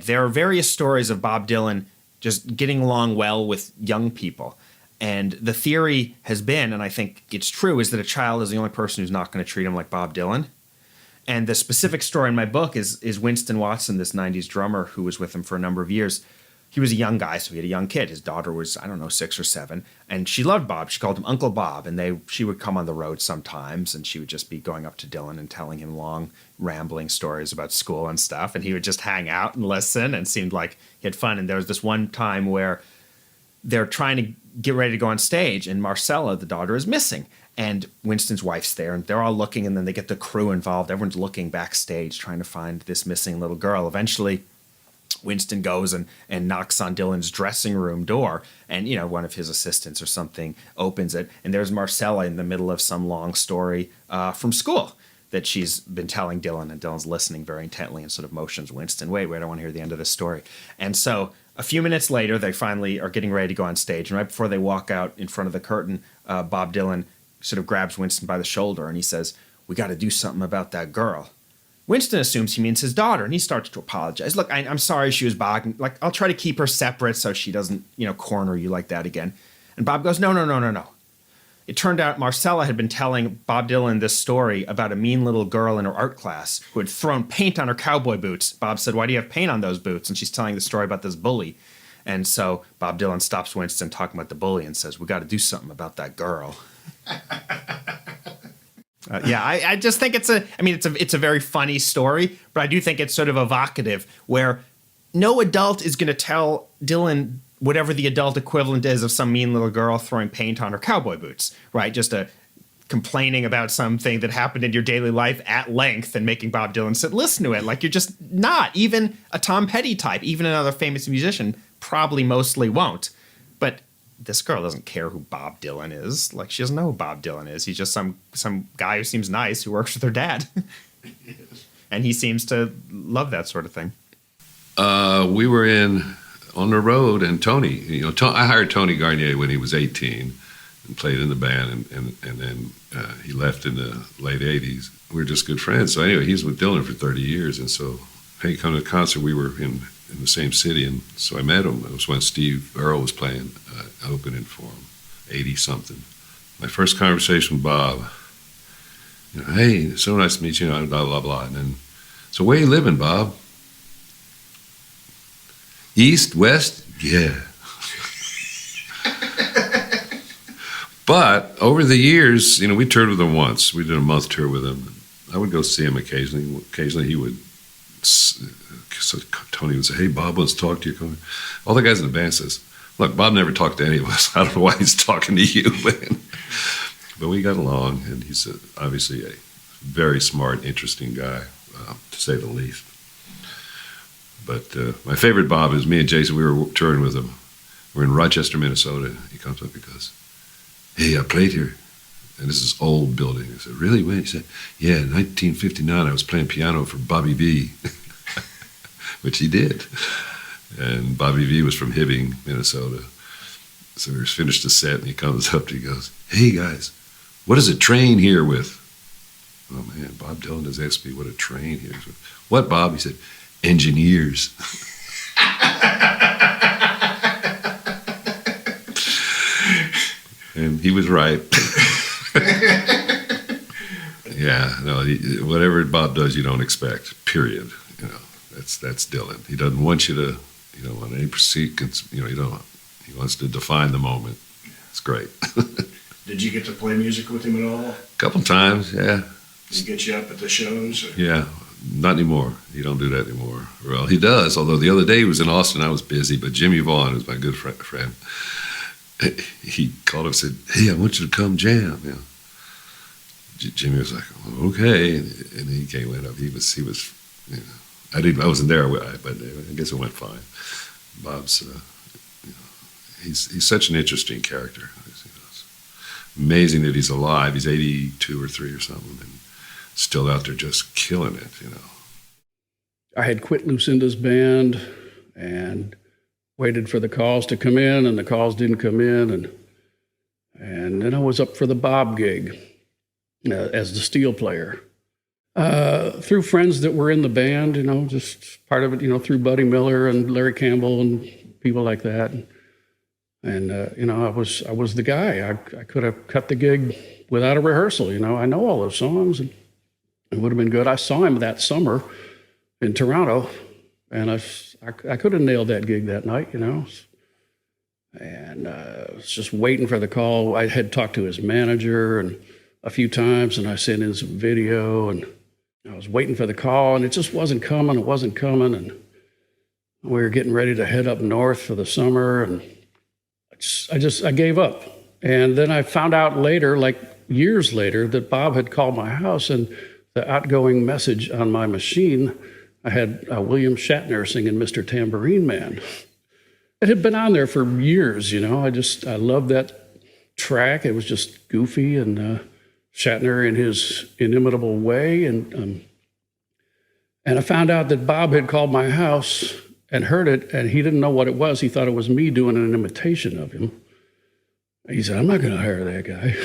there are various stories of Bob Dylan just getting along well with young people. And the theory has been, and I think it's true, is that a child is the only person who's not going to treat him like Bob Dylan. And the specific story in my book is Winston Watson, this 90s drummer who was with him for a number of years. He was a young guy, so he had a young kid. His daughter was, 6 or 7, and she loved Bob. She called him Uncle Bob, and she would come on the road sometimes, and she would just be going up to Dylan and telling him long, rambling stories about school and stuff, and he would just hang out and listen, and seemed like he had fun. And there was this one time where they're trying to get ready to go on stage, and Marcella, the daughter, is missing. And Winston's wife's there, and they're all looking, and then they get the crew involved. Everyone's looking backstage, trying to find this missing little girl. Eventually, Winston goes and knocks on Dylan's dressing room door, and one of his assistants or something opens it, and there's Marcella in the middle of some long story from school that she's been telling Dylan, and Dylan's listening very intently and sort of motions Winston, wait, I don't want to hear the end of this story. And so a few minutes later, they finally are getting ready to go on stage, and right before they walk out in front of the curtain, Bob Dylan sort of grabs Winston by the shoulder, and he says, "We got to do something about that girl." Winston assumes he means his daughter, and he starts to apologize. "Look, I'm sorry she was bogging. Like, I'll try to keep her separate so she doesn't, corner you like that again." And Bob goes, No. It turned out Marcella had been telling Bob Dylan this story about a mean little girl in her art class who had thrown paint on her cowboy boots. Bob said, "Why do you have paint on those boots?" And she's telling the story about this bully. And so Bob Dylan stops Winston talking about the bully and says, "We got to do something about that girl." I just think it's a very funny story, but I do think it's sort of evocative, where no adult is going to tell Dylan whatever the adult equivalent is of some mean little girl throwing paint on her cowboy boots, right? Just complaining about something that happened in your daily life at length and making Bob Dylan sit listen to it. Like, you're just not. Even a Tom Petty type, even another famous musician, probably mostly won't. But this girl doesn't care who Bob Dylan is. Like, she doesn't know who Bob Dylan is. He's just some guy who seems nice who works with her dad. And he seems to love that sort of thing. We were on the road, and Tony, I hired Tony Garnier when he was 18 and played in the band, and then he left in the late 80s. We were just good friends. So anyway, he's with Dylan for 30 years, and so, hey, come to the concert. We were in the same city, and so I met him. It was when Steve Earle was playing, opening for him, 80-something. My first conversation with Bob, "Hey, so nice to meet you," blah, blah, blah. And then, "So where you living, Bob?" "East, west?" "Yeah." But over the years, we toured with him once. We did a month tour with him. I would go see him occasionally. Occasionally he would, so Tony would say, "Hey, Bob wants to talk to you." All the guys in the band says, "Look, Bob never talked to any of us. I don't know why he's talking to you." But we got along, and he's obviously a very smart, interesting guy, to say the least. But my favorite Bob is me and Jason. We were touring with him. We're in Rochester, Minnesota. He comes up and goes, "Hey, I played here. And this is old building." I said, "Really? When?" He said, "Yeah, in 1959, I was playing piano for Bobby V," which he did. And Bobby V was from Hibbing, Minnesota. So we finished the set, and he comes up and he goes, "Hey, guys, what is a train here with?" Oh, man, Bob Dylan has asked me what a train here is with. "What, Bob?" He said, "Engineers." And he was right. Yeah, no, whatever Bob does, you don't expect, period. That's Dylan. He doesn't want you to, on any proceed, he wants to define the moment. It's great. Did you get to play music with him at all? A couple times, yeah. Did he get you up at the shows? Or? Yeah, not anymore. He don't do that anymore. Well, he does, although the other day he was in Austin, I was busy, but Jimmy Vaughan, who's my good friend, he called up and said, "Hey, I want you to come jam." Jimmy was like, "Okay," and he came up. He was. I wasn't there, but I guess it went fine. Bob's, he's such an interesting character. It's amazing that he's alive. He's 82 or 3 or something, and still out there just killing it. I had quit Lucinda's band and waited for the calls to come in, and the calls didn't come in, and then I was up for the Bob gig as the steel player. Through friends that were in the band, just part of it, through Buddy Miller and Larry Campbell and people like that. And I was the guy. I could have cut the gig without a rehearsal. I know all those songs, and it would have been good. I saw him that summer in Toronto, and I could have nailed that gig that night, And I was just waiting for the call. I had talked to his manager and a few times, and I sent in some video, and I was waiting for the call, and it just wasn't coming. It wasn't coming, and we were getting ready to head up north for the summer, and I gave up. And then I found out later, like years later, that Bob had called my house, and the outgoing message on my machine, I had William Shatner singing Mr. Tambourine Man. It had been on there for years, I loved that track. It was just goofy and Shatner in his inimitable way. And I found out that Bob had called my house and heard it, and he didn't know what it was. He thought it was me doing an imitation of him. He said, "I'm not going to hire that guy."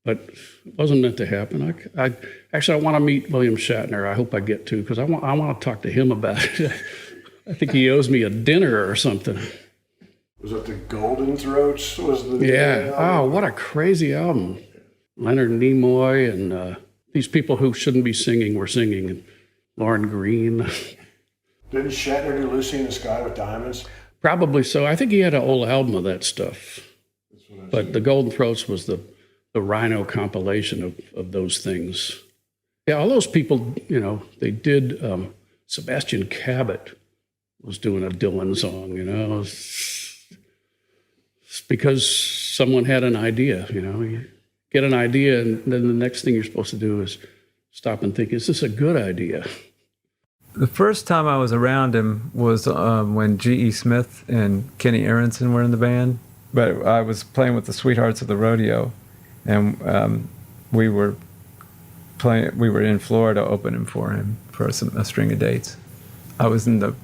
But it wasn't meant to happen. I want to meet William Shatner. I hope I get to, because I want to talk to him about it. I think he owes me a dinner or something. Was it the Golden Throats? Yeah. Oh, what a crazy album. Leonard Nimoy and these people who shouldn't be singing were singing. And Lauren Green. Didn't Shatner do Lucy in the Sky with Diamonds? Probably so. I think he had an old album of that stuff. But the Golden Throats was the Rhino compilation of those things. Yeah, all those people, they did. Sebastian Cabot was doing a Dylan song, It's because someone had an idea, You get an idea, and then the next thing you're supposed to do is stop and think, is this a good idea? The first time I was around him was when G.E. Smith and Kenny Aronson were in the band. But I was playing with the Sweethearts of the Rodeo, and we were in Florida opening for him for a string of dates. I was in the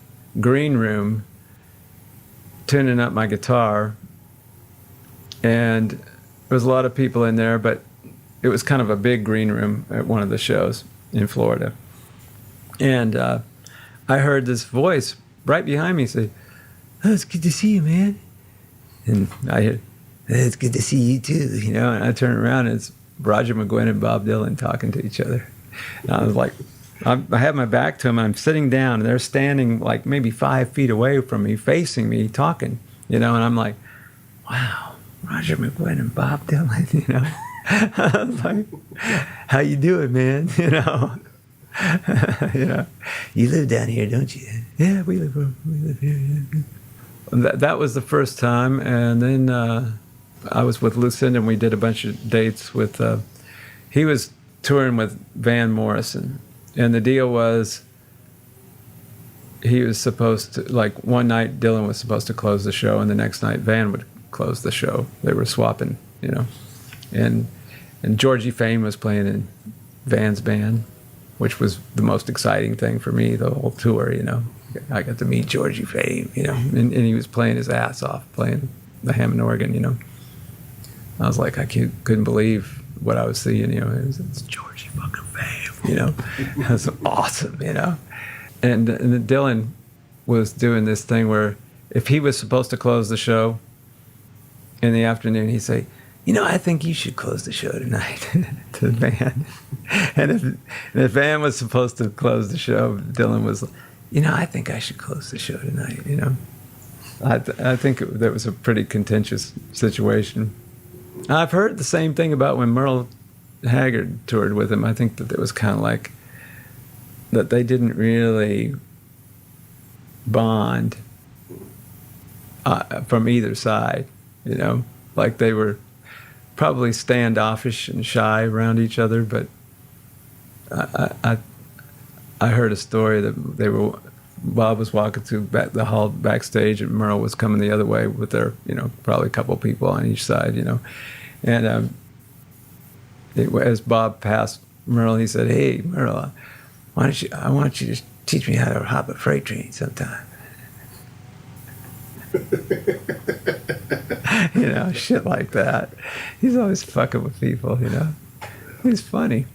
green room tuning up my guitar, and there was a lot of people in there, but it was kind of a big green room at one of the shows in Florida. And I heard this voice right behind me say, "Oh, it's good to see you, man." And I heard, "It's good to see you too," And I turned around, and it's Roger McGuinn and Bob Dylan talking to each other. And I was like, I had my back to them. I'm sitting down, and they're standing like maybe 5 feet away from me, facing me, talking. And I'm like, "Wow, Roger McGuinn and Bob Dylan." I was like, "How you doing, man?" "You live down here, don't you?" "Yeah, we live here." Yeah. That was the first time, and then I was with Lucinda, and we did a bunch of dates with. He was touring with Van Morrison, and the deal was he was supposed to, like, one night Dylan was supposed to close the show, and the next night Van would close the show. They were swapping, and Georgie Fame was playing in Van's band, which was the most exciting thing for me, the whole tour, I got to meet Georgie Fame, and he was playing his ass off, playing the Hammond organ, I was like, I couldn't believe what I was seeing, it's Georgie fucking Fame, It was awesome, And Dylan was doing this thing where if he was supposed to close the show in the afternoon, he'd say, "I think you should close the show tonight," to the band. And if Van was supposed to close the show, Dylan was, "I think I should close the show tonight," I think that was a pretty contentious situation. I've heard the same thing about when Merle Haggard toured with him. I think that it was kind of like that they didn't really bond from either side, like they were probably standoffish and shy around each other. But I heard a story that Bob was walking through the hall backstage, and Merle was coming the other way with their, probably a couple people on each side, and as Bob passed Merle, he said, "Hey, Merle, I want you to teach me how to hop a freight train sometime." Shit like that. He's always fucking with people, He's funny.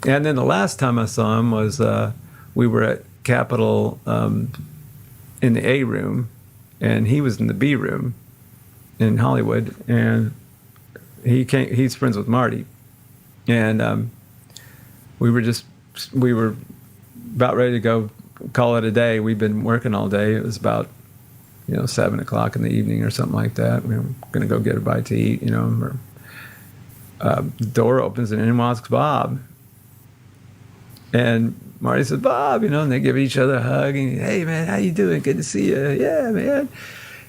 And then the last time I saw him was we were at Capitol in the A room, and he was in the B room in Hollywood, and he's friends with Marty, and we were about ready to go call it a day. We'd been working all day. It was about 7 o'clock in the evening or something like that. We were going to go get a bite to eat, the door opens and in walks Bob. And Marty said, Bob, and they give each other a hug. And, hey, man, how you doing? Good to see you. Yeah, man.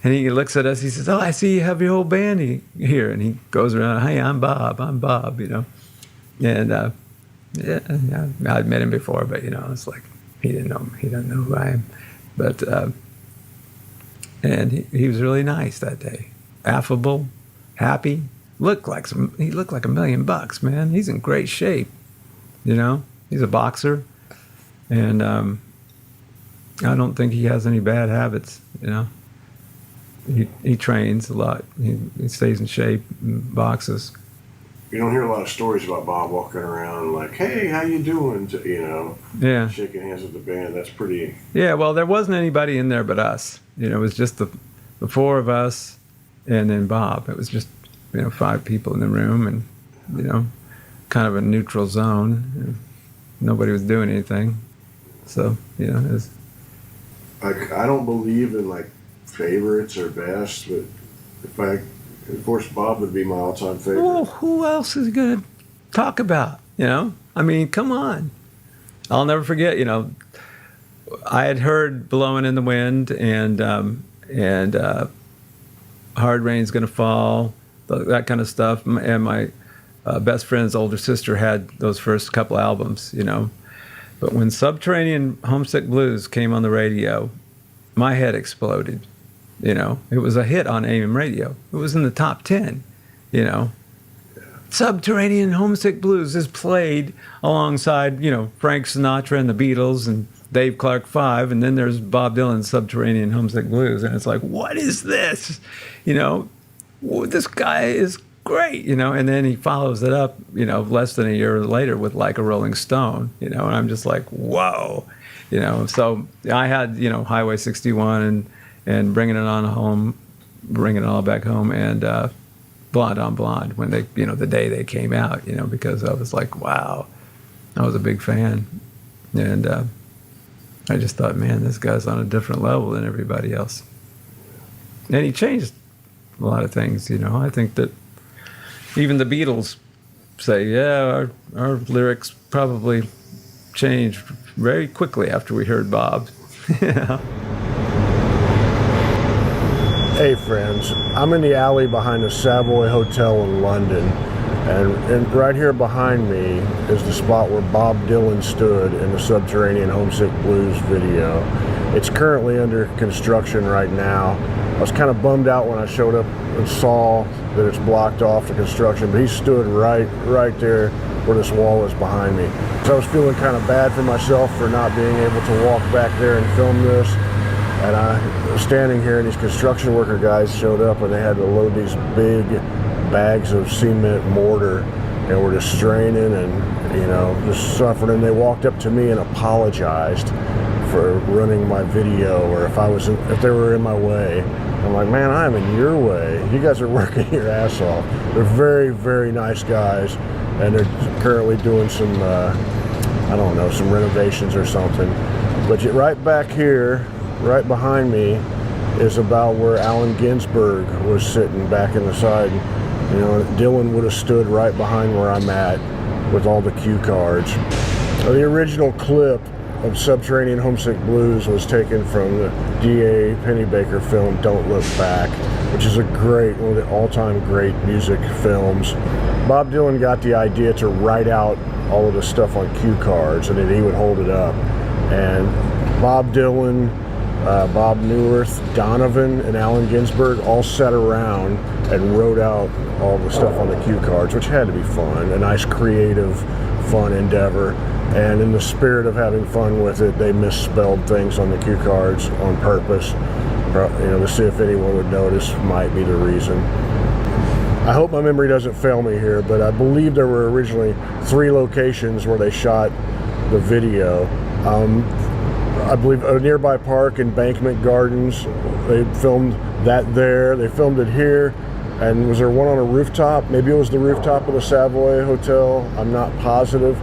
And he looks at us. He says, oh, I see you have your whole band here. And he goes around, hey, I'm Bob. And, yeah, I'd met him before, but, it's like he didn't know me. He doesn't know who I am. But, and he was really nice that day. Affable, happy. He looked like $1 million, man. He's in great shape, He's a boxer, and I don't think he has any bad habits. He trains a lot. He stays in shape and boxes. You don't hear a lot of stories about Bob walking around like, "Hey, how you doing?" Yeah, shaking hands with the band. That's pretty. Yeah, well, there wasn't anybody in there but us. It was just the four of us, and then Bob. It was just 5 people in the room, and kind of a neutral zone. Nobody was doing anything, so it was. I don't believe in favorites or best, but of course Bob would be my all-time favorite. Well, who else is gonna talk about? I mean, come on. I'll never forget. I had heard "Blowing in the Wind" and "Hard Rain's Gonna Fall," that kind of stuff, and my best friend's older sister had those first couple albums, But when Subterranean Homesick Blues came on the radio, my head exploded. It was a hit on AM radio. It was in the top 10, Subterranean Homesick Blues is played alongside, Frank Sinatra and the Beatles and Dave Clark 5, and then there's Bob Dylan's Subterranean Homesick Blues, and it's like, what is this? This guy is great, and then he follows it up, less than a year later with Like a Rolling Stone, and I'm just like, whoa, So I had, Highway 61 and Bringing It All Back Home, and Blonde on Blonde when they, the day they came out, because I was like, wow, I was a big fan, and I just thought, man, this guy's on a different level than everybody else, and he changed a lot of things, I think that. Even the Beatles say, yeah, our lyrics probably changed very quickly after we heard Bob. Hey friends, I'm in the alley behind the Savoy Hotel in London, and right here behind me is the spot where Bob Dylan stood in the Subterranean Homesick Blues video. It's currently under construction right now. I was kind of bummed out when I showed up and saw that it's blocked off the construction, but he stood right there where this wall is behind me. So I was feeling kind of bad for myself for not being able to walk back there and film this. And I was standing here, and these construction worker guys showed up, and they had to load these big bags of cement mortar, and were just straining and just suffering. And they walked up to me and apologized for running my video, or if they were in my way. I'm like, man, I'm in your way. You guys are working your ass off. They're very, very nice guys, and they're currently doing some, some renovations or something. But right back here, right behind me, is about where Allen Ginsberg was sitting back in the side. Dylan would have stood right behind where I'm at with all the cue cards. The original clip of Subterranean Homesick Blues was taken from the D.A. Pennebaker film Don't Look Back, which is one of the all-time great music films. Bob Dylan got the idea to write out all of the stuff on cue cards, and then he would hold it up. And Bob Dylan, Bob Newirth, Donovan, and Allen Ginsberg all sat around and wrote out all the stuff on the cue cards, which had to be fun, a nice creative, fun endeavor. And in the spirit of having fun with it, they misspelled things on the cue cards on purpose, to see if anyone would notice. Might be the reason. I hope my memory doesn't fail me here, but I believe there were originally 3 locations where they shot the video. I believe a nearby park, Embankment Gardens, they filmed that there. They filmed it here. And was there one on a rooftop? Maybe it was the rooftop of the Savoy Hotel. I'm not positive,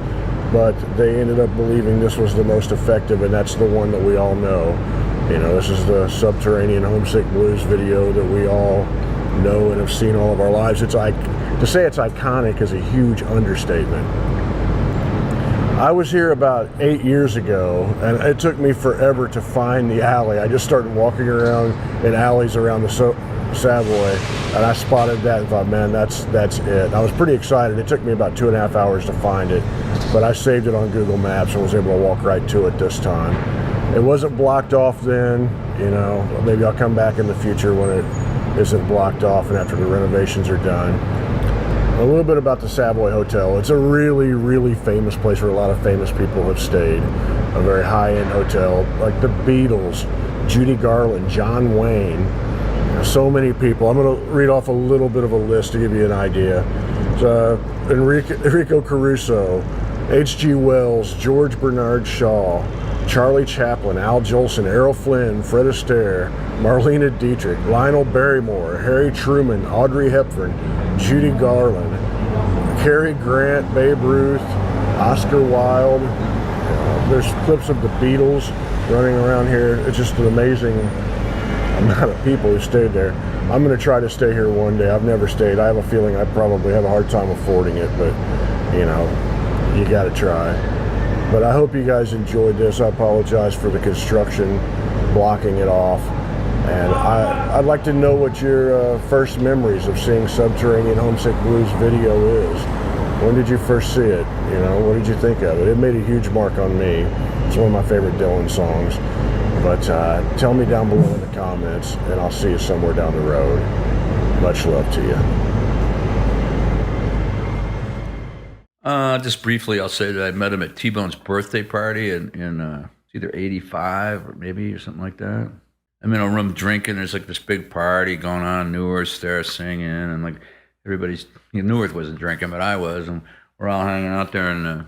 but they ended up believing this was the most effective, and that's the one that we all know. You know, this is the Subterranean Homesick Blues video that we all know and have seen all of our lives. It's like, to say it's iconic is a huge understatement. I was here about 8 years ago, and it took me forever to find the alley. I just started walking around in alleys around the Savoy, and I spotted that and thought, man, that's it. I was pretty excited. It took me about 2.5 hours to find it, but I saved it on Google Maps and was able to walk right to it this time. It wasn't blocked off then, you know. Maybe I'll come back in the future when it isn't blocked off and after the renovations are done. A little bit about the Savoy Hotel. It's a really, really famous place where a lot of famous people have stayed. A very high-end hotel, like the Beatles, Judy Garland, John Wayne. So many people. I'm going to read off a little bit of a list to give you an idea. Enrico Caruso, H.G. Wells, George Bernard Shaw, Charlie Chaplin, Al Jolson, Errol Flynn, Fred Astaire, Marlena Dietrich, Lionel Barrymore, Harry Truman, Audrey Hepburn, Judy Garland, Cary Grant, Babe Ruth, Oscar Wilde. There's clips of the Beatles running around here. It's just an amazing amount of people who stayed there. I'm going to try to stay here one day. I've never stayed. I have a feeling I probably have a hard time affording it, but you know, you got to try. But I hope you guys enjoyed this. I apologize for the construction blocking it off. And I'd like to know what your first memories of seeing Subterranean Homesick Blues video is. When did you first see it? You know, what did you think of it? It made a huge mark on me. It's one of my favorite Dylan songs. But tell me down below in the comments, and I'll see you somewhere down the road. Much love to you. Just briefly, I'll say that I met him at T-Bone's birthday party in either 85 or maybe or something like that. I'm in a room drinking. There's like this big party going on. Neworth's there singing, and like everybody's. Neworth wasn't drinking, but I was, and we're all hanging out there. And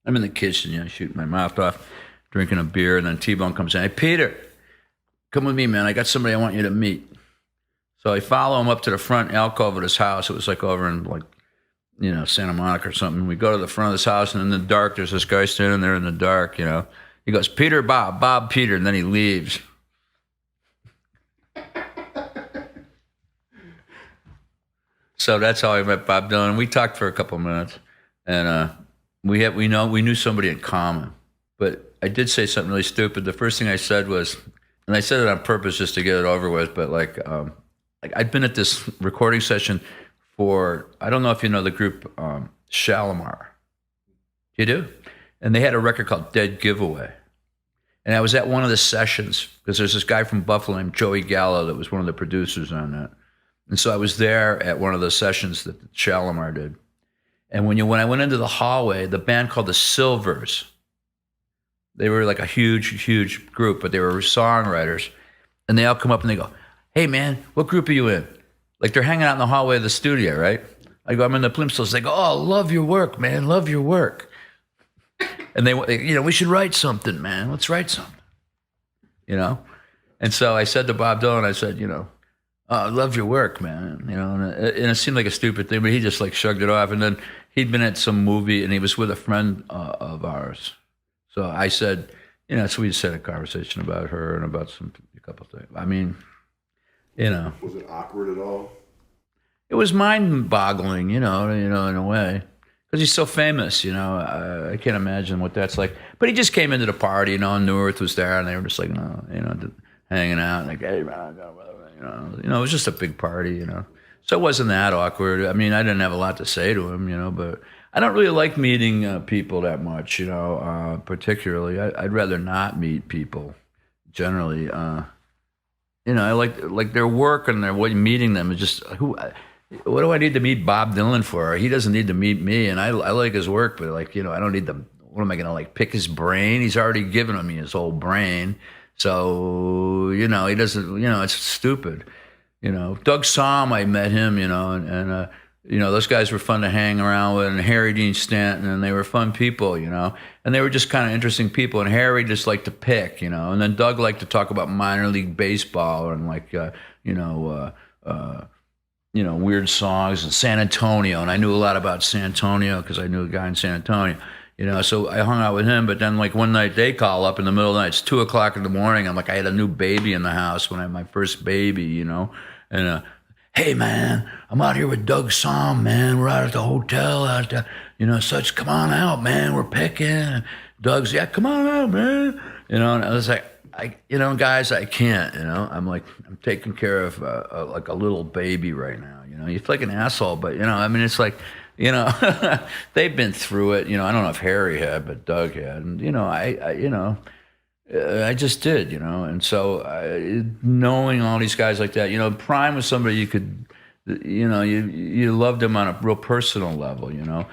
I'm in the kitchen, shooting my mouth off, drinking a beer, and then T-Bone comes in. Hey, Peter, come with me, man. I got somebody I want you to meet. So I follow him up to the front alcove of his house. It was like over in Santa Monica or something. We go to the front of this house, and in the dark, there's this guy standing there in the dark. He goes, Peter, Bob, Peter, and then he leaves. So that's how I met Bob Dylan. We talked for a couple of minutes, and we knew somebody in common. But I did say something really stupid. The first thing I said was, and I said it on purpose just to get it over with, but like I'd been at this recording session for, I don't know if you know the group Shalimar. You do? And they had a record called Dead Giveaway. And I was at one of the sessions because there's this guy from Buffalo named Joey Gallo that was one of the producers on that. And so I was there at one of the sessions that Shalimar did. And when I went into the hallway, the band called the Silvers, they were like a huge, huge group, but they were songwriters. And they all come up and they go, hey, man, what group are you in? Like they're hanging out in the hallway of the studio, right? I go, I'm in the Plimsolls. They go, oh, love your work, man, love your work. And they, we should write something, man. Let's write something, And so I said to Bob Dylan, I said, I love your work, man. And it seemed like a stupid thing, but he just like shrugged it off. And then he'd been at some movie and he was with a friend of ours. So I said, so we just had a conversation about her and about a couple of things. I mean, Was it awkward at all? It was mind-boggling, in a way. Because he's so famous, I can't imagine what that's like. But he just came into the party, and Neworth was there, and they were just like, hanging out, like, hey, man, it was just a big party, So it wasn't that awkward. I mean, I didn't have a lot to say to him, but I don't really like meeting people that much, particularly. I'd rather not meet people, generally. I like their work and their way meeting them is just what do I need to meet Bob Dylan for? He doesn't need to meet me, and I like his work, but I don't need to. What am I going to pick his brain? He's already given me his whole brain, so he doesn't. It's stupid. Doug Somm, I met him, and those guys were fun to hang around with, and Harry Dean Stanton, and they were fun people, and they were just kind of interesting people. And Harry just liked to pick, and then Doug liked to talk about minor league baseball and weird songs and San Antonio. And I knew a lot about San Antonio because I knew a guy in San Antonio, so I hung out with him. But then like one night they call up in the middle of the night, it's 2:00 in the morning. I'm like, I had a new baby in the house when I had my first baby, and hey man, I'm out here with Doug Somm, man. We're out at the hotel out there, such, come on out, man. We're picking. And Doug's, yeah, come on out, man. And I was like, guys, I can't, I'm taking care of like a little baby right now, you feel like an asshole, but it's like, they've been through it, I don't know if Harry had, but Doug had, and I just did, and so knowing all these guys like that, Prime was somebody you could, you loved him on a real personal level, and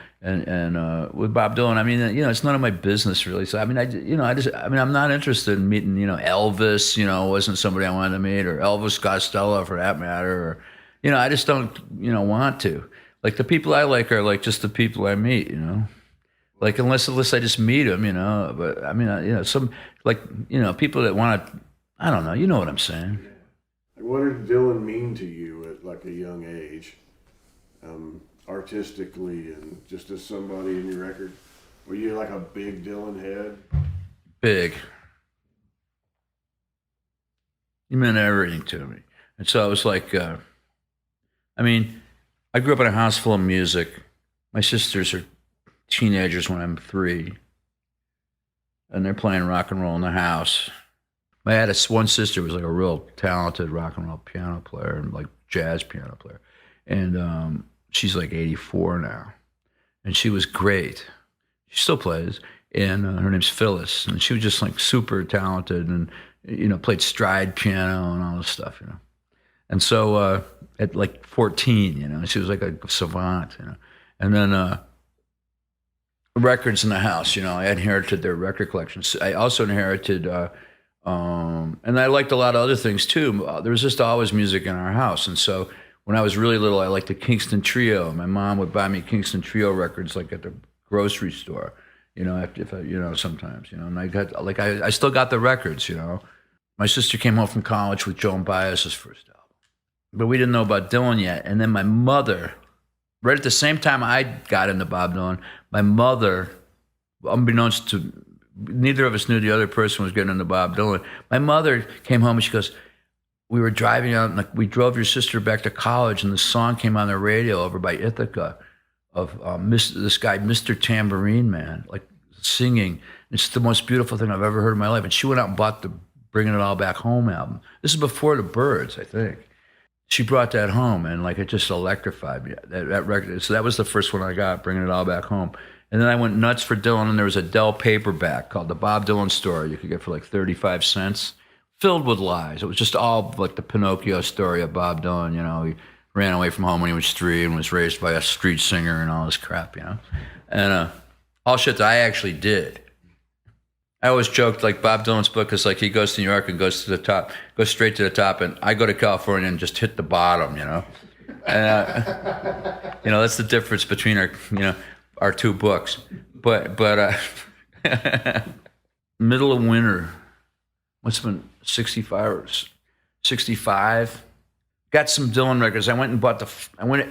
with Bob Dylan, it's none of my business really. So I'm not interested in meeting, Elvis, wasn't somebody I wanted to meet, or Elvis Costello for that matter, or, I just don't, want to. Like the people I like are like just the people I meet, like unless I just meet them, but some people that want to, I don't know, you know what I'm saying. What did Dylan mean to you at like a young age, artistically and just as somebody in your record? Were you like a big Dylan head? Big. He meant everything to me. And so I was like, I grew up in a house full of music. My sisters are teenagers when I'm 3, and they're playing rock and roll in the house. I had one sister who was like a real talented rock and roll piano player and like jazz piano player, and she's like 84 now, and she was great. She still plays, and her name's Phyllis, and she was just like super talented, and played stride piano and all this stuff, And so at like 14, she was like a savant, and then. Records in the house, I inherited their record collections. I also inherited, and I liked a lot of other things too. There was just always music in our house. And so when I was really little, I liked the Kingston Trio. My mom would buy me Kingston Trio records like at the grocery store, if I, sometimes, and I got, like, I still got the records, My sister came home from college with Joan Baez's first album, but we didn't know about Dylan yet. And then my mother, right at the same time I got into Bob Dylan, my mother, unbeknownst to neither of us knew the other person was getting into Bob Dylan. My mother came home and she goes, we were driving out, and we drove your sister back to college, and the song came on the radio over by Ithaca of this guy, Mr. Tambourine Man, like singing. It's the most beautiful thing I've ever heard in my life. And she went out and bought the Bringing It All Back Home album. This is before the Byrds, I think. She brought that home, and like it just electrified me, that record. So that was the first one I got, Bringing It All Back Home. And then I went nuts for Dylan, and there was a Dell paperback called The Bob Dylan Story you could get for like 35 cents, filled with lies. It was just all like the Pinocchio story of Bob Dylan, he ran away from home when he was 3 and was raised by a street singer and all this crap, And all shit that I actually did. I always joked like Bob Dylan's book is like he goes to New York and goes to the top, goes straight to the top, and I go to California and just hit the bottom, And that's the difference between our two books. But middle of winter, must have been 65 or 65. Got some Dylan records. I went and bought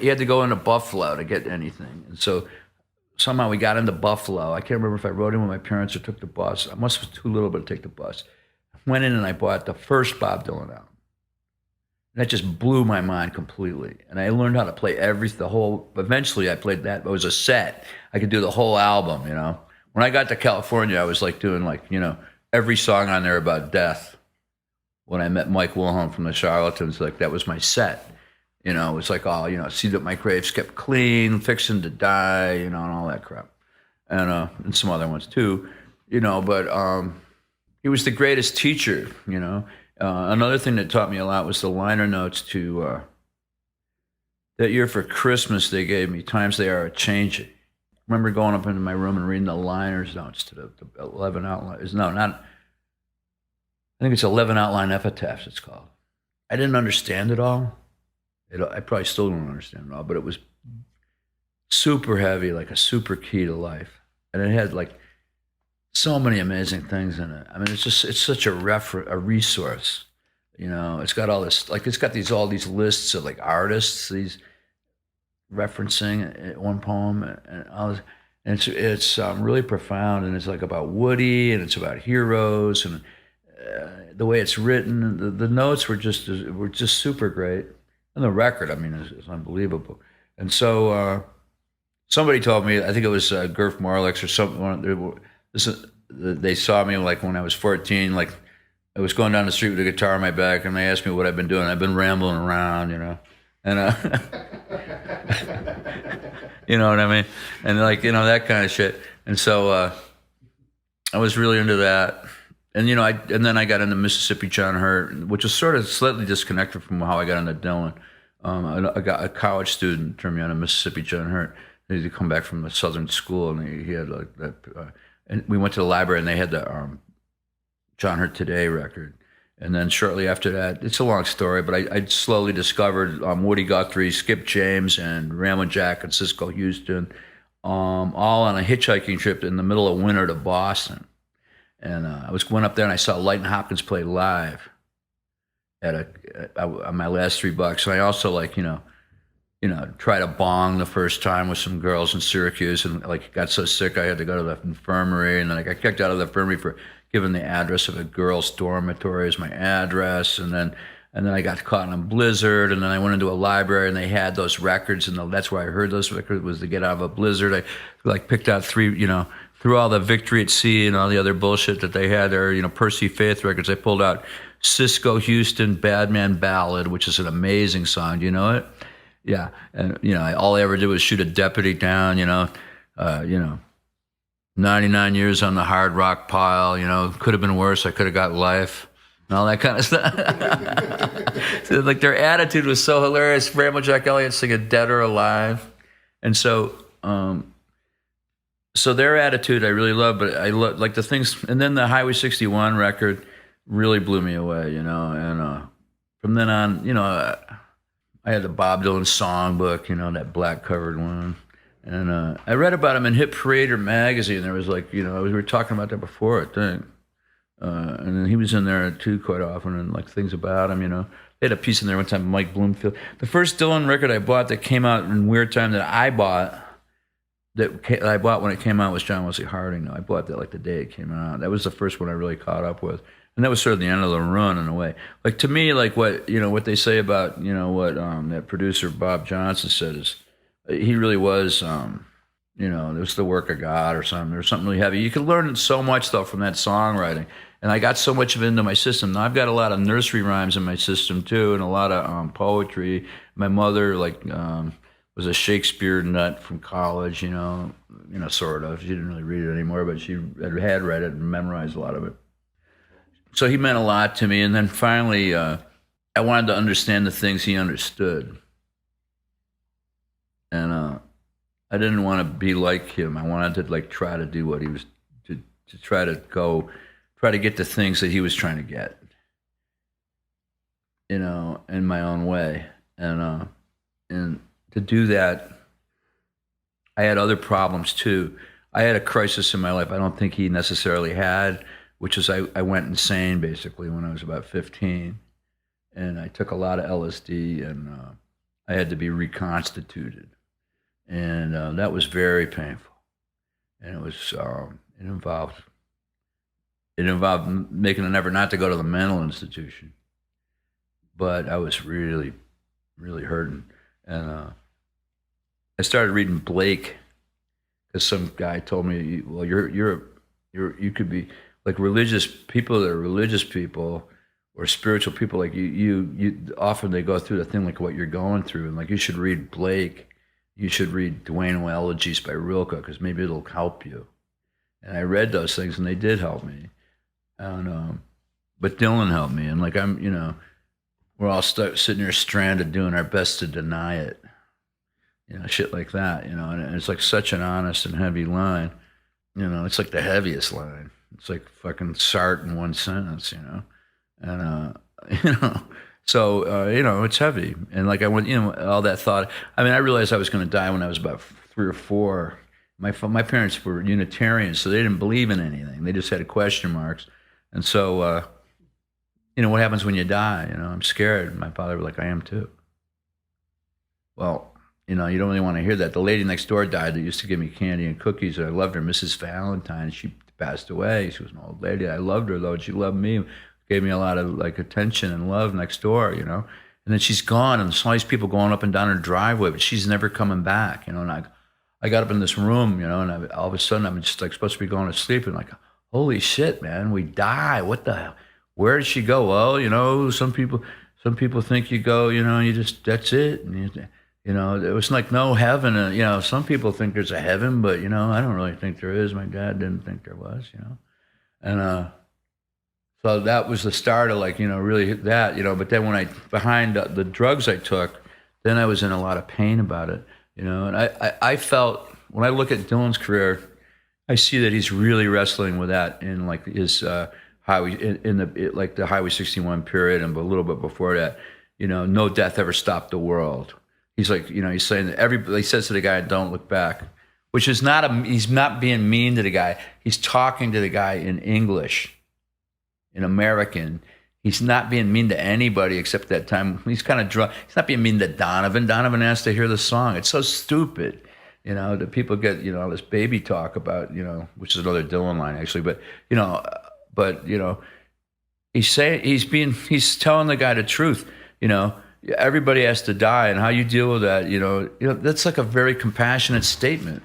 you had to go into Buffalo to get anything, and so. Somehow we got into Buffalo. I can't remember if I rode in with my parents or took the bus. I must have been too little to take the bus. I went in and I bought the first Bob Dylan album. And that just blew my mind completely. And I learned how to play eventually I played that. It was a set. I could do the whole album, When I got to California, I was like doing every song on there about death. When I met Mike Wilhelm from the Charlatans, like that was my set. It's like, see that my grave's kept clean, fixing to die, and all that crap. And some other ones too, but he was the greatest teacher, Another thing that taught me a lot was the liner notes to, that year for Christmas they gave me, Times They Are A-Changing. I remember going up into my room and reading the liners notes to the 11 outline, I think it's 11 outline epitaphs it's called. I didn't understand it all. I probably still don't understand it all, but it was super heavy, like a super key to life. And it had like so many amazing things in it. I mean, it's such a resource. You know, it's got all this, like it's got all these lists of like artists, these referencing one poem and all this. And it's really profound, and it's like about Woody, and it's about heroes, and the way it's written, the notes were just super great, and the record, I mean, is unbelievable. And so somebody told me, I think it was Gurf Morlix or something. They saw me like when I was 14, like I was going down the street with a guitar on my back, and they asked me what I've been doing. I've been rambling around, you know, and you know what I mean, and like, you know, that kind of shit. And so I was really into that. And, you know, and then I got into Mississippi John Hurt, which was sort of slightly disconnected from how I got into Dylan. A college student turned me on to Mississippi John Hurt. He had come back from a Southern school, and he had like that. And we went to the library, and they had the John Hurt Today record. And then shortly after that, it's a long story, but I slowly discovered Woody Guthrie, Skip James, and Ramblin' Jack and Cisco Houston, all on a hitchhiking trip in the middle of winter to Boston. And I went up there and I saw Light and Hopkins play live on my last $3. And I also like, you know, tried a bong the first time with some girls in Syracuse, and like got so sick I had to go to the infirmary, and then I got kicked out of the infirmary for giving the address of a girls' dormitory as my address, and then I got caught in a blizzard, and then I went into a library and they had those records, and that's where I heard those records, was to get out of a blizzard. I like picked out 3, you know, through all the Victory at Sea and all the other bullshit that they had there, you know, Percy Faith records. I pulled out Cisco Houston Bad Man Ballad, which is an amazing song. Do you know it? Yeah. And, you know, all I ever did was shoot a deputy down, you know, 99 years on the hard rock pile, you know, could have been worse. I could have got life and all that kind of stuff. So, like, their attitude was so hilarious. Ramblin' Jack Elliott singing Dead or Alive. And so, so their attitude I really love, but I love like the things, and then the Highway 61 record really blew me away, you know, and from then on, you know, I had the Bob Dylan songbook, you know, that black covered one. And I read about him in Hit Parader magazine. There was like, you know, we were talking about that before, I think. And then he was in there too quite often, and like things about him, you know. They had a piece in there one time, Mike Bloomfield. The first Dylan record I bought that came out in weird time that I bought when it came out was John Wesley Harding. I bought that like the day it came out. That was the first one I really caught up with. And that was sort of the end of the run in a way. Like to me, like what, you know, what they say about, you know, what that producer Bob Johnson said is, he really was, you know, it was the work of God or something. There was something really heavy. You could learn so much, though, from that songwriting. And I got so much of it into my system. Now, I've got a lot of nursery rhymes in my system, too, and a lot of poetry. My mother, like, was a Shakespeare nut from college, you know, sort of. She didn't really read it anymore, but she had read it and memorized a lot of it. So he meant a lot to me. And then finally, I wanted to understand the things he understood. And I didn't want to be like him. I wanted to like try to do what he was, to try to get the things that he was trying to get, you know, in my own way. And to do that, I had other problems too. I had a crisis in my life I don't think he necessarily had, which is I went insane basically when I was about 15. And I took a lot of LSD, and I had to be reconstituted. And that was very painful, and it was it involved making an effort not to go to the mental institution, but I was really, really hurting, and I started reading Blake because some guy told me, well, you could be like religious people that are religious people or spiritual people, like you often they go through the thing like what you're going through, and like you should read Blake. You should read Duane Elegies by Rilke because maybe it'll help you. And I read those things, and they did help me. And but Dylan helped me, and like I'm, you know, we're all sitting here stranded, doing our best to deny it, you know, shit like that, you know. And it's like such an honest and heavy line, you know. It's like the heaviest line. It's like fucking Sartre in one sentence, you know. And you know, so you know, it's heavy. And like I went, you know, all that thought. I mean, I realized I was going to die when I was about 3 or 4. My parents were Unitarians, so they didn't believe in anything. They just had question marks. And so, you know, what happens when you die? You know, I'm scared. And my father was like, I am too. Well, you know, you don't really want to hear that. The lady next door died that used to give me candy and cookies. I loved her, Mrs. Valentine. She passed away. She was an old lady. I loved her, though. She loved me, gave me a lot of, like, attention and love next door, you know. And then she's gone, and there's all these people going up and down her driveway, but she's never coming back, you know. And I got up in this room, you know, and all of a sudden I'm just, like, supposed to be going to sleep, and, like, holy shit, man, we die. What the hell? Where did she go? Well, you know, some people think you go, you know, and you just, that's it. And you know, it was like no heaven. You know, some people think there's a heaven, but, you know, I don't really think there is. My dad didn't think there was, you know. And so that was the start of, like, you know, really that, you know. But then when behind the drugs I took, then I was in a lot of pain about it, you know. And I felt, when I look at Dylan's career, I see that he's really wrestling with that in, like, his highway, like the Highway 61 period, and a little bit before that, you know, no death ever stopped the world. He's like, you know, he's saying that he says to the guy, don't look back, which is he's not being mean to the guy. He's talking to the guy in English, in American. He's not being mean to anybody except that time. He's kind of drunk. He's not being mean to Donovan. Donovan asked to hear the song. It's so stupid, you know, that people get, you know, all this baby talk about, you know, which is another Dylan line, actually. But, you know, he's telling the guy the truth, you know. Everybody has to die, and how you deal with that, you know, that's like a very compassionate statement,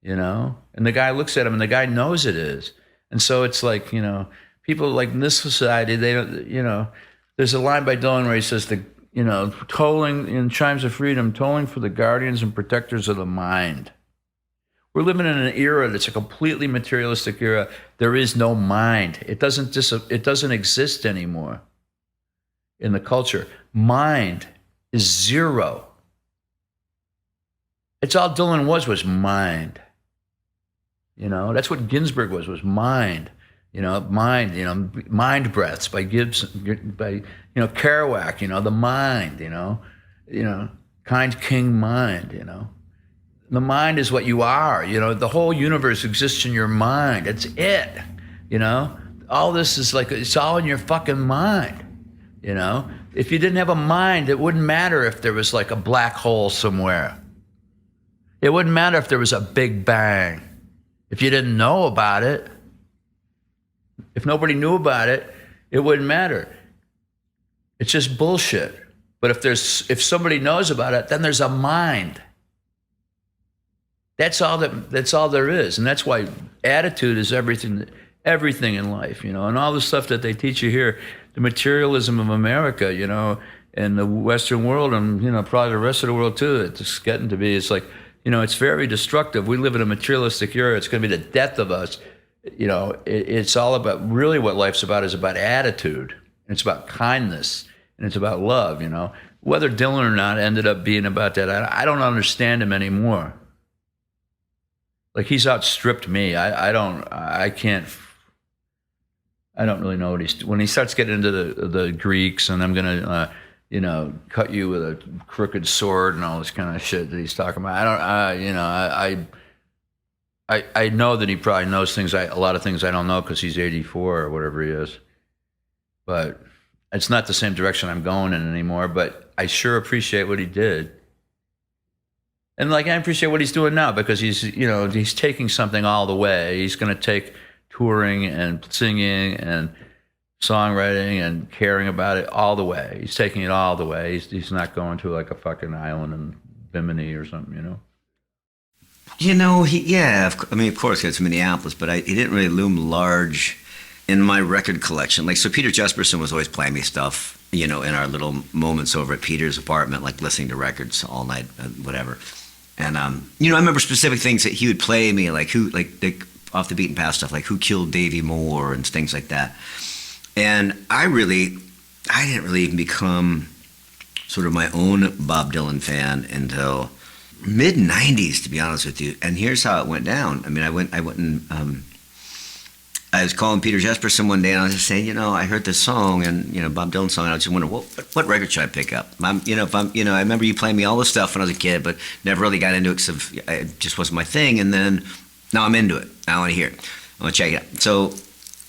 you know. And the guy looks at him, and the guy knows it is. And so it's like, you know, people like in this society, they don't, you know. There's a line by Dylan where he says, you know, tolling in chimes of freedom, tolling for the guardians and protectors of the mind. We're living in an era that's a completely materialistic era. There is no mind. It doesn't exist anymore in the culture. Mind is zero. It's all Dylan was mind. You know, that's what Ginsberg was mind. You know, mind, you know, Mind Breaths by Gibson, by, you know, Kerouac, you know, the mind, you know, kind king mind, you know. The mind is what you are, you know, the whole universe exists in your mind. It's it, you know. All this is like, it's all in your fucking mind, you know. If you didn't have a mind, it wouldn't matter if there was like a black hole somewhere. It wouldn't matter if there was a big bang. If you didn't know about it, if nobody knew about it, it wouldn't matter. It's just bullshit. But if somebody knows about it, then there's a mind. That's all there is. And that's why attitude is everything in life, you know, and all the stuff that they teach you here, the materialism of America, you know, and the Western world, and, you know, probably the rest of the world too, it's getting to be, it's like, you know, it's very destructive. We live in a materialistic era. It's going to be the death of us. You know, it's all about, really what life's about is about attitude. And it's about kindness, and it's about love, you know. Whether Dylan or not ended up being about that, I don't understand him anymore. Like, he's outstripped me. I don't really know what when he starts getting into the Greeks, and I'm gonna you know, cut you with a crooked sword and all this kind of shit that he's talking about. I know that he probably knows things, a lot of things I don't know, because he's 84 or whatever he is. But it's not the same direction I'm going in anymore. But I sure appreciate what he did. And, like, I appreciate what he's doing now, because he's taking something all the way. He's going to take touring and singing and songwriting and caring about it all the way. He's taking it all the way. He's not going to, like, a fucking island in Bimini or something, you know? You know, of course, he had to Minneapolis, but he didn't really loom large in my record collection. Like, so Peter Jesperson was always playing me stuff, you know, in our little moments over at Peter's apartment, like listening to records all night, whatever. And, you know, I remember specific things that he would play me, like off the beaten path stuff, like Who Killed Davy Moore and things like that. And I didn't really even become sort of my own Bob Dylan fan until mid-90s, to be honest with you. And here's how it went down. I mean, I went and I was calling Peter Jesperson one day, and I was just saying, I heard this song, and Bob Dylan song, and I was just wondering, what record should I pick up? I remember you playing me all this stuff when I was a kid, but never really got into it because it just wasn't my thing. And then now I'm into it. I want to hear it. I want to check it out. So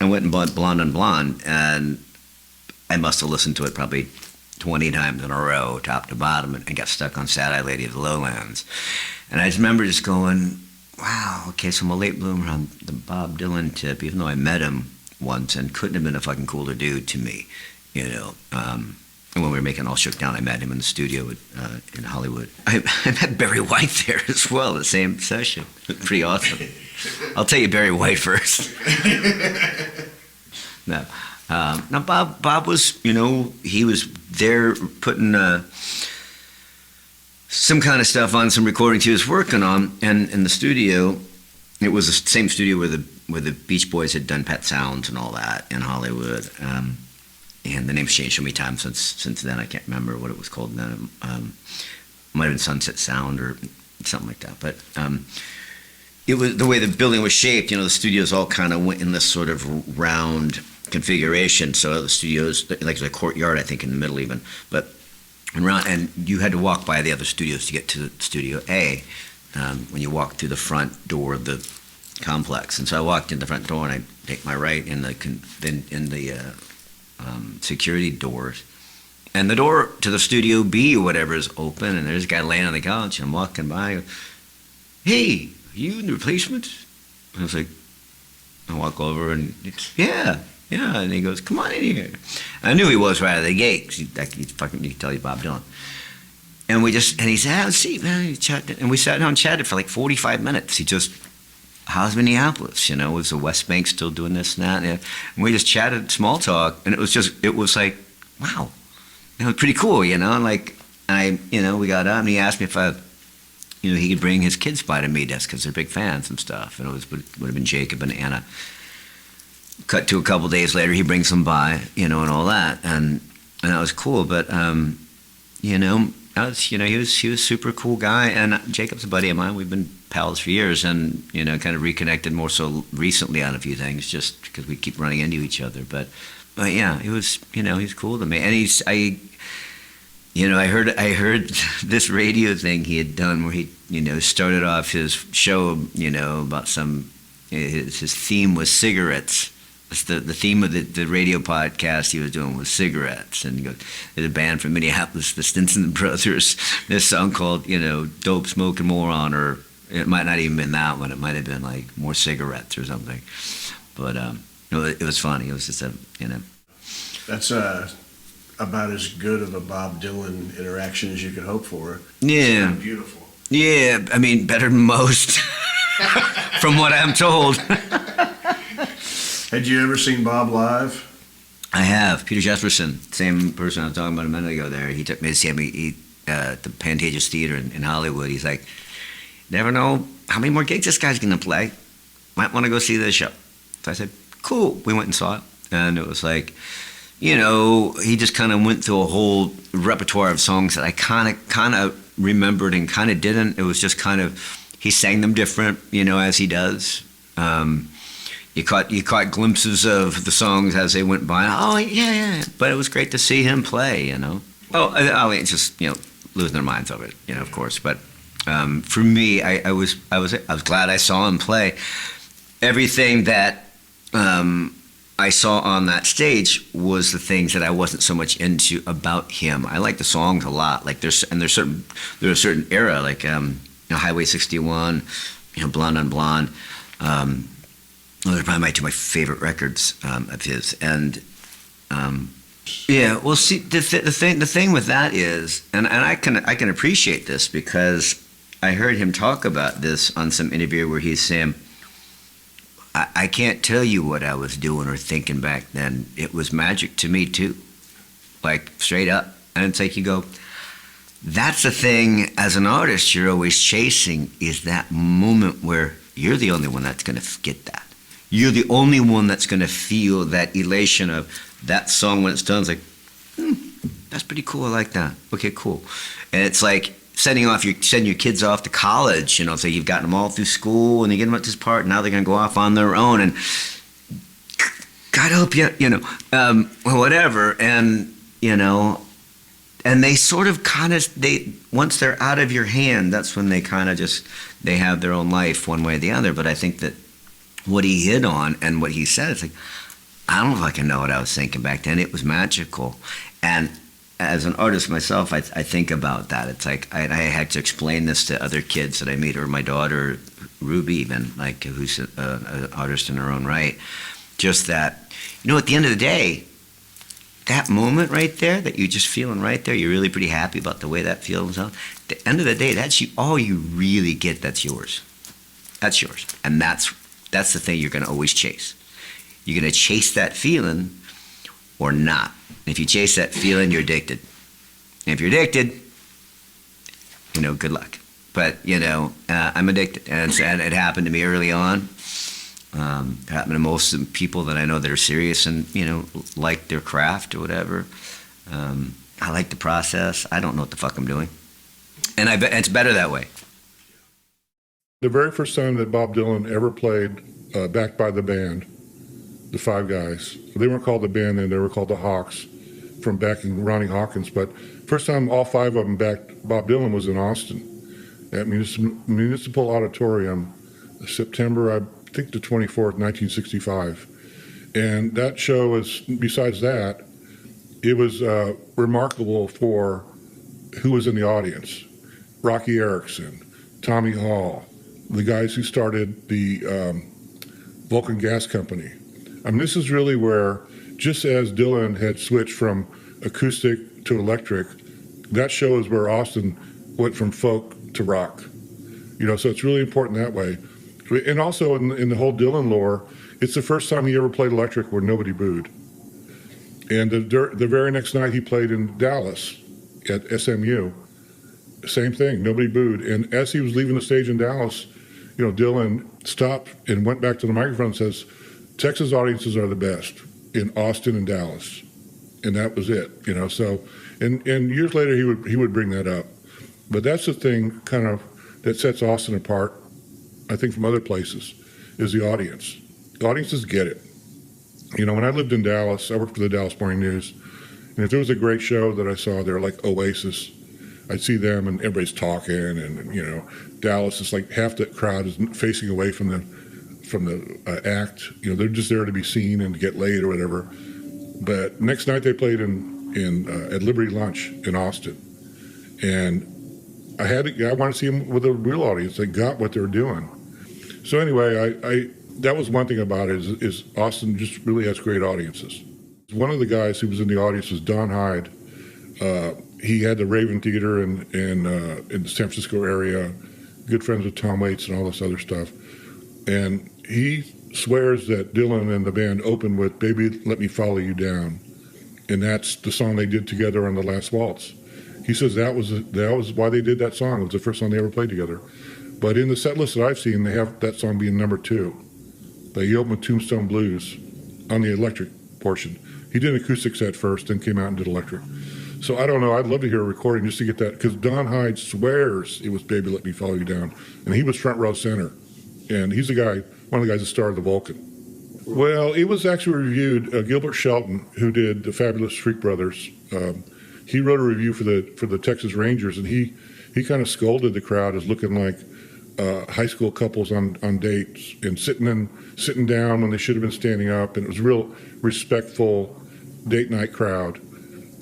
I went and bought Blonde on Blonde, and I must have listened to it probably 20 times in a row, top to bottom, and got stuck on Sad Eyed Lady of the Lowlands. And I just remember just going, wow, okay, so I'm a late bloomer on the Bob Dylan tip, even though I met him once and couldn't have been a fucking cooler dude to me, And when we were making All Shook Down, I met him in the studio in Hollywood. I met Barry White there as well, the same session. Pretty awesome. I'll tell you Barry White first. No. Now, Bob was, he was there putting some kind of stuff on some recordings he was working on, and in the studio, it was the same studio where the Beach Boys had done Pet Sounds and all that in Hollywood. And the name's changed so many times since then. I can't remember what it was called then. Might have been Sunset Sound or something like that. But it was the way the building was shaped. The studios all kind of went in this sort of round configuration. So the studios, like the courtyard, I think, in the middle even, but around, and you had to walk by the other studios to get to Studio A when you walked through the front door of the complex. And so I walked in the front door, and I take my right in the security doors, and the door to the Studio B or whatever is open, and there's a guy laying on the couch, and I'm walking by. I go, hey, are you in the Replacements? And I was like, I walk over, and yeah, and he goes, come on in here. And I knew he was right out of the gate, because you can tell he's Bob Dylan. And he said, have a seat, man. And we sat down and chatted for like 45 minutes. He just, how's Minneapolis? Was the West Bank still doing this and that? And we just chatted small talk, and it was like, wow, it was pretty cool, we got up, and he asked me if he could bring his kids by to meet us because they're big fans and stuff. And it would have been Jacob and Anna. Cut to a couple days later, he brings them by, and all that, and that was cool. But he was a super cool guy, and Jacob's a buddy of mine. We've been pals for years, and kind of reconnected more so recently on a few things, just because we keep running into each other. But yeah, he was he's cool to me, and I heard this radio thing he had done where he started off his show about his theme was cigarettes. The theme of the radio podcast he was doing was cigarettes, and he goes, there's a band from Minneapolis, the Stinson Brothers, this song called Dope Smoking Moron, or it might not even been that one, it might have been like More Cigarettes or something. But it was funny. It was just That's about as good of a Bob Dylan interaction as you could hope for. Yeah. It's beautiful. Yeah, I mean, better than most, from what I'm told. Had you ever seen Bob live? I have. Peter Jesperson, same person I was talking about a minute ago there. He took me to see me at the Pantages Theater in Hollywood. He's like, never know how many more gigs this guy's going to play. Might want to go see this show. So I said, cool. We went and saw it. And it was like, he just kind of went through a whole repertoire of songs that I kind of remembered and kind of didn't. It was just kind of, he sang them different, as he does. You caught glimpses of the songs as they went by. Oh yeah. But it was great to see him play. Oh, it's just losing their minds over it. Of course. But for me, I was glad I saw him play. Everything that I saw on that stage was the things that I wasn't so much into about him. I like the songs a lot. Like there's a certain era, like Highway 61, Blonde on Blonde. Those are probably two of my favorite records of his. And yeah, well, see, the thing with that is, and I can appreciate this because I heard him talk about this on some interview where he's saying, I can't tell you what I was doing or thinking back then. It was magic to me too, like straight up. And it's like you go, that's the thing as an artist you're always chasing, is that moment where you're the only one that's going to get that. You're the only one that's going to feel that elation of that song when it's done. It's like, that's pretty cool. I like that. Okay, cool. And it's like sending your kids off to college. So you've gotten them all through school, and you get them up to this part. And now they're going to go off on their own, and God help you, whatever. And, and they sort of once they're out of your hand, that's when they kind of they have their own life one way or the other. But I think that what he hit on and what he said, it's like, I don't know if I can know what I was thinking back then. It was magical. And as an artist myself, I think about that. It's like I had to explain this to other kids that I meet, or my daughter, Ruby, even, like, who's an artist in her own right. Just that, at the end of the day, that moment right there, that you're just feeling right there, you're really pretty happy about the way that feels out. At the end of the day, that's all you really get. That's yours. That's yours. And that's the thing you're going to always chase. You're going to chase that feeling or not. If you chase that feeling, you're addicted. And if you're addicted, good luck. But, I'm addicted. And it happened to me early on. It happened to most of the people that I know that are serious and, like their craft or whatever. I like the process. I don't know what the fuck I'm doing. And I bet it's better that way. The very first time that Bob Dylan ever played backed by the band, the Five Guys, they weren't called the band then, they were called the Hawks, from backing Ronnie Hawkins. But first time all five of them backed Bob Dylan was in Austin at Municipal Auditorium, September, I think, the 24th, 1965. And that show was, besides that, it was remarkable for who was in the audience. Rocky Erickson, Tommy Hall, the guys who started the Vulcan Gas Company. I mean, this is really where, just as Dylan had switched from acoustic to electric, that show is where Austin went from folk to rock. So it's really important that way. And also in the whole Dylan lore, it's the first time he ever played electric where nobody booed. And the very next night he played in Dallas at SMU. Same thing, nobody booed. And as he was leaving the stage in Dallas, Dylan stopped and went back to the microphone and says, Texas audiences are the best in Austin and Dallas. And that was it, so, and years later he would bring that up. But that's the thing kind of that sets Austin apart, I think, from other places, is the audience. The audiences get it. When I lived in Dallas, I worked for the Dallas Morning News, and if there was a great show that I saw there, like Oasis, I'd see them and everybody's talking, and Dallas is like half the crowd is facing away from the act. They're just there to be seen and to get laid or whatever. But next night they played at Liberty Lunch in Austin, and I wanted to see them with a real audience. They got what they were doing. So anyway, I that was one thing about it is Austin just really has great audiences. One of the guys who was in the audience was Don Hyde. He had the Raven Theater in the San Francisco area, good friends with Tom Waits and all this other stuff. And he swears that Dylan and the band opened with "Baby, Let Me Follow You Down." And that's the song they did together on The Last Waltz. He says that was why they did that song. It was the first song they ever played together. But in the set list that I've seen, they have that song being number 2. They opened with Tombstone Blues on the electric portion. He did an acoustic set first, then came out and did electric. So I don't know. I'd love to hear a recording just to get that, because Don Hyde swears it was "Baby, Let Me Follow You Down," and he was front row center. And he's one of the guys that started the Vulcan. Well, it was actually reviewed. Gilbert Shelton, who did the Fabulous Freak Brothers, he wrote a review for the Texas Rangers, and he kind of scolded the crowd as looking like high school couples on dates and sitting down when they should have been standing up, and it was a real respectful date night crowd.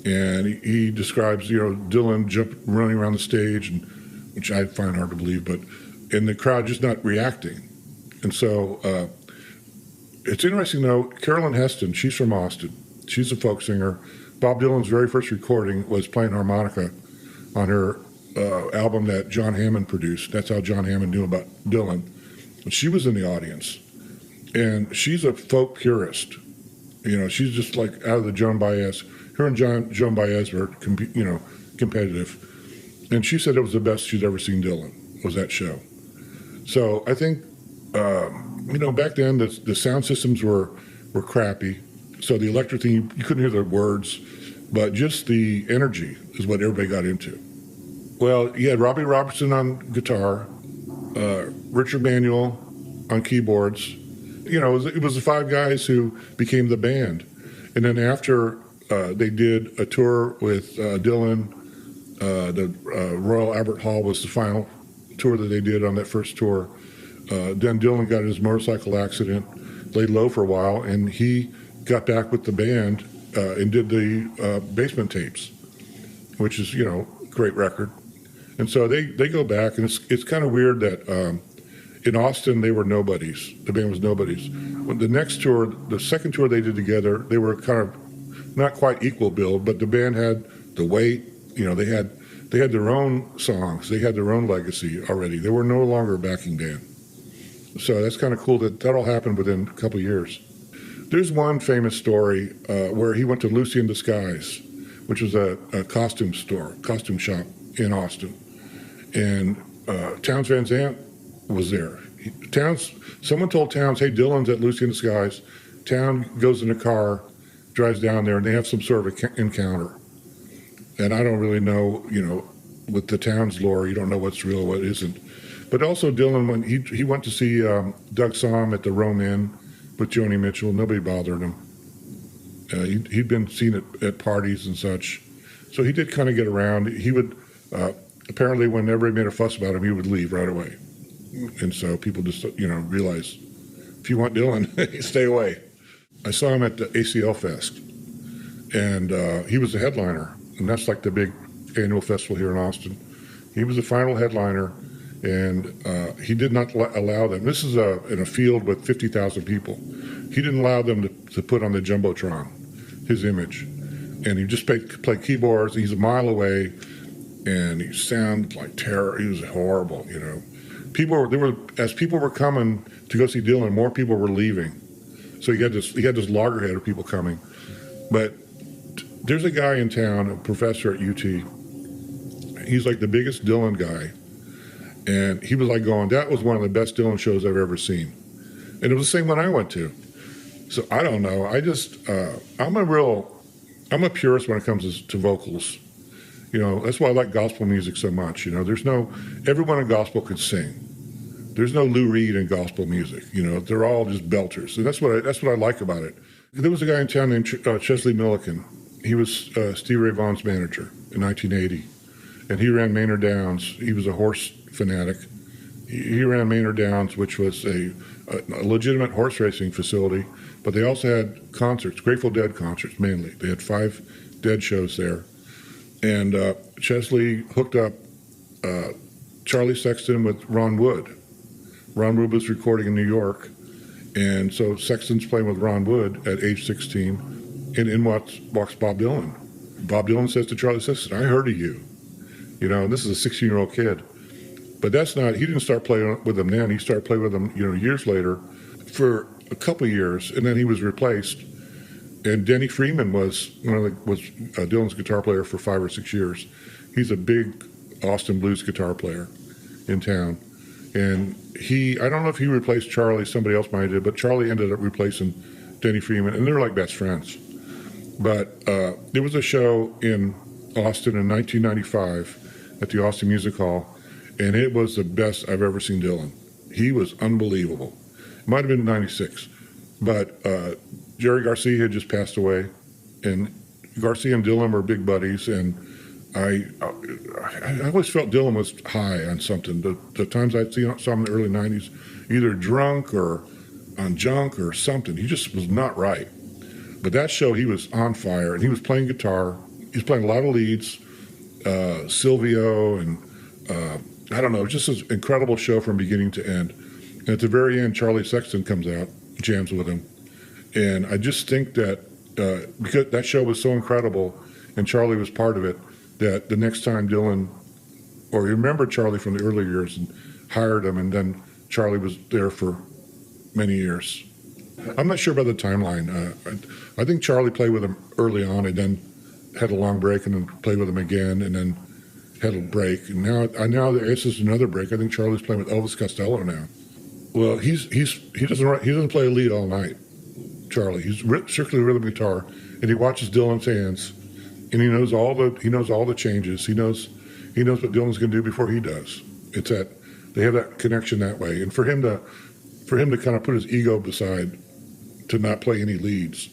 And he describes Dylan running around the stage, which I find hard to believe, and the crowd just not reacting. And so it's interesting though. Carolyn Heston, she's from Austin. She's a folk singer. Bob Dylan's very first recording was playing harmonica on her album that John Hammond produced. That's how John Hammond knew about Dylan. And she was in the audience, and she's a folk purist. She's just like out of the Joan Baez. Her and Joan Baez were competitive, and she said it was the best she'd ever seen Dylan, was that show. So I think back then the sound systems were crappy. So the electric thing, you couldn't hear the words, but just the energy is what everybody got into. Well, you had Robbie Robertson on guitar, Richard Manuel on keyboards, it was the five guys who became the band. And then after they did a tour with Dylan, the Royal Albert Hall was the final tour that they did on that first tour. Then Dylan got in his motorcycle accident, laid low for a while, and he got back with the band and did the Basement Tapes, which is, great record. And so they go back, and it's kind of weird that in Austin they were nobodies. The band was nobodies. When the next tour, the second tour they did together, they were kind of not quite equal build, but the band had the weight. They had their own songs. They had their own legacy already. They were no longer a backing band. So that's kind of cool that all happened within a couple of years. There's one famous story where he went to Lucy in Disguise, which was a costume shop in Austin. And Townes Van Zandt was there. Someone told Townes, hey, Dylan's at Lucy in Disguise. Townes goes in a car, drives down there, and they have some sort of encounter. And I don't really know, with the Townes lore, you don't know what's real, what isn't. But also Dylan, when he went to see Doug Somm at the Rome Inn with Joni Mitchell, nobody bothered him. He'd been seen at parties and such. So he did kind of get around. He would, apparently whenever he made a fuss about him, he would leave right away. And so people just, realize, if you want Dylan, stay away. I saw him at the ACL Fest, and he was the headliner. And that's like the big annual festival here in Austin. He was the final headliner, and he did not allow them. This is in a field with 50,000 people. He didn't allow them to put on the Jumbotron his image. And he just played keyboards. He's a mile away, and he sounded like terror. He was horrible, As people were coming to go see Dylan, more people were leaving. So he had this loggerhead of people coming. But there's a guy in town, a professor at UT. He's like the biggest Dylan guy. And he was like going, that was one of the best Dylan shows I've ever seen. And it was the same one I went to. So I don't know. I'm a purist when it comes to vocals. That's why I like gospel music so much. Everyone in gospel could sing. There's no Lou Reed in gospel music. They're all just belters. And that's what I like about it. There was a guy in town named Chesley Milliken. He was Stevie Ray Vaughan's manager in 1980. And he ran Maynard Downs. He was a horse fanatic. He ran Maynard Downs, which was a legitimate horse racing facility, but they also had concerts, Grateful Dead concerts mainly. They had 5 Dead shows there. And Chesley hooked up Charlie Sexton with Ron Wood. Ron Wood was recording in New York, and so Sexton's playing with Ron Wood at age 16, and in walks Bob Dylan. Bob Dylan says to Charlie Sexton, I heard of you. And this is a 16-year-old kid. But he didn't start playing with them then. He started playing with them, years later for a couple of years, and then he was replaced. And Denny Freeman was Dylan's guitar player for 5 or 6 years. He's a big Austin blues guitar player in town. And I don't know if he replaced Charlie, somebody else might have did, but Charlie ended up replacing Denny Freeman, and they're like best friends. But there was a show in Austin in 1995 at the Austin Music Hall, and it was the best I've ever seen Dylan. He was unbelievable. It might have been 96, but Jerry Garcia had just passed away, and Garcia and Dylan were big buddies, and I always felt Dylan was high on something. The times I'd saw him in the early 90s, either drunk or on junk or something. He just was not right. But that show, he was on fire, and he was playing guitar. He was playing a lot of leads, Silvio, and I don't know, just an incredible show from beginning to end. And at the very end, Charlie Sexton comes out, jams with him. And I just think that because that show was so incredible and Charlie was part of it, that the next time Dylan, or he remembered Charlie from the early years and hired him, and then Charlie was there for many years. I'm not sure about the timeline. I think Charlie played with him early on and then had a long break and then played with him again and then had a break. And now this is another break. I think Charlie's playing with Elvis Costello now. Well, he doesn't play a lead all night. Charlie, he's strictly rhythm guitar, and he watches Dylan's hands, and he knows all the changes. He knows what Dylan's going to do before he does. They have that connection that way. And for for him to kind of put his ego beside to not play any leads.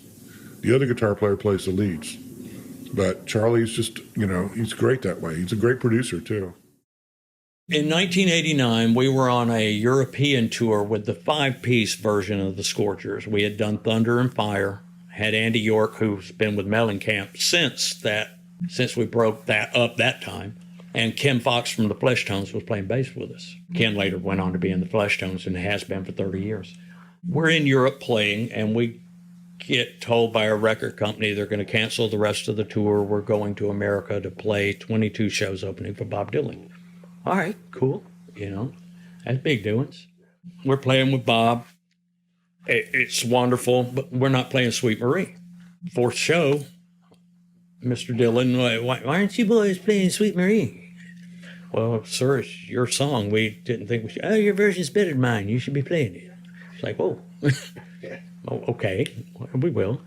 The other guitar player plays the leads. But Charlie's just, he's great that way. He's a great producer, too. In 1989, we were on a European tour with the 5-piece version of the Scorchers. We had done Thunder and Fire, had Andy York, who's been with Mellencamp since we broke that up that time, and Ken Fox from the Fleshtones was playing bass with us. Ken later went on to be in the Fleshtones and has been for 30 years. We're in Europe playing, and we get told by our record company they're going to cancel the rest of the tour. We're going to America to play 22 shows opening for Bob Dylan. All right, cool. That's big doings. We're playing with Bob. It's wonderful, but we're not playing Sweet Marie. Fourth show, Mr. Dylan, why aren't you boys playing Sweet Marie? Well, sir, it's your song. We didn't think we should. Oh, your version's better than mine. You should be playing it. It's like, whoa. Oh, okay, we will.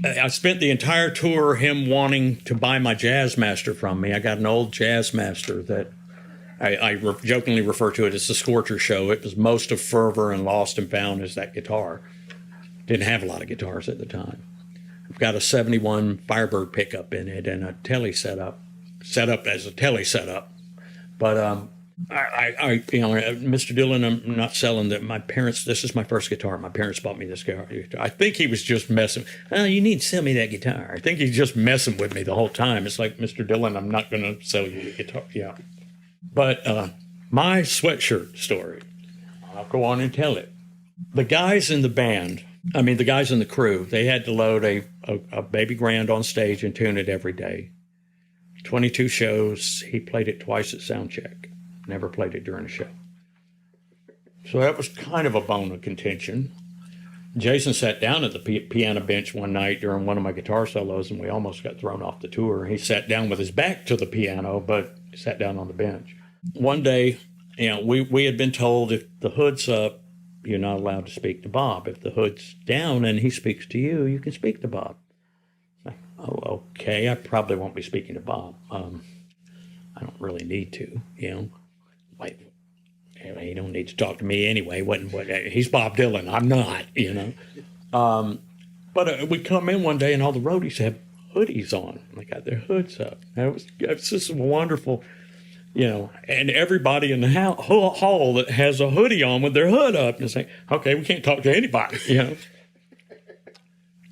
I spent the entire tour him wanting to buy my Jazzmaster from me. I got an old Jazzmaster that I jokingly refer to it as the Scorcher Show. It was most of Fervor and Lost and Found as that guitar. Didn't have a lot of guitars at the time. I've got a 71 Firebird pickup in it and a telly set up as a telly setup. But Mr. Dylan, I'm not selling that. My parents, this is my first guitar. My parents bought me this guitar. I think he was just messing. Oh, you need to sell me that guitar. I think he's just messing with me the whole time. It's like, Mr. Dylan, I'm not going to sell you the guitar. Yeah. But my sweatshirt story, I'll go on and tell it. The guys in the band, the guys in the crew, they had to load a baby grand on stage and tune it every day. 22 shows. He played it twice at soundcheck. Never played it during a show. So that was kind of a bone of contention. Jason sat down at the piano bench one night during one of my guitar solos, and we almost got thrown off the tour. He sat down with his back to the piano, but he sat down on the bench. One day, we had been told if the hood's up, you're not allowed to speak to Bob. If the hood's down and he speaks to you, you can speak to Bob. Like, oh, okay, I probably won't be speaking to Bob. I don't really need to, Wait, he don't need to talk to me anyway. He's Bob Dylan. I'm not, But we come in one day and all the roadies have hoodies on. They got their hoods up. It was just wonderful, and everybody in the hall that has a hoodie on with their hood up. And it's like, okay, we can't talk to anybody,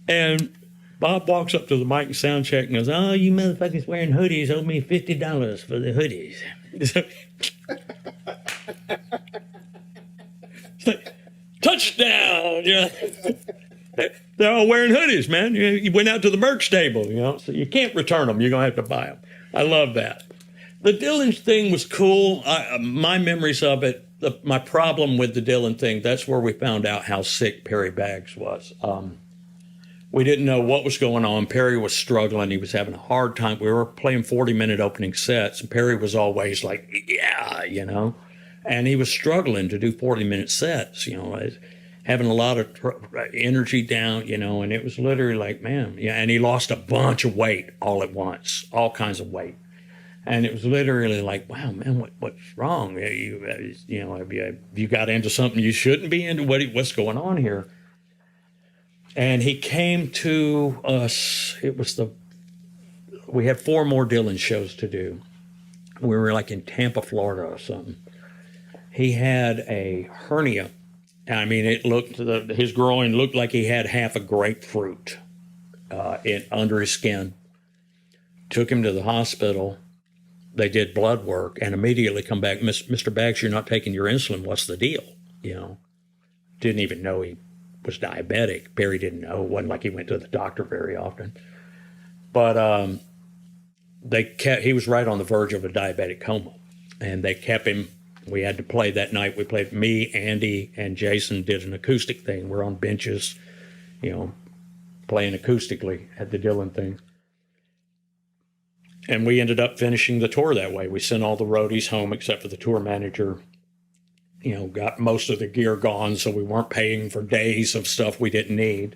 And Bob walks up to the mic and sound check and goes, oh, you motherfuckers wearing hoodies owe me $50 for the hoodies. It's like, touchdown! They're all wearing hoodies, man. You went out to the merch table, so you can't return them. You're going to have to buy them. I love that. The Dylan thing was cool. My memories of it, my problem with the Dylan thing, that's where we found out how sick Perry Baggs was. We didn't know what was going on. Perry was struggling. He was having a hard time. We were playing 40-minute opening sets, and Perry was always like, yeah, And he was struggling to do 40-minute sets, having a lot of energy down, and it was literally like, man, and he lost a bunch of weight all at once, all kinds of weight. And it was literally like, wow, man, what's wrong? Have you got into something you shouldn't be into? What's going on here? And he came to us. We had 4 more Dylan shows to do. We were like in Tampa, Florida or something. He had a hernia. His groin looked like he had half a grapefruit under his skin. Took him to the hospital. They did blood work and immediately come back. Mr. Baggs, you're not taking your insulin. What's the deal? Didn't even know he was diabetic. Barry didn't know. It wasn't like he went to the doctor very often. But he was right on the verge of a diabetic coma. And they kept him. We had to play that night. We played, me, Andy, and Jason did an acoustic thing. We're on benches, playing acoustically at the Dylan thing. And we ended up finishing the tour that way. We sent all the roadies home except for the tour manager. Got most of the gear gone, so we weren't paying for days of stuff we didn't need.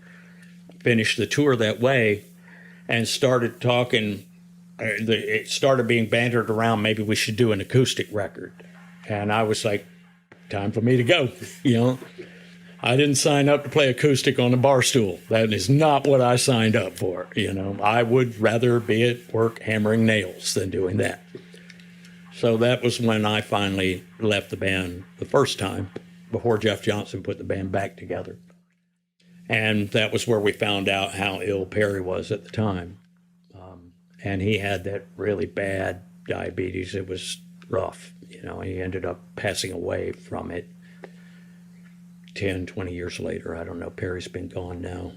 Finished the tour that way and started talking. It started being bantered around, maybe we should do an acoustic record. And I was like, time for me to go. I didn't sign up to play acoustic on the bar stool. That is not what I signed up for. I would rather be at work hammering nails than doing that. So that was when I finally left the band the first time, before Jeff Johnson put the band back together. And that was where we found out how ill Perry was at the time. And he had that really bad diabetes. It was rough. He ended up passing away from it 10, 20 years later. I don't know. Perry's been gone now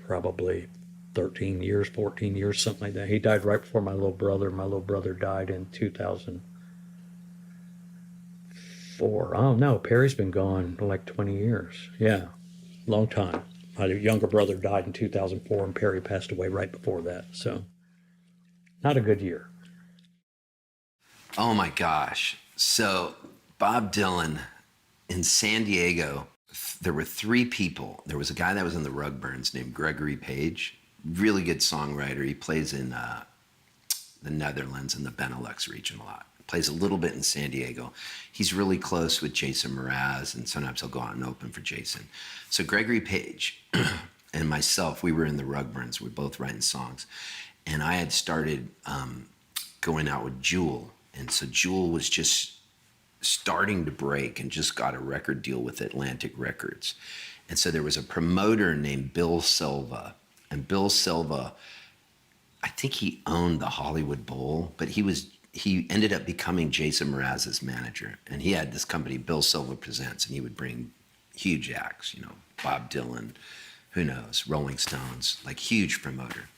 probably 13 years, 14 years, something like that. He died right before my little brother. My little brother died in 2004. Oh, no, Perry's been gone like 20 years. Yeah, long time. My younger brother died in 2004, and Perry passed away right before that. So, not a good year. Oh, my gosh. So, Bob Dylan in San Diego, there were 3 people. There was a guy that was in the Rugburns named Gregory Page, really good songwriter. He plays in the Netherlands and the Benelux region a lot. Plays a little bit in San Diego. He's really close with Jason Mraz, and sometimes he'll go out and open for Jason. So Gregory Page and myself, we were in the Rugburns. We were both writing songs. And I had started going out with Jewel. And so Jewel was just starting to break and just got a record deal with Atlantic Records. And so there was a promoter named Bill Silva. And Bill Silva, I think he owned the Hollywood Bowl, but he ended up becoming Jason Mraz's manager. And he had this company, Bill Silva Presents, and he would bring huge acts, Bob Dylan, who knows, Rolling Stones, like huge promoter.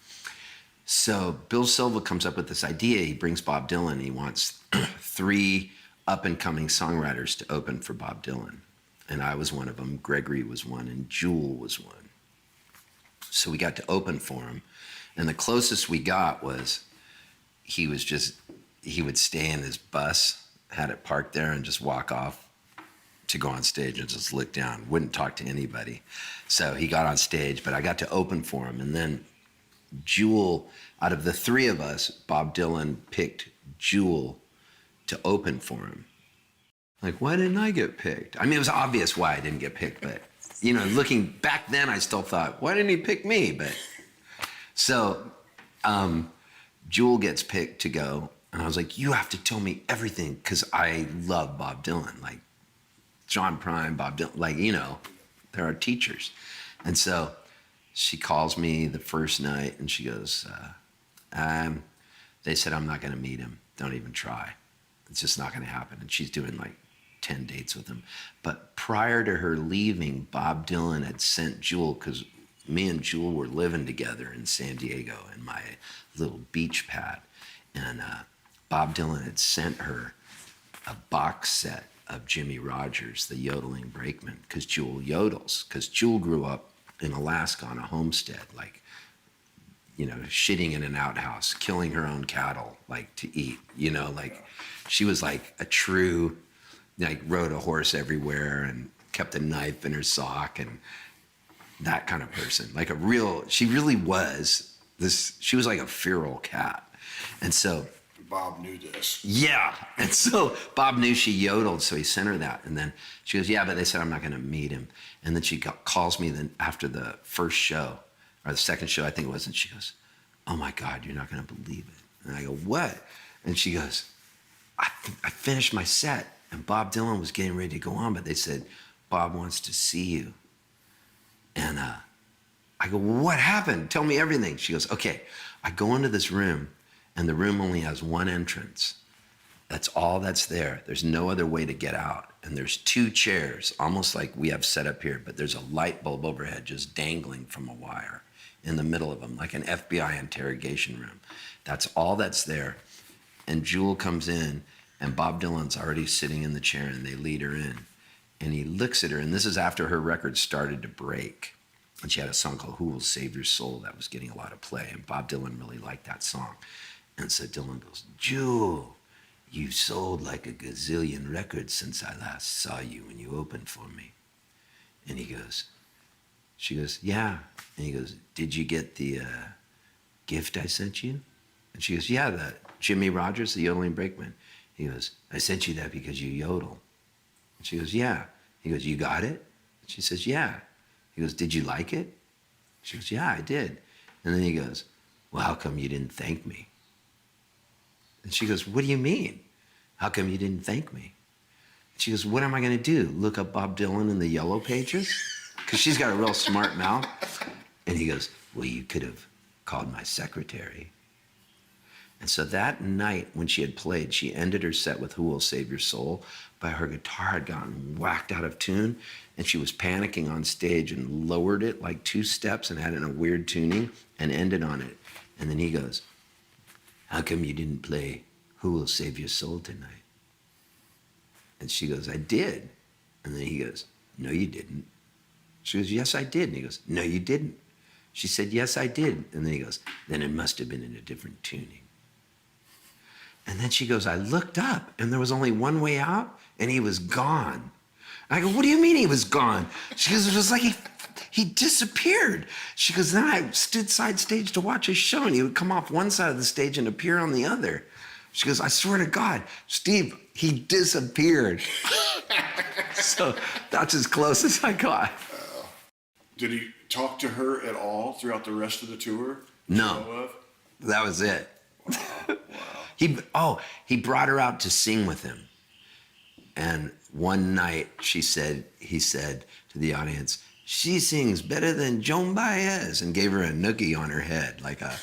So Bill Silva comes up with this idea. He brings Bob Dylan. He wants 3 up-and-coming songwriters to open for Bob Dylan. And I was one of them, Gregory was one, and Jewel was one. So we got to open for him. And the closest we got was he would stay in his bus, had it parked there, and just walk off to go on stage and just look down, wouldn't talk to anybody. So he got on stage, but I got to open for him. And then Jewel, out of the 3 of us, Bob Dylan picked Jewel to open for him. Like, why didn't I get picked? I mean, it was obvious why I didn't get picked, but, looking back then, I still thought, why didn't he pick me? But so Jewel gets picked to go, and I was like, you have to tell me everything, because I love Bob Dylan, like John Prine, Bob Dylan, like, they're our teachers. And so she calls me the first night, and she goes, they said I'm not going to meet him. Don't even try. It's just not going to happen. And she's doing like 10 dates with him. But prior to her leaving, Bob Dylan had sent Jewel, because me and Jewel were living together in San Diego in my little beach pad. And Bob Dylan had sent her a box set of Jimmy Rogers, the yodeling brakeman, because Jewel yodels. Because Jewel grew up in Alaska on a homestead, like, shitting in an outhouse, killing her own cattle, like, to eat, like, she was like a true, like, rode a horse everywhere and kept a knife in her sock and that kind of person. Like she really was she was like a feral cat. And so Bob knew this. Yeah. And so Bob knew she yodeled, so he sent her that. And then she goes, yeah, but they said I'm not going to meet him. And then she calls me then after the first show, or the second show, I think it was, and she goes, oh my God, you're not going to believe it. And I go, what? And she goes, I finished my set, and Bob Dylan was getting ready to go on, but they said, Bob wants to see you. And I go, well, what happened? Tell me everything. She goes, okay. I go into this room, and the room only has one entrance. That's all that's there. There's no other way to get out. And there's 2 chairs, almost like we have set up here, but there's a light bulb overhead just dangling from a wire in the middle of them, like an FBI interrogation room. That's all that's there. And Jewel comes in, and Bob Dylan's already sitting in the chair, and they lead her in. And he looks at her, and this is after her record started to break. And she had a song called Who Will Save Your Soul that was getting a lot of play, and Bob Dylan really liked that song. And so Dylan goes, Jewel, you've sold like a gazillion records since I last saw you when you opened for me. And she goes, yeah. And he goes, did you get the gift I sent you? And she goes, yeah, the Jimmy Rogers, the yodeling brakeman. He goes, I sent you that because you yodel. She goes, yeah. He goes, you got it? She says, yeah. He goes, did you like it? She goes, yeah, I did. And then he goes, well, how come you didn't thank me? And she goes, what do you mean? How come you didn't thank me? And she goes, what am I going to do? Look up Bob Dylan in the yellow pages? Because she's got a real smart mouth. And he goes, well, you could have called my secretary. And so that night when she had played, she ended her set with Who Will Save Your Soul, but her guitar had gotten whacked out of tune, and she was panicking on stage and lowered it like 2 steps and had it in a weird tuning and ended on it. And then he goes, how come you didn't play Who Will Save Your Soul tonight? And she goes, I did. And then he goes, no, you didn't. She goes, yes, I did. And he goes, no, you didn't. She said, yes, I did. And then he goes, then it must have been in a different tuning. And then she goes, I looked up and there was only one way out and he was gone. I go, what do you mean he was gone? She goes, it was like he disappeared. She goes, then I stood side stage to watch his show and he would come off one side of the stage and appear on the other. She goes, I swear to God, Steve, he disappeared. So that's as close as I got. Did he talk to her at all throughout the rest of the tour? No, that was it. Wow. He brought her out to sing with him. And one night he said to the audience, she sings better than Joan Baez, and gave her a noogie on her head, like a,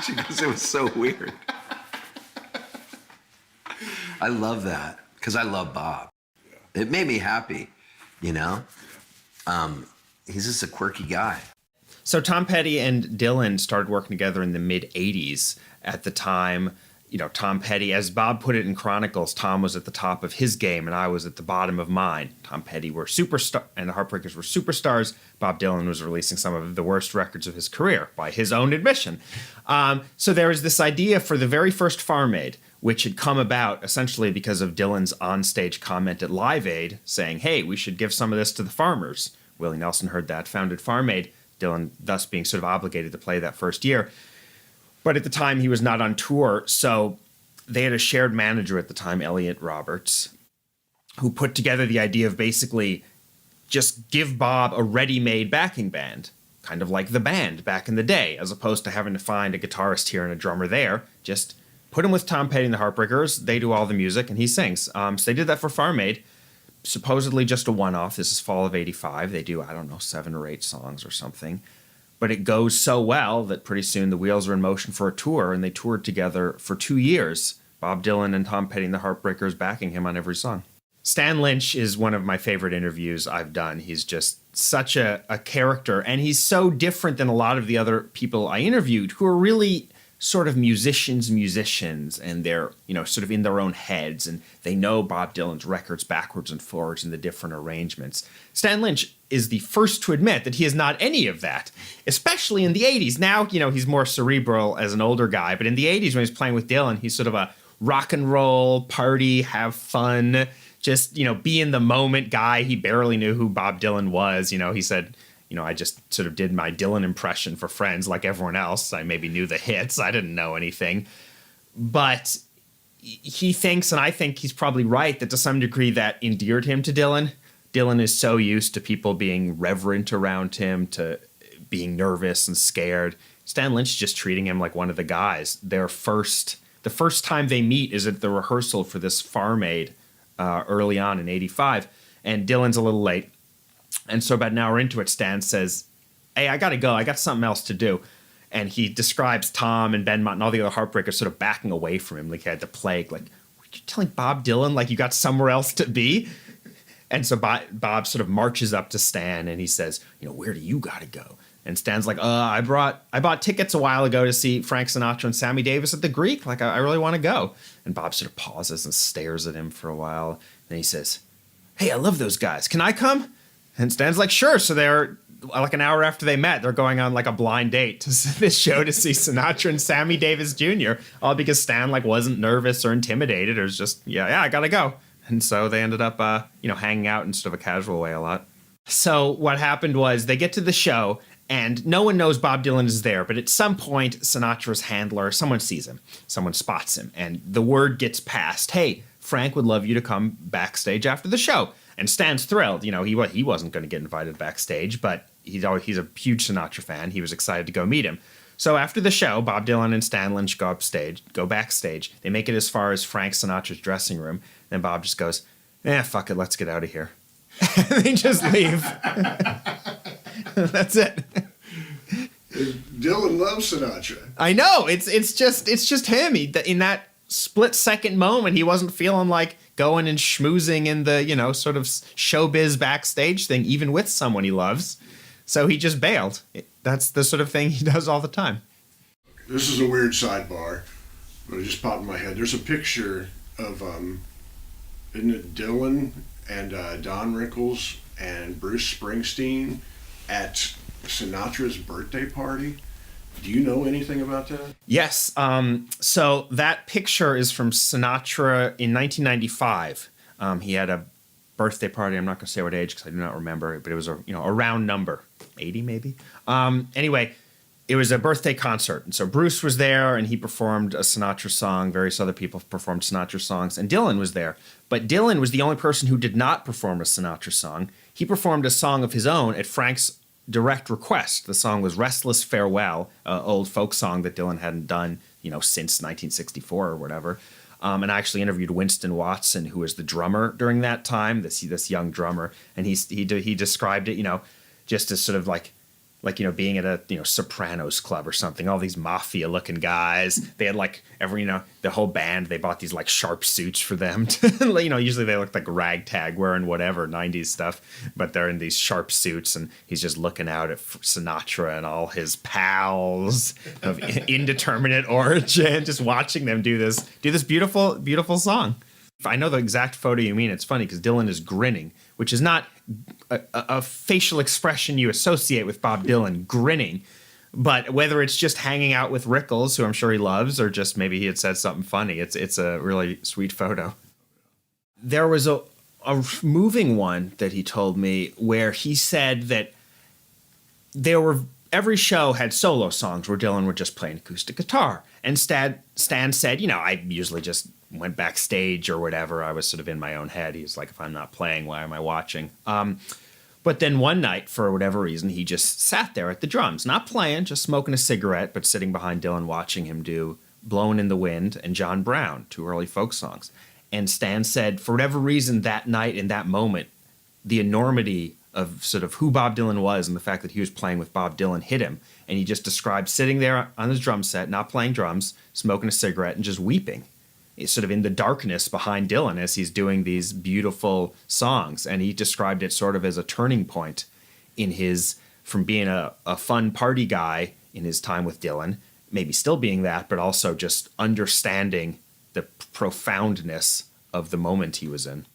she goes, it was so weird. I love that, because I love Bob. Yeah. It made me happy, you know? He's just a quirky guy. So Tom Petty and Dylan started working together in the mid-'80s. At the time, you know, Tom Petty, as Bob put it in Chronicles, Tom was at the top of his game and I was at the bottom of mine. Tom Petty were superstar and the Heartbreakers were superstars. Bob Dylan was releasing some of the worst records of his career, by his own admission. So there was this idea for the very first Farm Aid, which had come about essentially because of Dylan's onstage comment at Live Aid saying, hey, we should give some of this to the farmers. Willie Nelson heard that, founded Farm Aid, Dylan thus being sort of obligated to play that first year. But at the time, he was not on tour, so they had a shared manager at the time, Elliot Roberts, who put together the idea of basically just give Bob a ready-made backing band, kind of like the band back in the day, as opposed to having to find a guitarist here and a drummer there. Just put him with Tom Petty and the Heartbreakers, they do all the music, and he sings. So they did that for Farm Aid. Supposedly just a one-off. This is fall of '85. They do, I don't know, 7 or 8 songs or something. But it goes so well that pretty soon the wheels are in motion for a tour, and they toured together for 2 years. Bob Dylan and Tom Petty and the Heartbreakers backing him on every song. Stan Lynch is one of my favorite interviews I've done. He's just such a character, and he's so different than a lot of the other people I interviewed who are really sort of musicians, and they're, you know, sort of in their own heads, and they know Bob Dylan's records backwards and forwards in the different arrangements. Stan Lynch is the first to admit that he is not any of that, especially in the 80s. Now, you know, he's more cerebral as an older guy, but in the 80s when he's playing with Dylan, he's sort of a rock and roll, party, have fun, just, you know, be in the moment guy. He barely knew who Bob Dylan was. You know, he said, you know, I just sort of did my Dylan impression for Friends like everyone else. I maybe knew the hits. I didn't know anything. But he thinks, and I think he's probably right, that to some degree that endeared him to Dylan. Dylan is so used to people being reverent around him, to being nervous and scared. Stan Lynch just treating him like one of the guys. The first time they meet is at the rehearsal for this Farm Aid early on in '85, and Dylan's a little late. And so about an hour into it, Stan says, hey, I got to go. I got something else to do. And he describes Tom and Ben Mott and all the other Heartbreakers sort of backing away from him, like he had the plague. Like, were you telling Bob Dylan like you got somewhere else to be? And so Bob sort of marches up to Stan and he says, you know, where do you got to go? And Stan's like, I bought tickets a while ago to see Frank Sinatra and Sammy Davis at the Greek. Like, I really want to go. And Bob sort of pauses and stares at him for a while. Then he says, hey, I love those guys. Can I come? And Stan's like, sure. So they're like an hour after they met, they're going on like a blind date to this show to see Sinatra and Sammy Davis Jr. All because Stan like wasn't nervous or intimidated or was just, yeah, I gotta go. And so they ended up, hanging out in sort of a casual way a lot. So what happened was they get to the show and no one knows Bob Dylan is there. But at some point, Sinatra's handler, someone sees him, someone spots him, and the word gets passed. Hey, Frank would love you to come backstage after the show. And Stan's thrilled. You know, he wasn't going to get invited backstage, but he's a huge Sinatra fan. He was excited to go meet him. So after the show, Bob Dylan and Stan Lynch go backstage. They make it as far as Frank Sinatra's dressing room. Then Bob just goes, fuck it, let's get out of here. And they just leave. That's it. Dylan loves Sinatra. I know. It's just him. In that split-second moment, he wasn't feeling like going and schmoozing in the, you know, sort of showbiz backstage thing, even with someone he loves. So he just bailed. That's the sort of thing he does all the time. This is a weird sidebar, but it just popped in my head. There's a picture of, isn't it Dylan and Don Rickles and Bruce Springsteen at Sinatra's birthday party? Do you know anything about that? Yes. So that picture is from Sinatra in 1995. He had a birthday party. I'm not going to say what age because I do not remember, but it was a round number, 80 maybe. Anyway, it was a birthday concert, and so Bruce was there, and he performed a Sinatra song. Various other people performed Sinatra songs, and Dylan was there. But Dylan was the only person who did not perform a Sinatra song. He performed a song of his own at Frank's direct request. The song was "Restless Farewell," an old folk song that Dylan hadn't done, since 1964 or whatever. And I actually interviewed Winston Watson, who was the drummer during that time, this young drummer, and he described it, just as sort of like being at a Sopranos club or something. All these mafia looking guys. They had the whole band. They bought these sharp suits for them. Usually they look like ragtag wearing whatever 90s stuff, but they're in these sharp suits, and he's just looking out at Sinatra and all his pals of indeterminate origin, just watching them do this beautiful, beautiful song. I know the exact photo you mean. It's funny because Dylan is grinning, which is not a facial expression you associate with Bob Dylan, grinning. But whether it's just hanging out with Rickles, who I'm sure he loves, or just maybe he had said something funny, it's a really sweet photo. There was a moving one that he told me where he said that every show had solo songs where Dylan would just play an acoustic guitar. And Stan said, I usually just went backstage or whatever. I was sort of in my own head. He was like, if I'm not playing, why am I watching? But then one night, for whatever reason, he just sat there at the drums, not playing, just smoking a cigarette, but sitting behind Dylan watching him do Blowin' in the Wind and John Brown, two early folk songs. And Stan said, for whatever reason, that night, in that moment, the enormity of sort of who Bob Dylan was and the fact that he was playing with Bob Dylan hit him. And he just described sitting there on his drum set, not playing drums, smoking a cigarette, and just weeping. It's sort of in the darkness behind Dylan as he's doing these beautiful songs. And he described it sort of as a turning point in from being a fun party guy in his time with Dylan, maybe still being that, but also just understanding the profoundness of the moment he was in.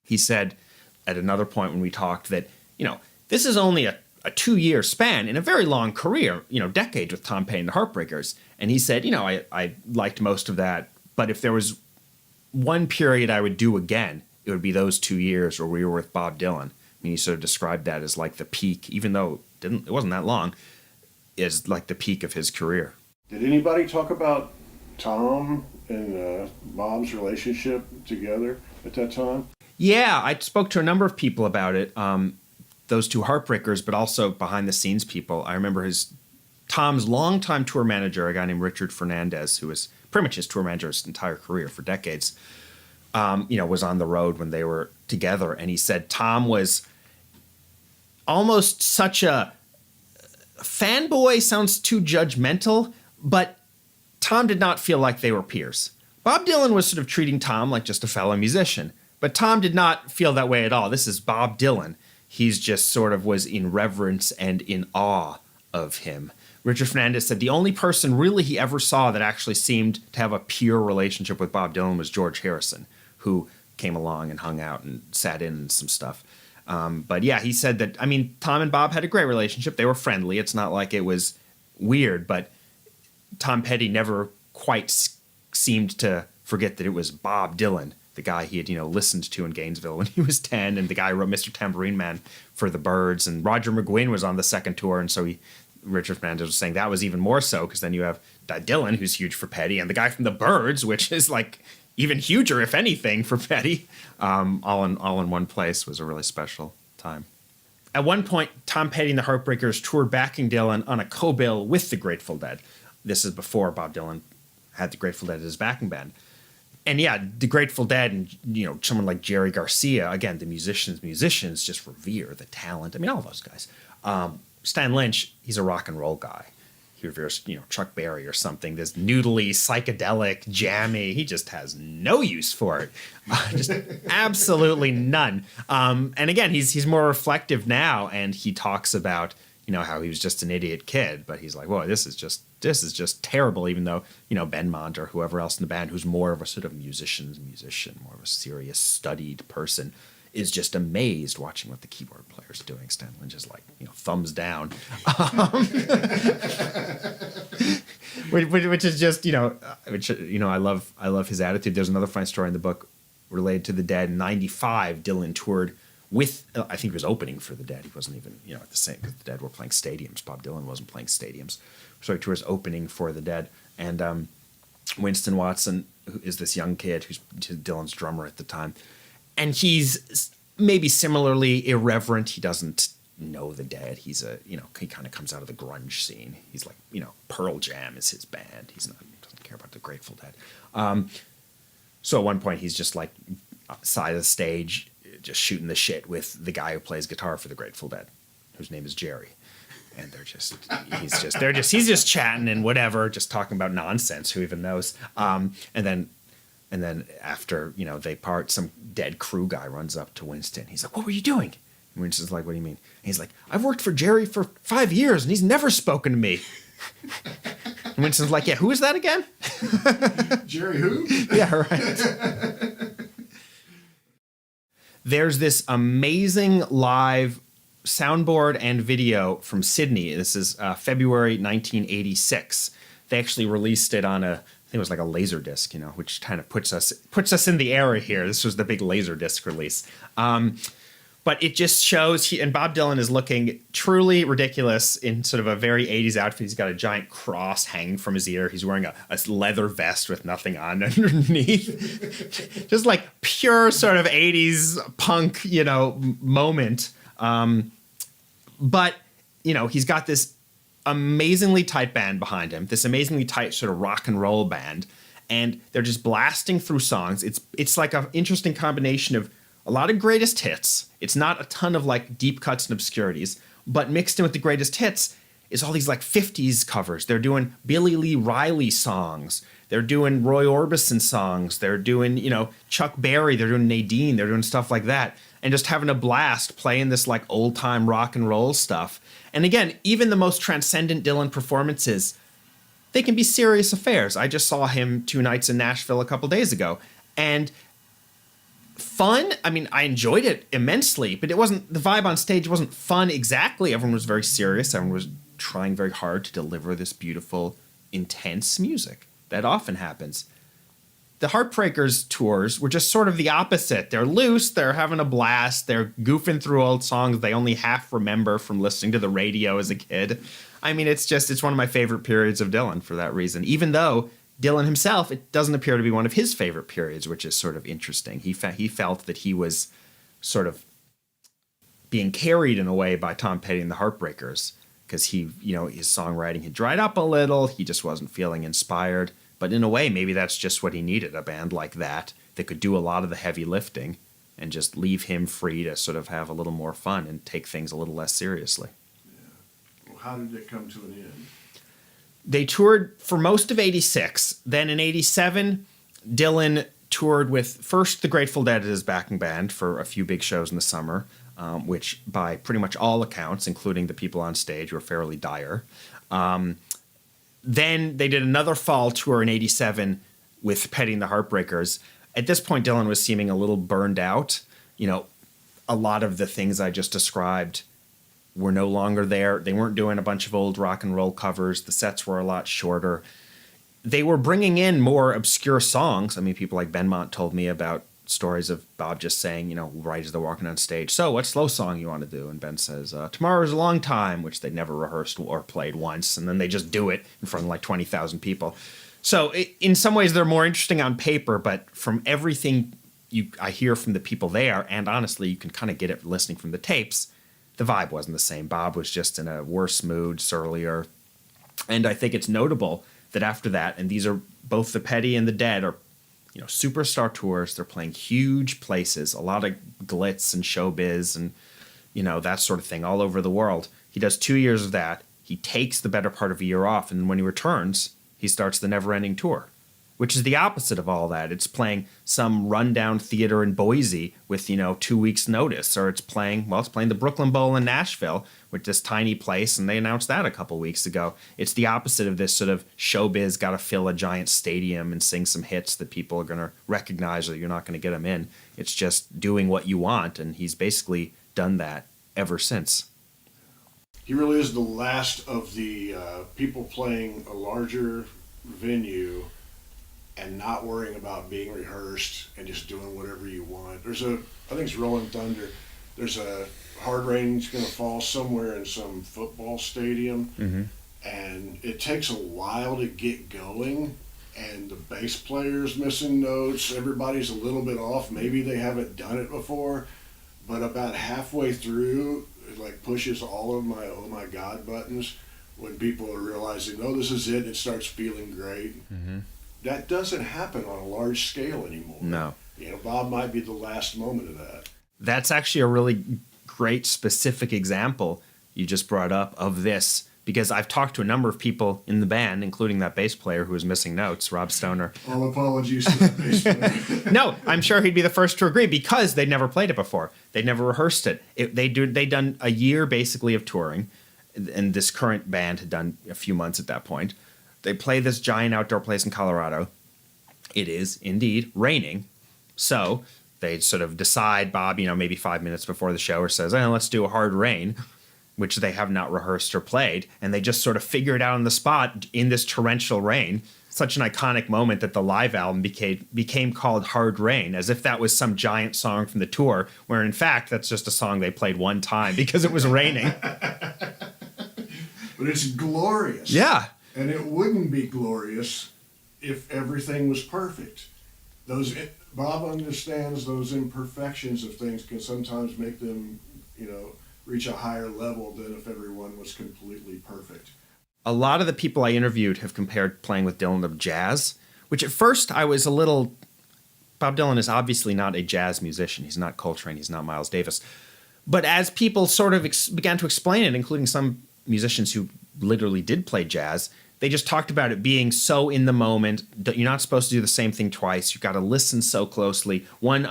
He said at another point when we talked that, this is only a 2-year span in a very long career, decades with Tom Petty and the Heartbreakers. And he said, I liked most of that. But if there was one period I would do again, it would be those 2 years where we were with Bob Dylan. I mean, he sort of described that as like the peak, even though it wasn't that long, is like the peak of his career. Did anybody talk about Tom and Bob's relationship together at that time? Yeah, I spoke to a number of people about it, those two Heartbreakers, but also behind-the-scenes people. I remember Tom's longtime tour manager, a guy named Richard Fernandez, who was pretty much his tour manager his entire career for decades, was on the road when they were together. And he said Tom was almost such a fanboy, sounds too judgmental, but Tom did not feel like they were peers. Bob Dylan was sort of treating Tom like just a fellow musician, but Tom did not feel that way at all. This is Bob Dylan. He's just sort of was in reverence and in awe of him. Richard Fernandez said the only person really he ever saw that actually seemed to have a pure relationship with Bob Dylan was George Harrison, who came along and hung out and sat in some stuff. But yeah, he said that, Tom and Bob had a great relationship. They were friendly. It's not like it was weird, but Tom Petty never quite seemed to forget that it was Bob Dylan, the guy he had, listened to in Gainesville when he was 10, and the guy who wrote Mr. Tambourine Man for the Byrds, and Roger McGuinn was on the second tour, and so Richard Fernandez was saying that was even more so, because then you have Dylan, who's huge for Petty, and the guy from the Byrds, which is like even huger, if anything, for Petty. All in one place was a really special time. At one point, Tom Petty and the Heartbreakers toured backing Dylan on a co-bill with the Grateful Dead. This is before Bob Dylan had the Grateful Dead as his backing band. And yeah, the Grateful Dead and, you know, someone like Jerry Garcia, again, the musicians just revere the talent. I mean, all those guys. Stan Lynch, he's a rock and roll guy. He reveres, you know, Chuck Berry or something. This noodly, psychedelic, jammy. He just has no use for it. Just absolutely none. And again, he's more reflective now, and he talks about, you know, how he was just an idiot kid, but he's like, whoa, this is just terrible, even though, you know, Benmont or whoever else in the band who's more of a sort of musician, more of a serious, studied person, is just amazed watching what the keyboard player's doing. Stan Lynch is like, you know, thumbs down. Which is just, I love his attitude. There's another fine story in the book related to the Dead. In 95, Dylan toured with, I think he was opening for the Dead. He wasn't even, you know, at the same, because the Dead were playing stadiums. Bob Dylan wasn't playing stadiums. So he tours opening for the Dead. And Winston Watson, who is this young kid who's Dylan's drummer at the time, and he's maybe similarly irreverent. He doesn't know the Dead. He's he kind of comes out of the grunge scene. He's like, you know, Pearl Jam is his band. He doesn't care about the Grateful Dead. So at one point he's just like side of the stage, just shooting the shit with the guy who plays guitar for the Grateful Dead, whose name is Jerry. And he's just chatting and whatever, just talking about nonsense. Who even knows? And then after, you know, they part, some Dead crew guy runs up to Winston. He's like, what were you doing? And Winston's like, what do you mean? And he's like, I've worked for Jerry for 5 years and he's never spoken to me. And Winston's like, yeah, who is that again? Jerry who? Yeah, right. There's this amazing live soundboard and video from Sydney. This is February 1986. They actually released it on I think it was like a laser disc, you know, which kind of puts us in the era here. This was the big laser disc release. But it just shows and Bob Dylan is looking truly ridiculous in sort of a very 80s outfit. He's got a giant cross hanging from his ear. He's wearing a leather vest with nothing on underneath. Just like pure sort of 80s punk, you know, moment. But, you know, he's got this amazingly tight band behind him, this amazingly tight sort of rock and roll band, and they're just blasting through songs. It's like an interesting combination of a lot of greatest hits. It's not a ton of like deep cuts and obscurities, but mixed in with the greatest hits is all these like 50s covers. They're doing Billy Lee Riley songs. They're doing Roy Orbison songs. They're doing, you know, Chuck Berry. They're doing Nadine. They're doing stuff like that. And just having a blast playing this like old time rock and roll stuff. And again, even the most transcendent Dylan performances, they can be serious affairs. I just saw him 2 nights in Nashville a couple days ago. And fun, I mean, I enjoyed it immensely, but it wasn't, the vibe on stage wasn't fun exactly. Everyone was very serious. Everyone was trying very hard to deliver this beautiful, intense music that often happens. The Heartbreakers tours were just sort of the opposite. They're loose, they're having a blast, they're goofing through old songs they only half remember from listening to the radio as a kid. I mean, it's one of my favorite periods of Dylan for that reason. Even though Dylan himself, it doesn't appear to be one of his favorite periods, which is sort of interesting. He felt that he was sort of being carried in a way by Tom Petty and the Heartbreakers because he, you know, his songwriting had dried up a little. He just wasn't feeling inspired. But in a way, maybe that's just what he needed, a band like that could do a lot of the heavy lifting and just leave him free to sort of have a little more fun and take things a little less seriously. Yeah. Well, how did it come to an end? They toured for most of 86. Then in 87, Dylan toured with first the Grateful Dead as his backing band for a few big shows in the summer, which by pretty much all accounts, including the people on stage, were fairly dire. Then they did another fall tour in 87 with Petty and the Heartbreakers. At this point, Dylan was seeming a little burned out. You know, a lot of the things I just described were no longer there. They weren't doing a bunch of old rock and roll covers. The sets were a lot shorter. They were bringing in more obscure songs. I mean, people like Benmont told me about stories of Bob just saying, right as they're walking on stage, so what slow song you want to do? And Ben says, Tomorrow's a Long Time, which they never rehearsed or played once. And then they just do it in front of like 20,000 people. So in some ways, they're more interesting on paper, but from everything I hear from the people there, and honestly, you can kind of get it listening from the tapes, the vibe wasn't the same. Bob was just in a worse mood, surlier. And I think it's notable that after that, and these are both the Petty and the Dead are, superstar tours. They're playing huge places, a lot of glitz and showbiz and, that sort of thing all over the world. He does 2 years of that. He takes the better part of a year off. And when he returns, he starts the Never-Ending Tour, which is the opposite of all that. It's playing some rundown theater in Boise with, 2 weeks notice, or it's playing the Brooklyn Bowl in Nashville with this tiny place, and they announced that a couple weeks ago. It's the opposite of this sort of showbiz, got to fill a giant stadium and sing some hits that people are going to recognize or you're not going to get them in. It's just doing what you want, and he's basically done that ever since. He really is the last of the people playing a larger venue and not worrying about being rehearsed and just doing whatever you want. I think it's Rolling Thunder. There's a hard rain's going to fall somewhere in some football stadium, and it takes a while to get going, and the bass player's missing notes. Everybody's a little bit off. Maybe they haven't done it before, but about halfway through, it like pushes all of my oh my God buttons when people are realizing, oh, this is it. It starts feeling great. That doesn't happen on a large scale anymore. No. Bob might be the last moment of that. That's actually a really great specific example you just brought up of this, because I've talked to a number of people in the band, including that bass player who was missing notes, Rob Stoner. All apologies to the bass player. No, I'm sure he'd be the first to agree, because they'd never played it before. They'd never rehearsed it. They'd done a year basically of touring, and this current band had done a few months at that point. They play this giant outdoor place in Colorado. It is indeed raining. So they sort of decide, Bob, maybe 5 minutes before the show, or says, let's do a Hard Rain, which they have not rehearsed or played. And they just sort of figure it out on the spot in this torrential rain. Such an iconic moment that the live album became called Hard Rain, as if that was some giant song from the tour, where in fact, that's just a song they played one time because it was raining. But it's glorious. Yeah. And it wouldn't be glorious if everything was perfect. Bob understands those imperfections of things can sometimes make them, reach a higher level than if everyone was completely perfect. A lot of the people I interviewed have compared playing with Dylan to jazz, which at first I was a little... Bob Dylan is obviously not a jazz musician. He's not Coltrane. He's not Miles Davis. But as people sort of began to explain it, including some musicians who literally did play jazz, they just talked about it being so in the moment. You're not supposed to do the same thing twice. You've got to listen so closely. One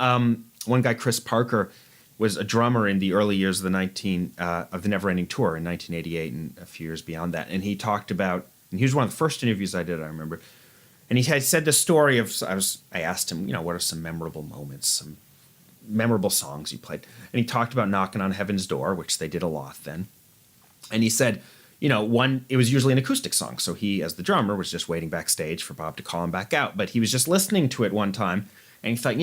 guy, Chris Parker, was a drummer in the early years of the Never-Ending Tour in 1988 and a few years beyond that. And he talked about, and he was one of the first interviews I did, I remember. And he had said the story of, I asked him, what are some memorable moments, some memorable songs you played? And he talked about Knocking on Heaven's Door, which they did a lot then. And he said, it was usually an acoustic song. So he, as the drummer, was just waiting backstage for Bob to call him back out. But he was just listening to it one time, and he thought,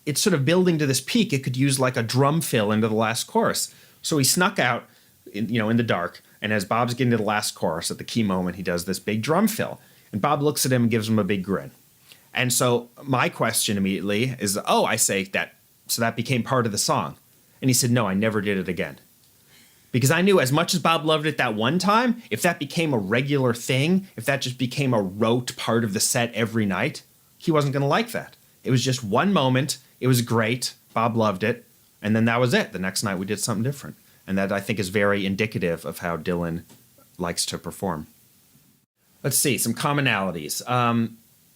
it's sort of building to this peak. It could use like a drum fill into the last chorus. So he snuck out, in the dark. And as Bob's getting to the last chorus, at the key moment, he does this big drum fill. And Bob looks at him and gives him a big grin. And so my question immediately is, I say that, so that became part of the song. And he said, no, I never did it again. Because I knew as much as Bob loved it that one time, if that became a regular thing, if that just became a rote part of the set every night, he wasn't going to like that. It was just one moment. It was great. Bob loved it. And then that was it. The next night we did something different. And that, I think, is very indicative of how Dylan likes to perform. Let's see, some commonalities.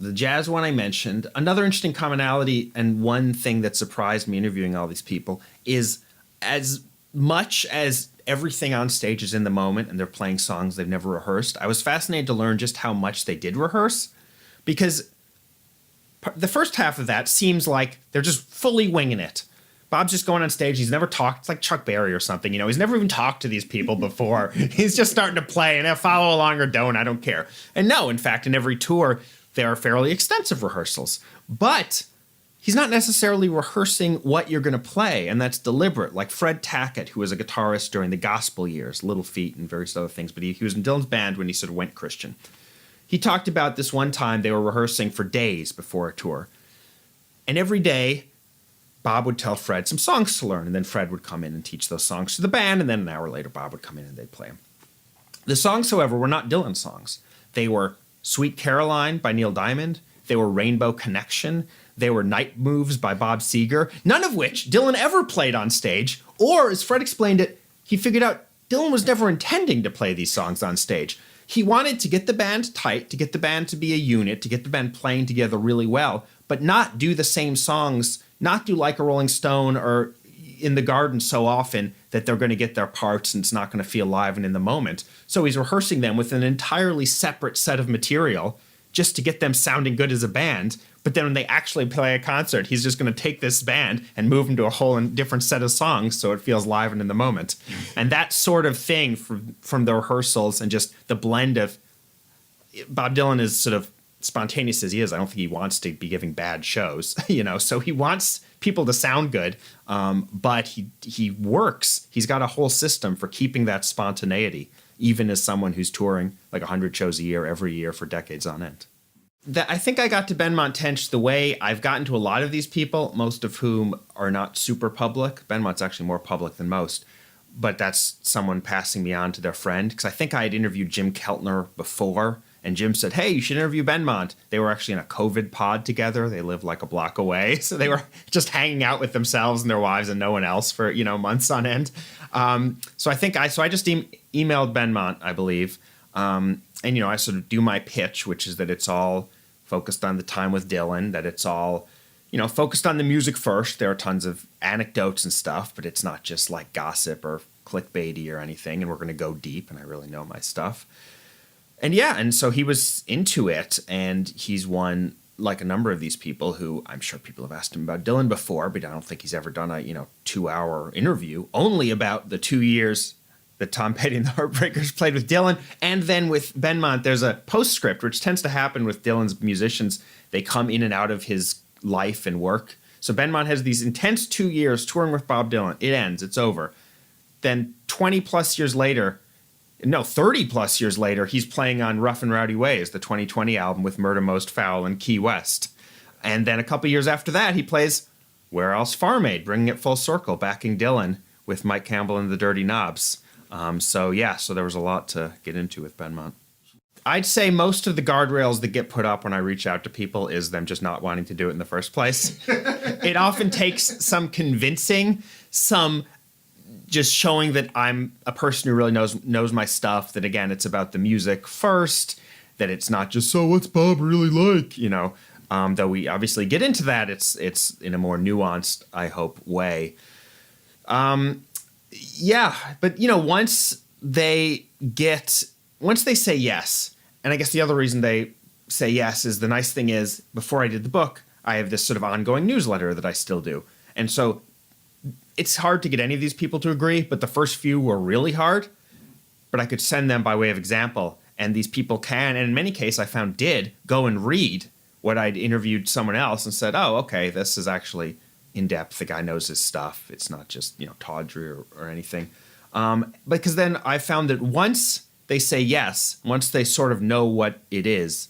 The jazz one I mentioned. Another interesting commonality, and one thing that surprised me interviewing all these people, is as much as everything on stage is in the moment and they're playing songs they've never rehearsed, I was fascinated to learn just how much they did rehearse, because the first half of that seems like they're just fully winging it. Bob's just going on stage. He's never talked. It's like Chuck Berry or something. He's never even talked to these people before. He's just starting to play, and they'll follow along or don't. I don't care. And no, in fact, in every tour, there are fairly extensive rehearsals. But he's not necessarily rehearsing what you're going to play, and that's deliberate. Like Fred Tackett, who was a guitarist during the gospel years, Little Feat and various other things, but he was in Dylan's band when he sort of went Christian. He talked about this one time they were rehearsing for days before a tour. And every day, Bob would tell Fred some songs to learn, and then Fred would come in and teach those songs to the band, and then an hour later, Bob would come in and they'd play them. The songs, however, were not Dylan songs. They were Sweet Caroline by Neil Diamond. They were Rainbow Connection. They were Night Moves by Bob Seger, none of which Dylan ever played on stage, or, as Fred explained it, he figured out Dylan was never intending to play these songs on stage. He wanted to get the band tight, to get the band to be a unit, to get the band playing together really well, but not do the same songs, not do Like a Rolling Stone or In the Garden so often that they're going to get their parts and it's not going to feel live and in the moment. So he's rehearsing them with an entirely separate set of material just to get them sounding good as a band. But then when they actually play a concert, he's just going to take this band and move them to a whole different set of songs so it feels live and in the moment. And that sort of thing from the rehearsals and just the blend of Bob Dylan is sort of spontaneous as he is. I don't think he wants to be giving bad shows, so he wants people to sound good, but he works. He's got a whole system for keeping that spontaneity, even as someone who's touring like 100 shows a year every year for decades on end. I think I got to Benmont Tench the way I've gotten to a lot of these people, most of whom are not super public. Benmont's actually more public than most, but that's someone passing me on to their friend, because I think I had interviewed Jim Keltner before, and Jim said, hey, you should interview Benmont. They were actually in a COVID pod together. They lived like a block away, so they were just hanging out with themselves and their wives and no one else for months on end. So I just emailed Benmont, I believe, and I sort of do my pitch, which is that it's all focused on the time with Dylan, that it's all, focused on the music first. There are tons of anecdotes and stuff, but it's not just like gossip or clickbaity or anything, and we're going to go deep, and I really know my stuff. And so he was into it, and he's one, like a number of these people who I'm sure people have asked him about Dylan before, but I don't think he's ever done a, 2-hour interview only about the 2 years that Tom Petty and the Heartbreakers played with Dylan. And then with Benmont, there's a postscript, which tends to happen with Dylan's musicians. They come in and out of his life and work. So Benmont has these intense 2 years touring with Bob Dylan. It ends. It's over. Then 30 plus years later, he's playing on Rough and Rowdy Ways, the 2020 album with Murder Most Foul and Key West. And then a couple years after that, he plays Where Else Farm Aid, bringing it full circle, backing Dylan with Mike Campbell and the Dirty Knobs. So there was a lot to get into with Benmont. I'd say most of the guardrails that get put up when I reach out to people is them just not wanting to do it in the first place. It often takes some convincing, some just showing that I'm a person who really knows my stuff, that, again, it's about the music first, that it's not just, so what's Bob really like, though we obviously get into that, it's in a more nuanced, I hope, way. But once they say yes, and I guess the other reason they say yes is, the nice thing is, before I did the book, I have this sort of ongoing newsletter that I still do. And so it's hard to get any of these people to agree, but the first few were really hard, but I could send them by way of example. And these people can, and in many cases I found did, go and read what I'd interviewed someone else and said, oh, okay, this is actually in depth. The guy knows his stuff. It's not just, tawdry or anything. Because then I found that once they say yes, once they sort of know what it is,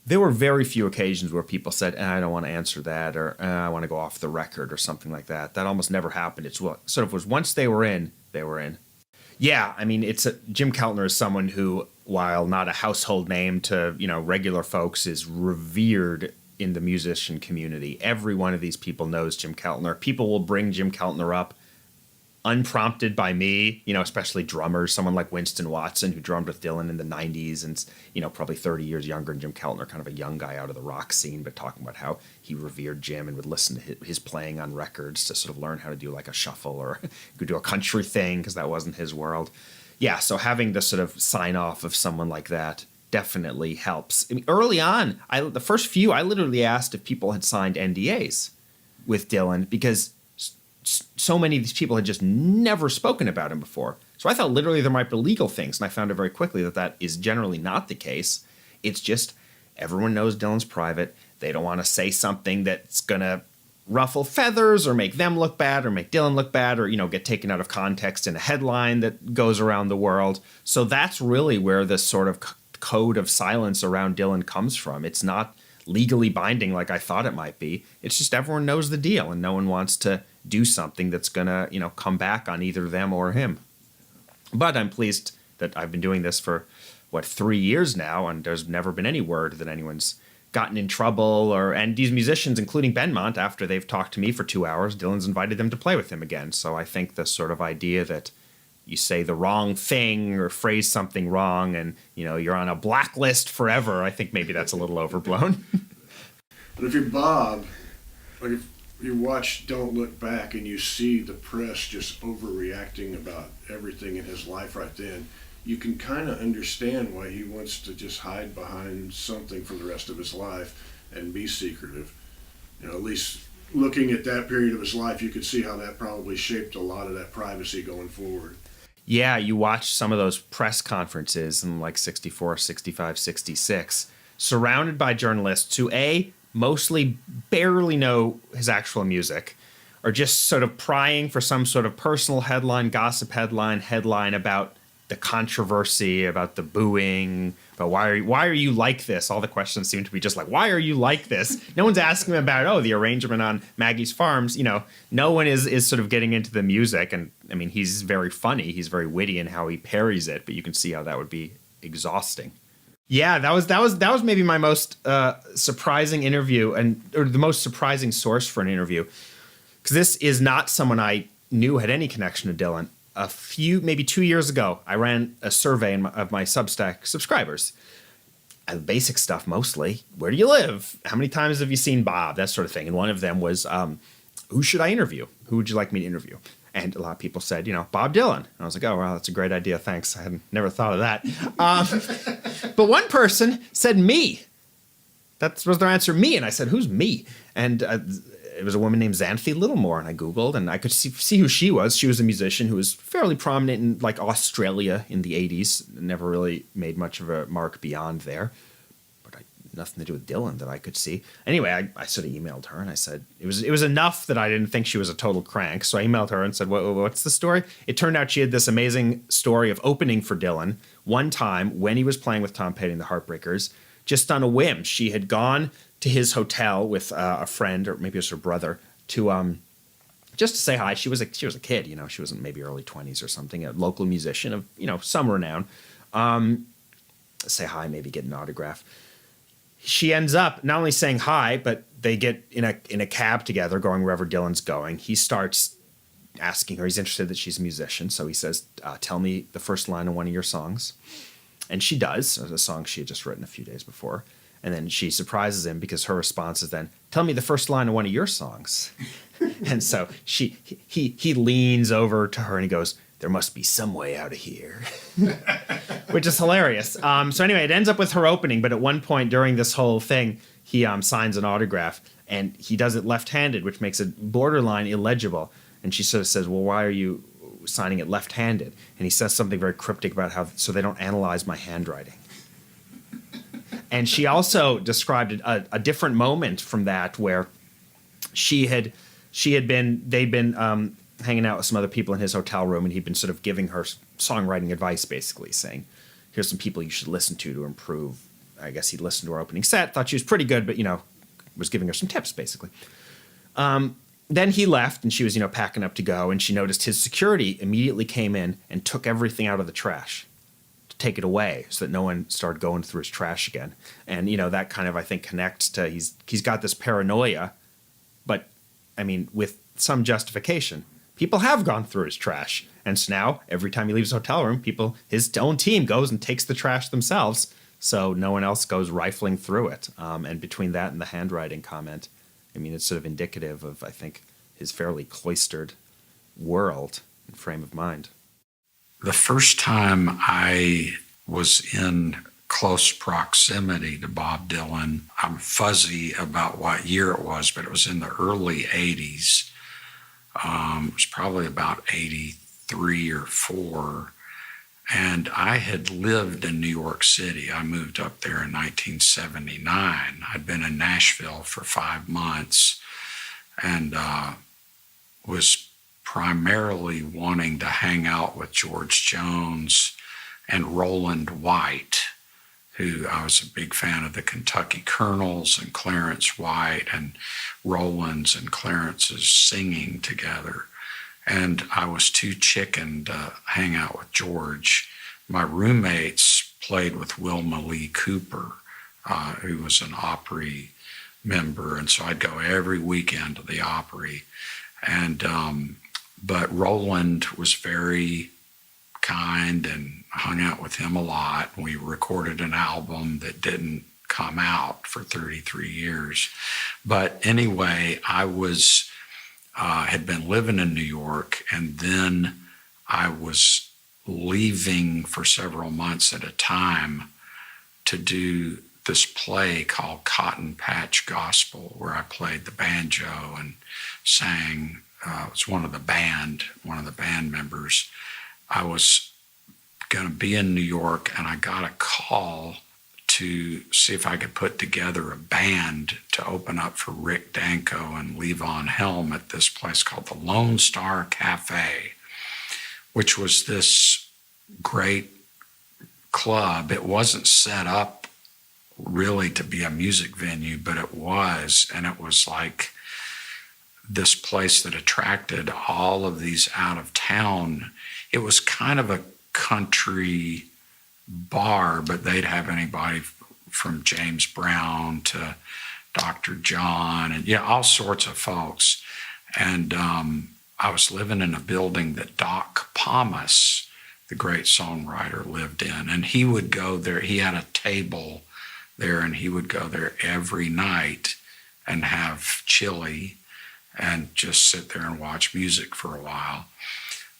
there were very few occasions where people said, I don't want to answer that, or I want to go off the record or something like that. That almost never happened. It's what sort of was, once they were in, they were in. Yeah, I mean, Jim Keltner is someone who, while not a household name to, regular folks, is revered in the musician community. Every one of these people knows Jim Keltner. People will bring Jim Keltner up unprompted by me, especially drummers, someone like Winston Watson, who drummed with Dylan in the 90s and, probably 30 years younger than Jim Keltner, kind of a young guy out of the rock scene, but talking about how he revered Jim and would listen to his playing on records to sort of learn how to do like a shuffle or go do a country thing, because that wasn't his world. Yeah, so having the sort of sign off of someone like that definitely helps. I mean, early on, the first few, I literally asked if people had signed NDAs with Dylan, because so many of these people had just never spoken about him before. So I thought literally there might be legal things, and I found out very quickly that is generally not the case. It's just everyone knows Dylan's private. They don't want to say something that's going to ruffle feathers or make them look bad or make Dylan look bad or, get taken out of context in a headline that goes around the world. So that's really where this sort of code of silence around Dylan comes from. It's not legally binding like I thought it might be. It's just everyone knows the deal and no one wants to do something that's going to, come back on either them or him. But I'm pleased that I've been doing this for, 3 years now, and there's never been any word that anyone's gotten in trouble and these musicians, including Benmont, after they've talked to me for 2 hours, Dylan's invited them to play with him again. So I think the sort of idea that you say the wrong thing or phrase something wrong and, you're on a blacklist forever, I think maybe that's a little overblown. But if you're Bob, like if you watch Don't Look Back and you see the press just overreacting about everything in his life right then, you can kind of understand why he wants to just hide behind something for the rest of his life and be secretive. At least looking at that period of his life, you could see how that probably shaped a lot of that privacy going forward. Yeah, you watch some of those press conferences in like 64, 65, 66, surrounded by journalists who, mostly barely know his actual music, or just sort of prying for some sort of personal headline, gossip headline about the controversy, about the booing, about why are you like this? All the questions seem to be just like, why are you like this? No one's asking him about, the arrangement on Maggie's Farms. No one is sort of getting into the music. And I mean, he's very funny. He's very witty in how he parries it, but you can see how that would be exhausting. Yeah, that was maybe my most surprising interview or the most surprising source for an interview, because this is not someone I knew had any connection to Dylan. Maybe 2 years ago, I ran a survey of my Substack subscribers. Basic stuff mostly. Where do you live? How many times have you seen Bob? That sort of thing. And one of them was, who should I interview? Who would you like me to interview? And a lot of people said, Bob Dylan. And I was like, oh, well, that's a great idea. Thanks. I had never thought of that. But one person said me. That was their answer, me. And I said, who's me? And it was a woman named Xanthi Littlemore. And I Googled and I could see who she was. She was a musician who was fairly prominent in like Australia in the 80s. Never really made much of a mark beyond there. Nothing to do with Dylan that I could see. Anyway, I sort of emailed her and I said, it was enough that I didn't think she was a total crank. So I emailed her and said, what's the story? It turned out she had this amazing story of opening for Dylan one time when he was playing with Tom Petty and the Heartbreakers, just on a whim. She had gone to his hotel with a friend, or maybe it was her brother, to just to say hi. She was a kid, she was in maybe early 20s or something, a local musician of, some renown. Say hi, maybe get an autograph. She ends up not only saying hi, but they get in a cab together going wherever Dylan's going. He starts asking her, he's interested that she's a musician. So he says, tell me the first line of one of your songs. And she does, a song she had just written a few days before. And then she surprises him because her response is then, tell me the first line of one of your songs. And so he leans over to her and he goes, there must be some way out of here, which is hilarious. So anyway, it ends up with her opening, but at one point during this whole thing, he signs an autograph, and he does it left-handed, which makes it borderline illegible. And she sort of says, well, why are you signing it left-handed? And he says something very cryptic about so they don't analyze my handwriting. And she also described a different moment from that where they'd been hanging out with some other people in his hotel room, and he'd been sort of giving her songwriting advice, basically saying, here's some people you should listen to improve. I guess he'd listened to her opening set, thought she was pretty good, but, was giving her some tips, basically. Then he left, and she was, packing up to go, and she noticed his security immediately came in and took everything out of the trash to take it away so that no one started going through his trash again. And, that kind of, I think, connects to he's got this paranoia, but, I mean, with some justification. People have gone through his trash. And so now, every time he leaves his hotel room, his own team goes and takes the trash themselves, so no one else goes rifling through it. And between that and the handwriting comment, I mean, it's sort of indicative of, I think, his fairly cloistered world and frame of mind. The first time I was in close proximity to Bob Dylan, I'm fuzzy about what year it was, but it was in the early 80s. It was probably about 83 or 4. And I had lived in New York City. I moved up there in 1979. I'd been in Nashville for 5 months. and was primarily wanting to hang out with George Jones and Roland White, who I was a big fan of the Kentucky Colonels and Clarence White and Roland's and Clarence's singing together. And I was too chicken to hang out with George. My roommates played with Wilma Lee Cooper, who was an Opry member, and so I'd go every weekend to the Opry. And but Roland was very kind and hung out with him a lot. We recorded an album that didn't come out for 33 years. But anyway, I was had been living in New York, and then I was leaving for several months at a time to do this play called Cotton Patch Gospel, where I played the banjo and sang. Was one of the band members. I was going to be in New York, and I got a call to see if I could put together a band to open up for Rick Danko and Levon Helm at this place called the Lone Star Cafe, which was this great club. It wasn't set up really to be a music venue, but it was, and it was like this place that attracted all of these out of town. It was kind of a country bar, but they'd have anybody from James Brown to Dr. John and all sorts of folks. And I was living in a building that Doc Pomus, the great songwriter, lived in. And he would go there. He had a table there, and he would go there every night and have chili and just sit there and watch music for a while.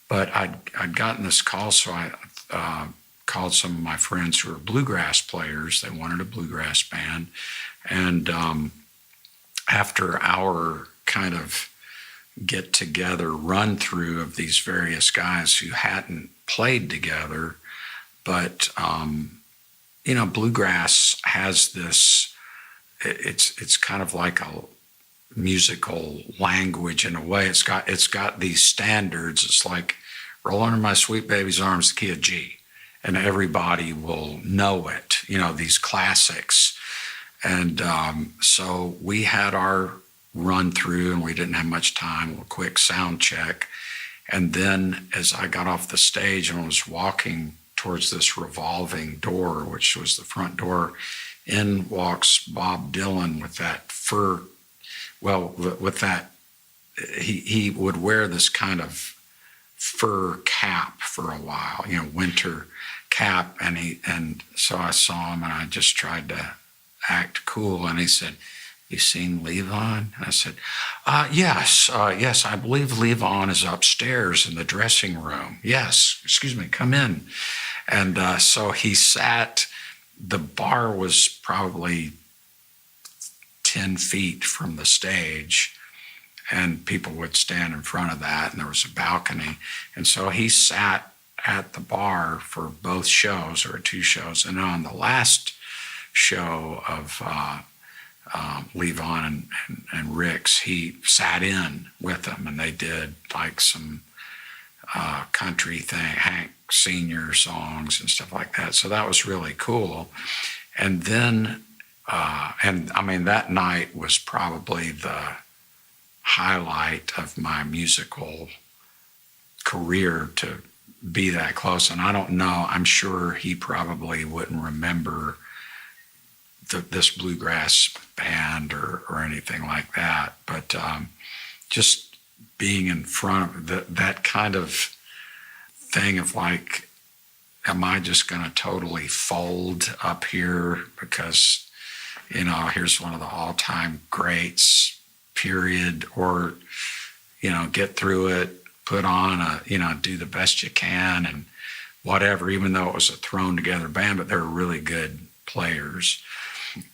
But I'd gotten this call, so I called some of my friends who were bluegrass players. They wanted a bluegrass band. And after our kind of get-together run-through of these various guys who hadn't played together, but, bluegrass has this, it's kind of like a musical language in a way. It's got these standards. It's like Roll Under My Sweet Baby's Arms, the key of G, and everybody will know it, these classics. And so we had our run through, and we didn't have much time, a quick sound check. And then as I got off the stage and was walking towards this revolving door, which was the front door, in walks Bob Dylan with that fur. Well, with that, he would wear this kind of fur cap for a while, winter cap. And so I saw him, and I just tried to act cool. And he said, "You seen Levon?" And I said, yes, I believe Levon is upstairs in the dressing room. Yes, excuse me, come in. And so he sat, the bar was probably 10 feet from the stage, and people would stand in front of that, and there was a balcony. And so he sat at the bar for both shows, or 2 shows. And on the last show of Levon and Rick's, he sat in with them, and they did like some country thing, Hank Senior songs and stuff like that. So that was really cool. And then that night was probably the highlight of my musical career, to be that close. And I don't know, I'm sure he probably wouldn't remember this bluegrass band or anything like that. But just being in front of that kind of thing of like, am I just going to totally fold up here because, here's one of the all-time greats, period, or, get through it, put on do the best you can and whatever, even though it was a thrown together band, but they were really good players.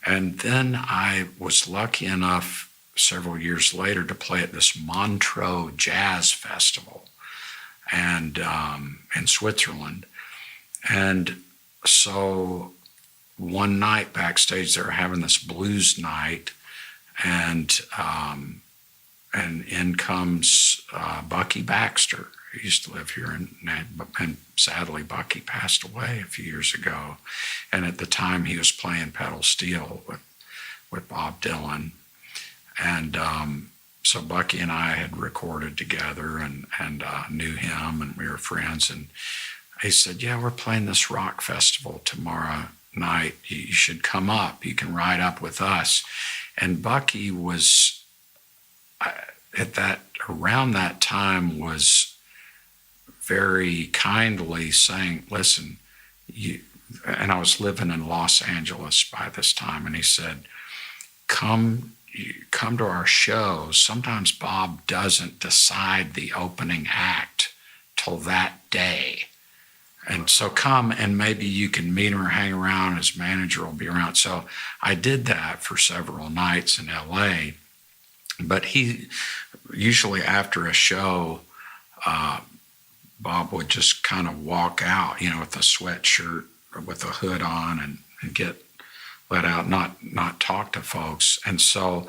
And then I was lucky enough several years later to play at this Montreux Jazz Festival and in Switzerland. And so one night backstage, they were having this blues night, and and in comes Bucky Baxter. He used to live here, and sadly, Bucky passed away a few years ago. And at the time, he was playing pedal steel with Bob Dylan. And so Bucky and I had recorded together and knew him, and we were friends. And he said, "Yeah, we're playing this rock festival tomorrow night. You should come up. You can ride up with us." And Bucky was around that time was very kindly saying, "Listen, and I was living in Los Angeles by this time, and he said, come to our shows. Sometimes Bob doesn't decide the opening act till that day. And so come, and maybe you can meet him or hang around. His manager will be around." So I did that for several nights in LA. But he, usually after a show, Bob would just kind of walk out, with a sweatshirt or with a hood on and get let out, not talk to folks. And so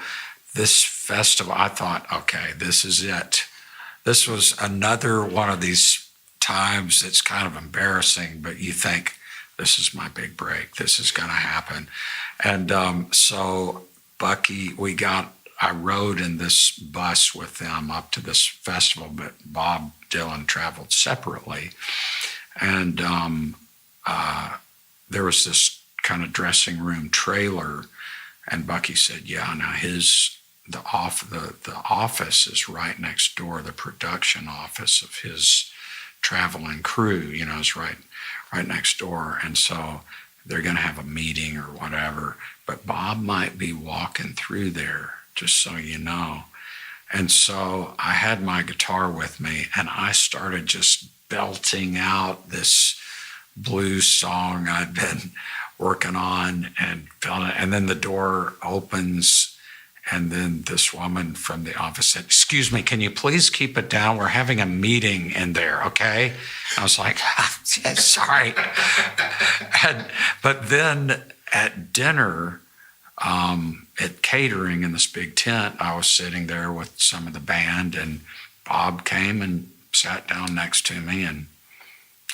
this festival, I thought, okay, this is it. This was another one of these times that's kind of embarrassing, but you think, this is my big break. This is going to happen. And so Bucky, I rode in this bus with them up to this festival, but Bob Dylan traveled separately. And there was this kind of dressing room trailer, and Bucky said, "Yeah, now the office is right next door. The production office of his traveling crew, is right next door. And so they're going to have a meeting or whatever, but Bob might be walking through there, just so you know." And so I had my guitar with me, and I started just belting out this blues song I'd been working on, and then the door opens, and then this woman from the office said, "Excuse me, can you please keep it down? We're having a meeting in there, okay?" I was like, "Sorry." But then at dinner, at catering in this big tent, I was sitting there with some of the band, and Bob came and sat down next to me, and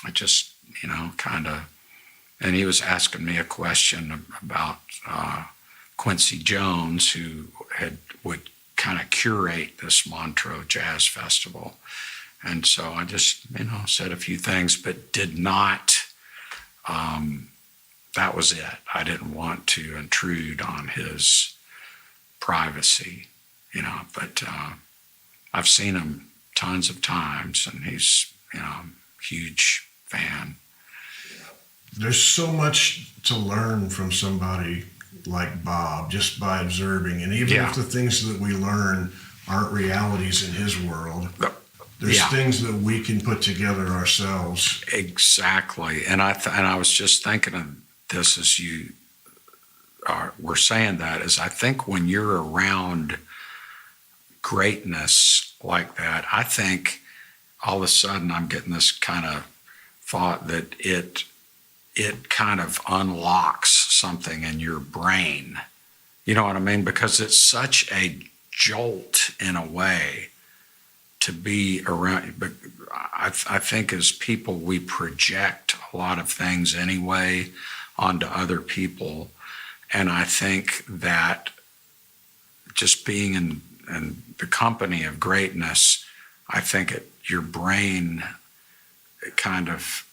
I just, and he was asking me a question about Quincy Jones, who would kind of curate this Montreux Jazz Festival. And so I just, said a few things, but did not, that was it. I didn't want to intrude on his privacy, but I've seen him tons of times, and he's, huge fan. There's so much to learn from somebody like Bob just by observing, and even if the things that we learn aren't realities in his world, there's things that we can put together ourselves. Exactly. And I was just thinking of this as you were saying that, is I think when you're around greatness like that, I think all of a sudden I'm getting this kind of thought that it kind of unlocks something in your brain. You know what I mean? Because it's such a jolt in a way to be around. But I think as people, we project a lot of things anyway onto other people. And I think that just being in the company of greatness, I think your brain kind of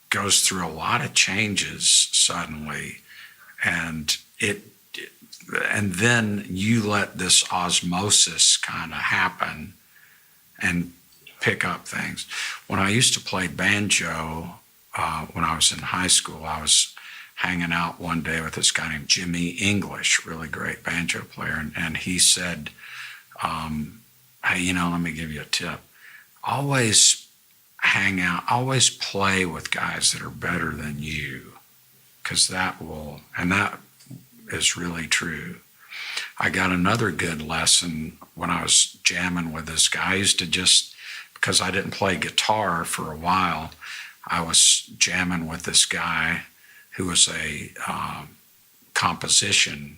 goes through a lot of changes suddenly, and then you let this osmosis kind of happen and pick up things. When I used to play banjo, when I was in high school, I was hanging out one day with this guy named Jimmy English, really great banjo player, and he said, "Hey, let me give you a tip. Always hang out, always play with guys that are better than you, because that is really true." I got another good lesson when I was jamming with this guy. I used to because I didn't play guitar for a while, I was jamming with this guy who was a composition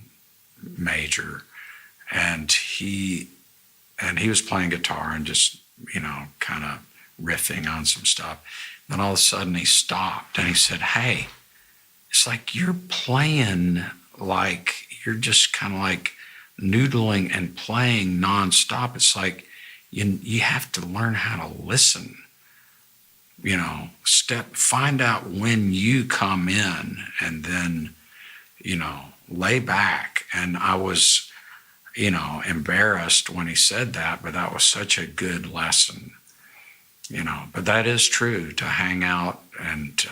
major, and and he was playing guitar and just, kind of riffing on some stuff. Then all of a sudden he stopped and he said, "Hey, it's like you're playing like you're just kind of like noodling and playing nonstop. It's like you have to learn how to listen. Find out when you come in and then, lay back." And I was, embarrassed when he said that, but that was such a good lesson, But that is true, to hang out and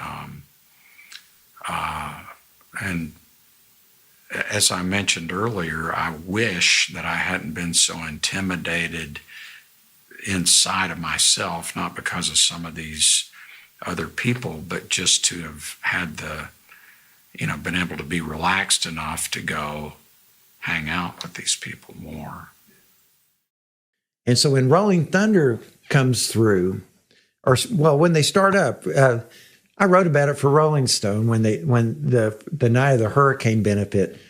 as I mentioned earlier, I wish that I hadn't been so intimidated inside of myself, not because of some of these other people, but just to have had been able to be relaxed enough to go hang out with these people more. And so when Rolling Thunder comes through, when they start up, I wrote about it for Rolling Stone when the night of the hurricane benefit.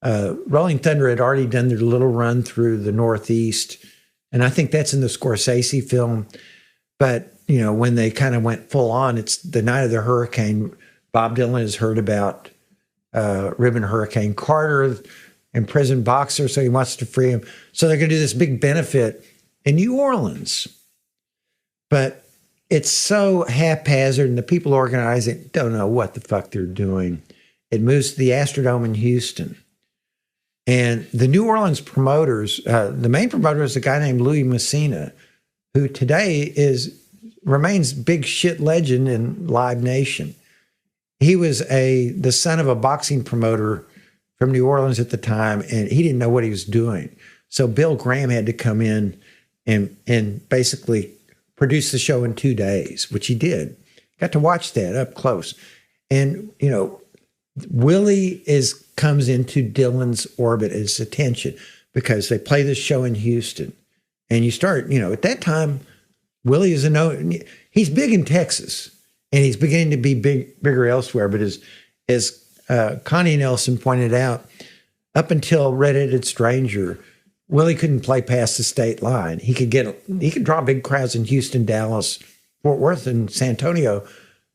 Rolling Thunder had already done their little run through the Northeast, and I think that's in the Scorsese film. But when they kind of went full on, it's the night of the hurricane. Bob Dylan has heard about Ribbon Hurricane Carter, imprisoned boxer, so he wants to free him. So they're going to do this big benefit in New Orleans, but it's so haphazard, and the people organizing don't know what the fuck they're doing. It moves to the Astrodome in Houston. And the New Orleans promoters, the main promoter is a guy named Louis Messina, who today remains big shit legend in Live Nation. He was the son of a boxing promoter from New Orleans at the time, and he didn't know what he was doing. So Bill Graham had to come in and basically produce the show in 2 days, which he did. Got to watch that up close. And, Willie comes into Dylan's orbit, his attention, because they play this show in Houston. And you start, at that time, Willie is he's big in Texas, and he's beginning to be bigger elsewhere. But as Connie Nelson pointed out, up until Red-Headed Stranger, Willie couldn't play past the state line. He could draw big crowds in Houston, Dallas, Fort Worth, and San Antonio,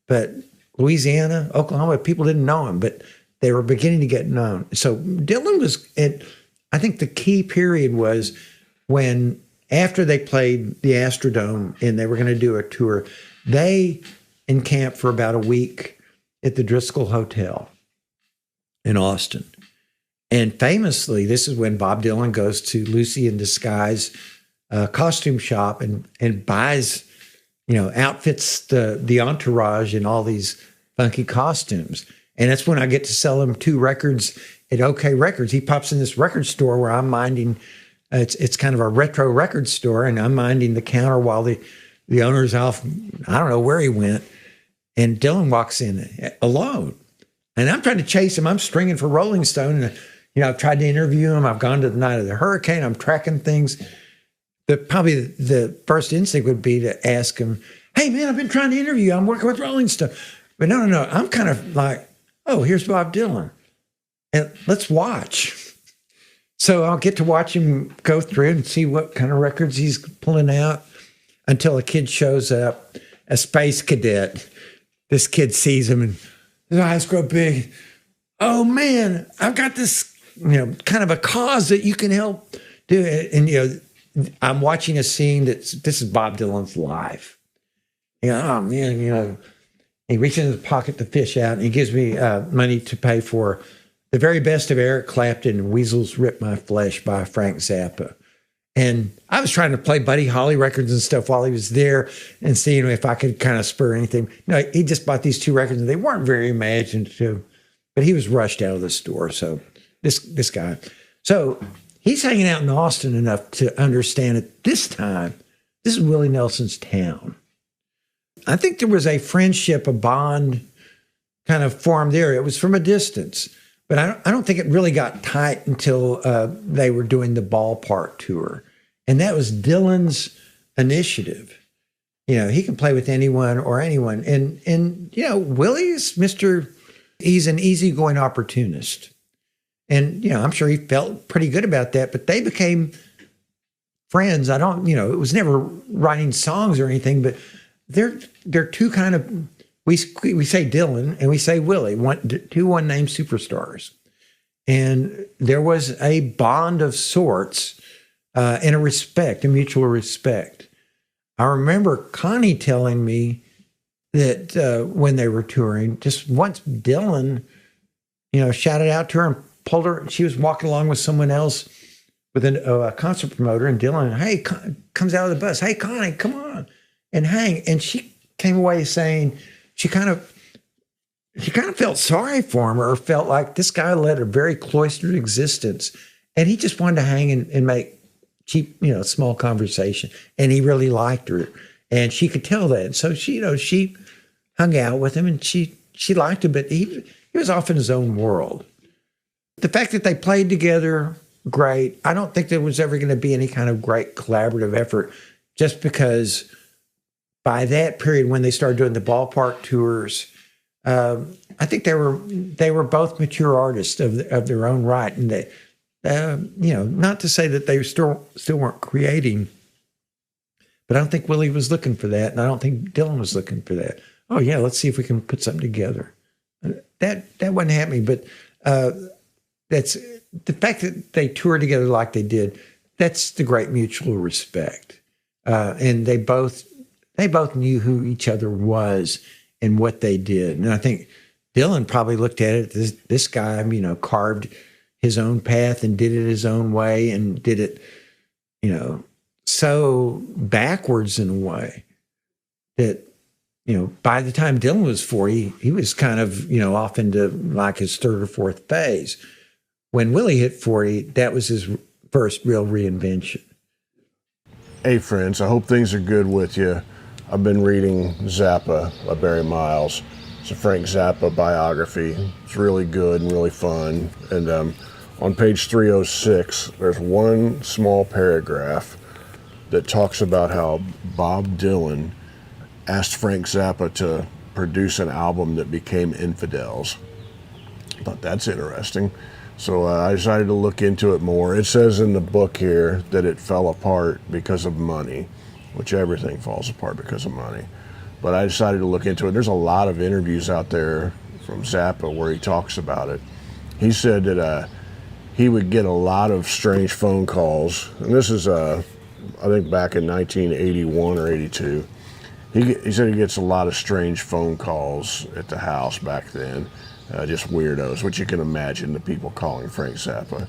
but Louisiana, Oklahoma, people didn't know him, but they were beginning to get known. So Dylan was I think the key period was when, after they played the Astrodome and they were going to do a tour, they encamped for about a week at the Driscoll Hotel in Austin. And famously, this is when Bob Dylan goes to Lucy in Disguise costume shop and buys, outfits the entourage in all these funky costumes. And that's when I get to sell him 2 records at OK Records. He pops in this record store where I'm minding, it's kind of a retro record store, and I'm minding the counter while the owner's off. I don't know where he went. And Dylan walks in alone. And I'm trying to chase him. I'm stringing for Rolling Stone. And, I've tried to interview him. I've gone to the night of the hurricane. I'm tracking things. Probably the first instinct would be to ask him, "Hey, man, I've been trying to interview you. I'm working with Rolling Stone." But no. I'm kind of like, "Oh, here's Bob Dylan. And let's watch." So I'll get to watch him go through and see what kind of records he's pulling out until a kid shows up, a space cadet. This kid sees him and his eyes grow big. "Oh, man, I've got this, kind of a cause that you can help do it." And, I'm watching a scene this is Bob Dylan's life. "Oh, man, he reaches in his pocket to fish out, and he gives me money to pay for the very best of Eric Clapton and Weasels Rip My Flesh by Frank Zappa." And I was trying to play Buddy Holly records and stuff while he was there and seeing if I could kind of spur anything. No, he just bought these 2 records, and they weren't very imaginative, but he was rushed out of the store. So this guy. So he's hanging out in Austin enough to understand at this time, this is Willie Nelson's town. I think there was a friendship, a bond kind of formed there. It was from a distance, but I don't think it really got tight until they were doing the ballpark tour. And that was Dylan's initiative. He can play with anyone or anyone. And Willie's he's an easygoing opportunist. And, I'm sure he felt pretty good about that, but they became friends. I don't, it was never writing songs or anything, but they're two kind of, we say Dylan and we say Willie, two one-name superstars. And there was a bond of sorts and a mutual respect. I remember Connie telling me that when they were touring, just once Dylan, shouted out to her and pulled her. She was walking along with someone else with a concert promoter, and Dylan, hey, comes out of the bus. Hey, Connie, come on and hang. And she came away saying she kind of felt sorry for him, or felt like this guy led a very cloistered existence, and he just wanted to hang and make cheap, small conversation. And he really liked her, and she could tell that. And so she hung out with him, and she liked him, but he was off in his own world. The fact that they played together, great. I don't think there was ever going to be any kind of great collaborative effort, just because by that period when they started doing the ballpark tours, I think they were both mature artists of their own right, and they, not to say that they still weren't creating, but I don't think Willie was looking for that, and I don't think Dylan was looking for that. Oh yeah, let's see if we can put something together. That wasn't happening, but that's the fact that they toured together like they did. That's the great mutual respect, and they both knew who each other was and what they did. And I think Dylan probably looked at it. This guy, carved his own path and did it his own way, and did it, so backwards in a way that, by the time Dylan was 40, he was kind of, off into like his third or fourth phase. When Willie hit 40, that was his first real reinvention. Hey friends, I hope things are good with you. I've been reading Zappa by Barry Miles. It's a Frank Zappa biography. It's really good and really fun. And on page 306, there's one small paragraph that talks about how Bob Dylan asked Frank Zappa to produce an album that became Infidels. I thought that's interesting. So I decided to look into it more. It says in the book here that it fell apart because of money, which everything falls apart because of money. But I decided to look into it. There's a lot of interviews out there from Zappa where he talks about it. He said that he would get a lot of strange phone calls. And this is, I think, back in 1981 or 82. He said he gets a lot of strange phone calls at the house back then. Just weirdos, which you can imagine the people calling Frank Zappa.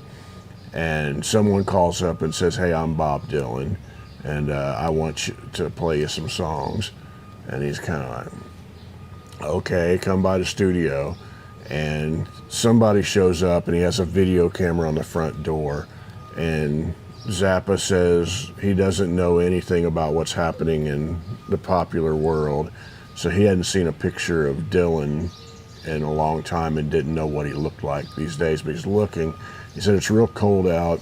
And someone calls up and says, hey, I'm Bob Dylan, and I want you to play you some songs. And he's kind of like, okay, come by the studio. And somebody shows up and he has a video camera on the front door. And Zappa says he doesn't know anything about what's happening in the popular world. So he hadn't seen a picture of Dylan in a long time and didn't know what he looked like these days, but he's looking. He said it's real cold out,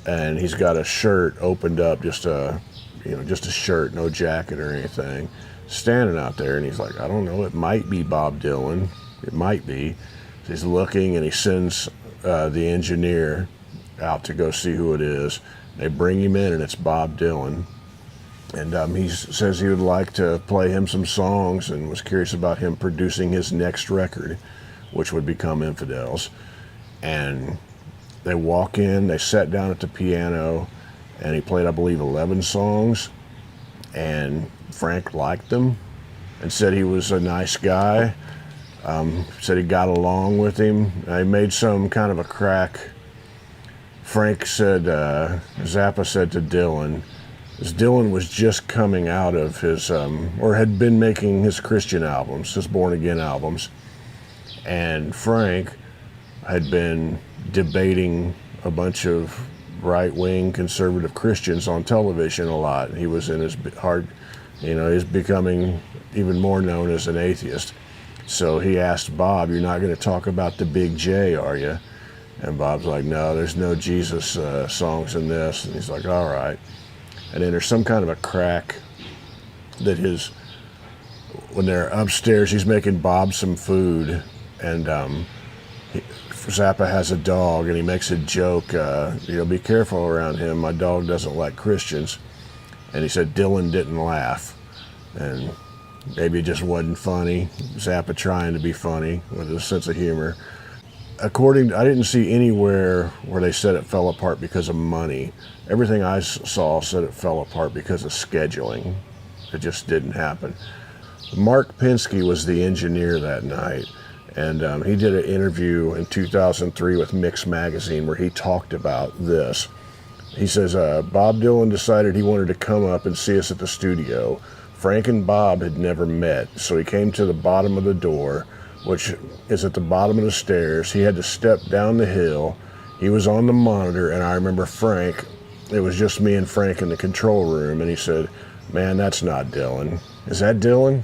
and he's got a shirt opened up, just a shirt, no jacket or anything, standing out there, and he's like, I don't know, it might be Bob Dylan, it might be. So he's looking, and he sends the engineer out to go see who it is. They bring him in, and it's Bob Dylan. And he says he would like to play him some songs and was curious about him producing his next record, which would become Infidels. And they walk in, they sat down at the piano, and he played, I believe, 11 songs. And Frank liked them and said he was a nice guy. Said he got along with him. He made some kind of a crack. Frank said, Zappa said to Dylan, as Dylan was just coming out of his, or had been making his Christian albums, his Born Again albums, and Frank had been debating a bunch of right-wing conservative Christians on television a lot. He was in his heart, he's becoming even more known as an atheist. So he asked Bob, you're not going to talk about the Big J, are you? And Bob's like, no, there's no Jesus songs in this. And he's like, all right. And then there's some kind of a crack that when they're upstairs, he's making Bob some food, and Zappa has a dog, and he makes a joke, be careful around him. My dog doesn't like Christians. And he said Dylan didn't laugh. And maybe it just wasn't funny. Zappa trying to be funny with a sense of humor. I didn't see anywhere where they said it fell apart because of money. Everything I saw said it fell apart because of scheduling. It just didn't happen. Mark Pinsky was the engineer that night, and he did an interview in 2003 with Mix Magazine where he talked about this. He says, Bob Dylan decided he wanted to come up and see us at the studio. Frank and Bob had never met, so he came to the bottom of the door, which is at the bottom of the stairs. He had to step down the hill. He was on the monitor, and I remember Frank, it was just me and Frank in the control room, and he said, man, that's not Dylan. Is that Dylan?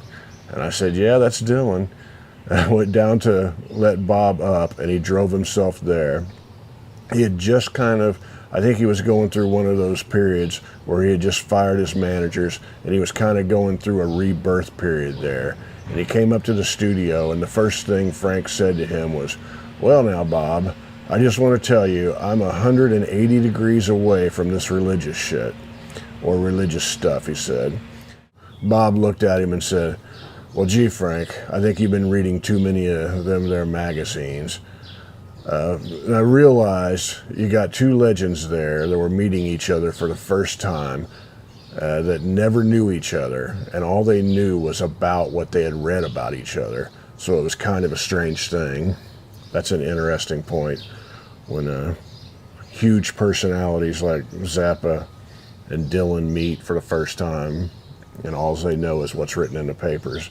And I said, yeah, that's Dylan. And I went down to let Bob up, and he drove himself there. He had just I think he was going through one of those periods where he had just fired his managers, and he was kind of going through a rebirth period there. And he came up to the studio, and the first thing Frank said to him was, well now, Bob, I just want to tell you, I'm 180 degrees away from this religious shit, or religious stuff, he said. Bob looked at him and said, well, gee, Frank, I think you've been reading too many of them there magazines. And I realized you got two legends there that were meeting each other for the first time, that never knew each other, and all they knew was about what they had read about each other. So it was kind of a strange thing. That's an interesting point when huge personalities like Zappa and Dylan meet for the first time, and all they know is what's written in the papers.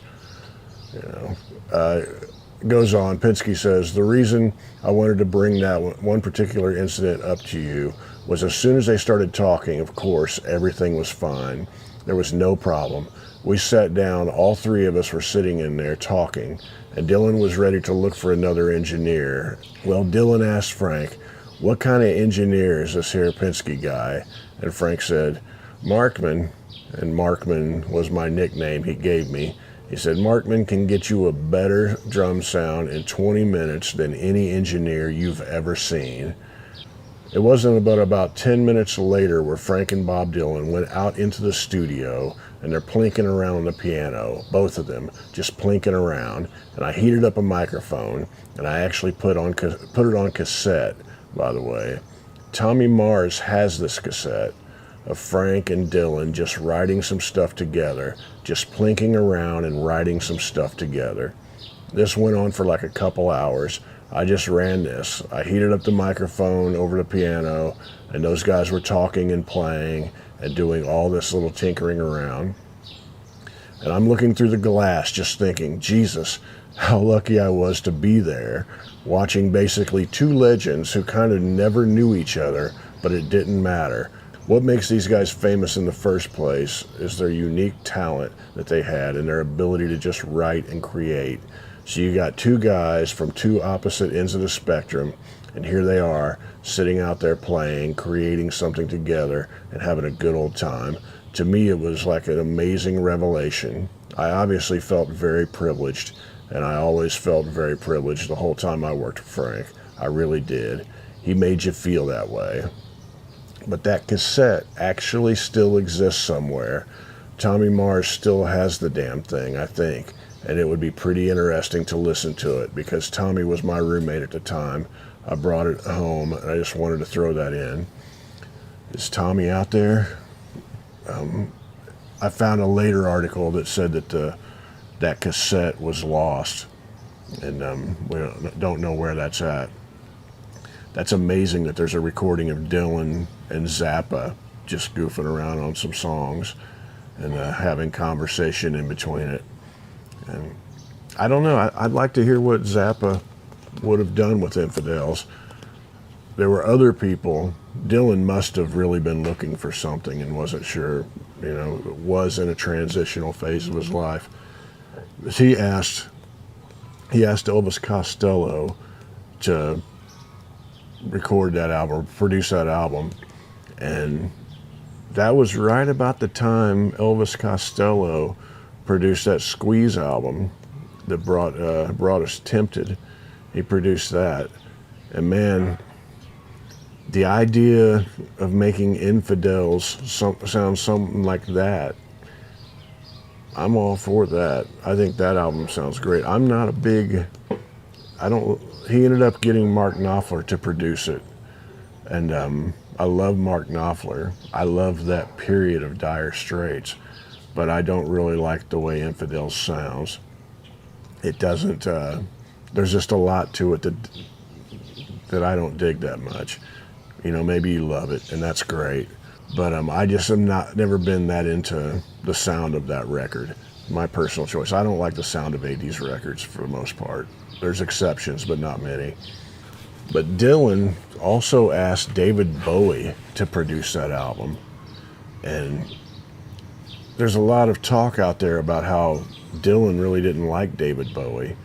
Goes on, Pinsky says, the reason I wanted to bring that one particular incident up to you was as soon as they started talking, of course, everything was fine. There was no problem. We sat down, all three of us were sitting in there talking, and Dylan was ready to look for another engineer. Well, Dylan asked Frank, what kind of engineer is this here Pinsky guy? And Frank said, Markman, and Markman was my nickname he gave me. He said, Markman can get you a better drum sound in 20 minutes than any engineer you've ever seen. It wasn't about 10 minutes later where Frank and Bob Dylan went out into the studio, and they're plinking around on the piano, both of them, just plinking around. And I heated up a microphone, and I actually put it on cassette, by the way. Tommy Mars has this cassette of Frank and Dylan just writing some stuff together, just plinking around and writing some stuff together. This went on for like a couple hours. I just ran this. I heated up the microphone over the piano, and those guys were talking and playing and doing all this little tinkering around. And I'm looking through the glass just thinking, Jesus, how lucky I was to be there, watching basically two legends who kind of never knew each other, but it didn't matter. What makes these guys famous in the first place is their unique talent that they had and their ability to just write and create. So you got two guys from two opposite ends of the spectrum, and here they are sitting out there playing, creating something together, and having a good old time. To me, it was like an amazing revelation. I obviously felt very privileged, and I always felt very privileged the whole time I worked with Frank. I really did. He made you feel that way. But that cassette actually still exists somewhere. Tommy Mars still has the damn thing, I think, and it would be pretty interesting to listen to it because Tommy was my roommate at the time. I brought it home, and I just wanted to throw that in. Is Tommy out there? I found a later article that said that that cassette was lost, and we don't know where that's at. That's amazing that there's a recording of Dylan and Zappa just goofing around on some songs and having conversation in between it. And I don't know. I'd like to hear what Zappa would have done with Infidels. There were other people. Dylan must have really been looking for something and wasn't sure, was in a transitional phase of his life. He asked Elvis Costello to record that album, produce that album, and that was right about the time Elvis Costello produced that Squeeze album that brought us Tempted. He produced that, And man, the idea of making Infidels sound something like that, I'm all for that. I think that album sounds great. I'm not a big, he ended up getting Mark Knopfler to produce it. And I love Mark Knopfler. I love that period of Dire Straits, but I don't really like the way Infidels sounds. It doesn't, there's just a lot to it that I don't dig that much. You know, maybe you love it, and that's great. But I just am never been that into the sound of that record. My personal choice. I don't like the sound of 80s records for the most part. There's exceptions, but not many. But Dylan also asked David Bowie to produce that album. And there's a lot of talk out there about how Dylan really didn't like David Bowie.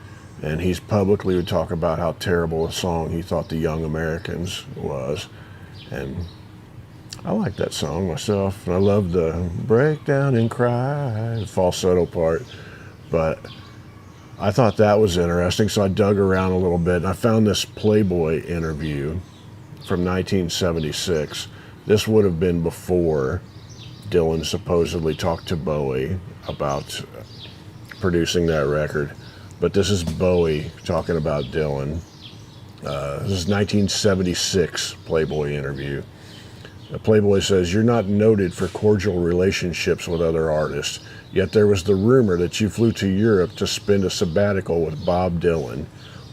And he's publicly would talk about how terrible a song he thought The Young Americans was. And I like that song myself. And I love the breakdown and cry, the falsetto part. But I thought that was interesting, so I dug around a little bit, and I found this Playboy interview from 1976. This would have been before Dylan supposedly talked to Bowie about producing that record. But this is Bowie talking about Dylan. This is 1976 Playboy interview. The Playboy says, "You're not noted for cordial relationships with other artists, yet there was the rumor that you flew to Europe to spend a sabbatical with Bob Dylan.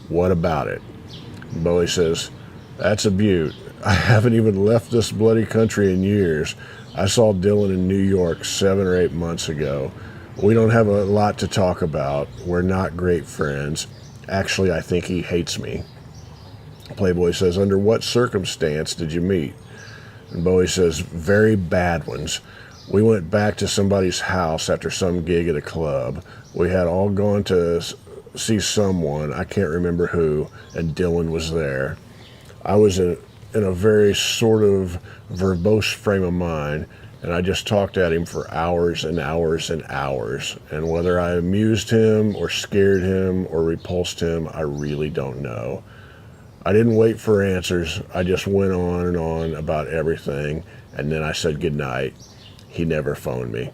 What about it?" Bowie says, "That's a beaut. I haven't even left this bloody country in years. I saw Dylan in New York 7 or 8 months ago. We don't have a lot to talk about. We're not great friends. Actually, I think he hates me." Playboy says, "Under what circumstance did you meet?" And Bowie says, "Very bad ones. We went back to somebody's house after some gig at a club. We had all gone to see someone, I can't remember who, and Dylan was there. I was in a very sort of verbose frame of mind, and I just talked at him for hours and hours and hours. And whether I amused him or scared him or repulsed him, I really don't know. I didn't wait for answers. I just went on and on about everything, and then I said goodnight. He never phoned me."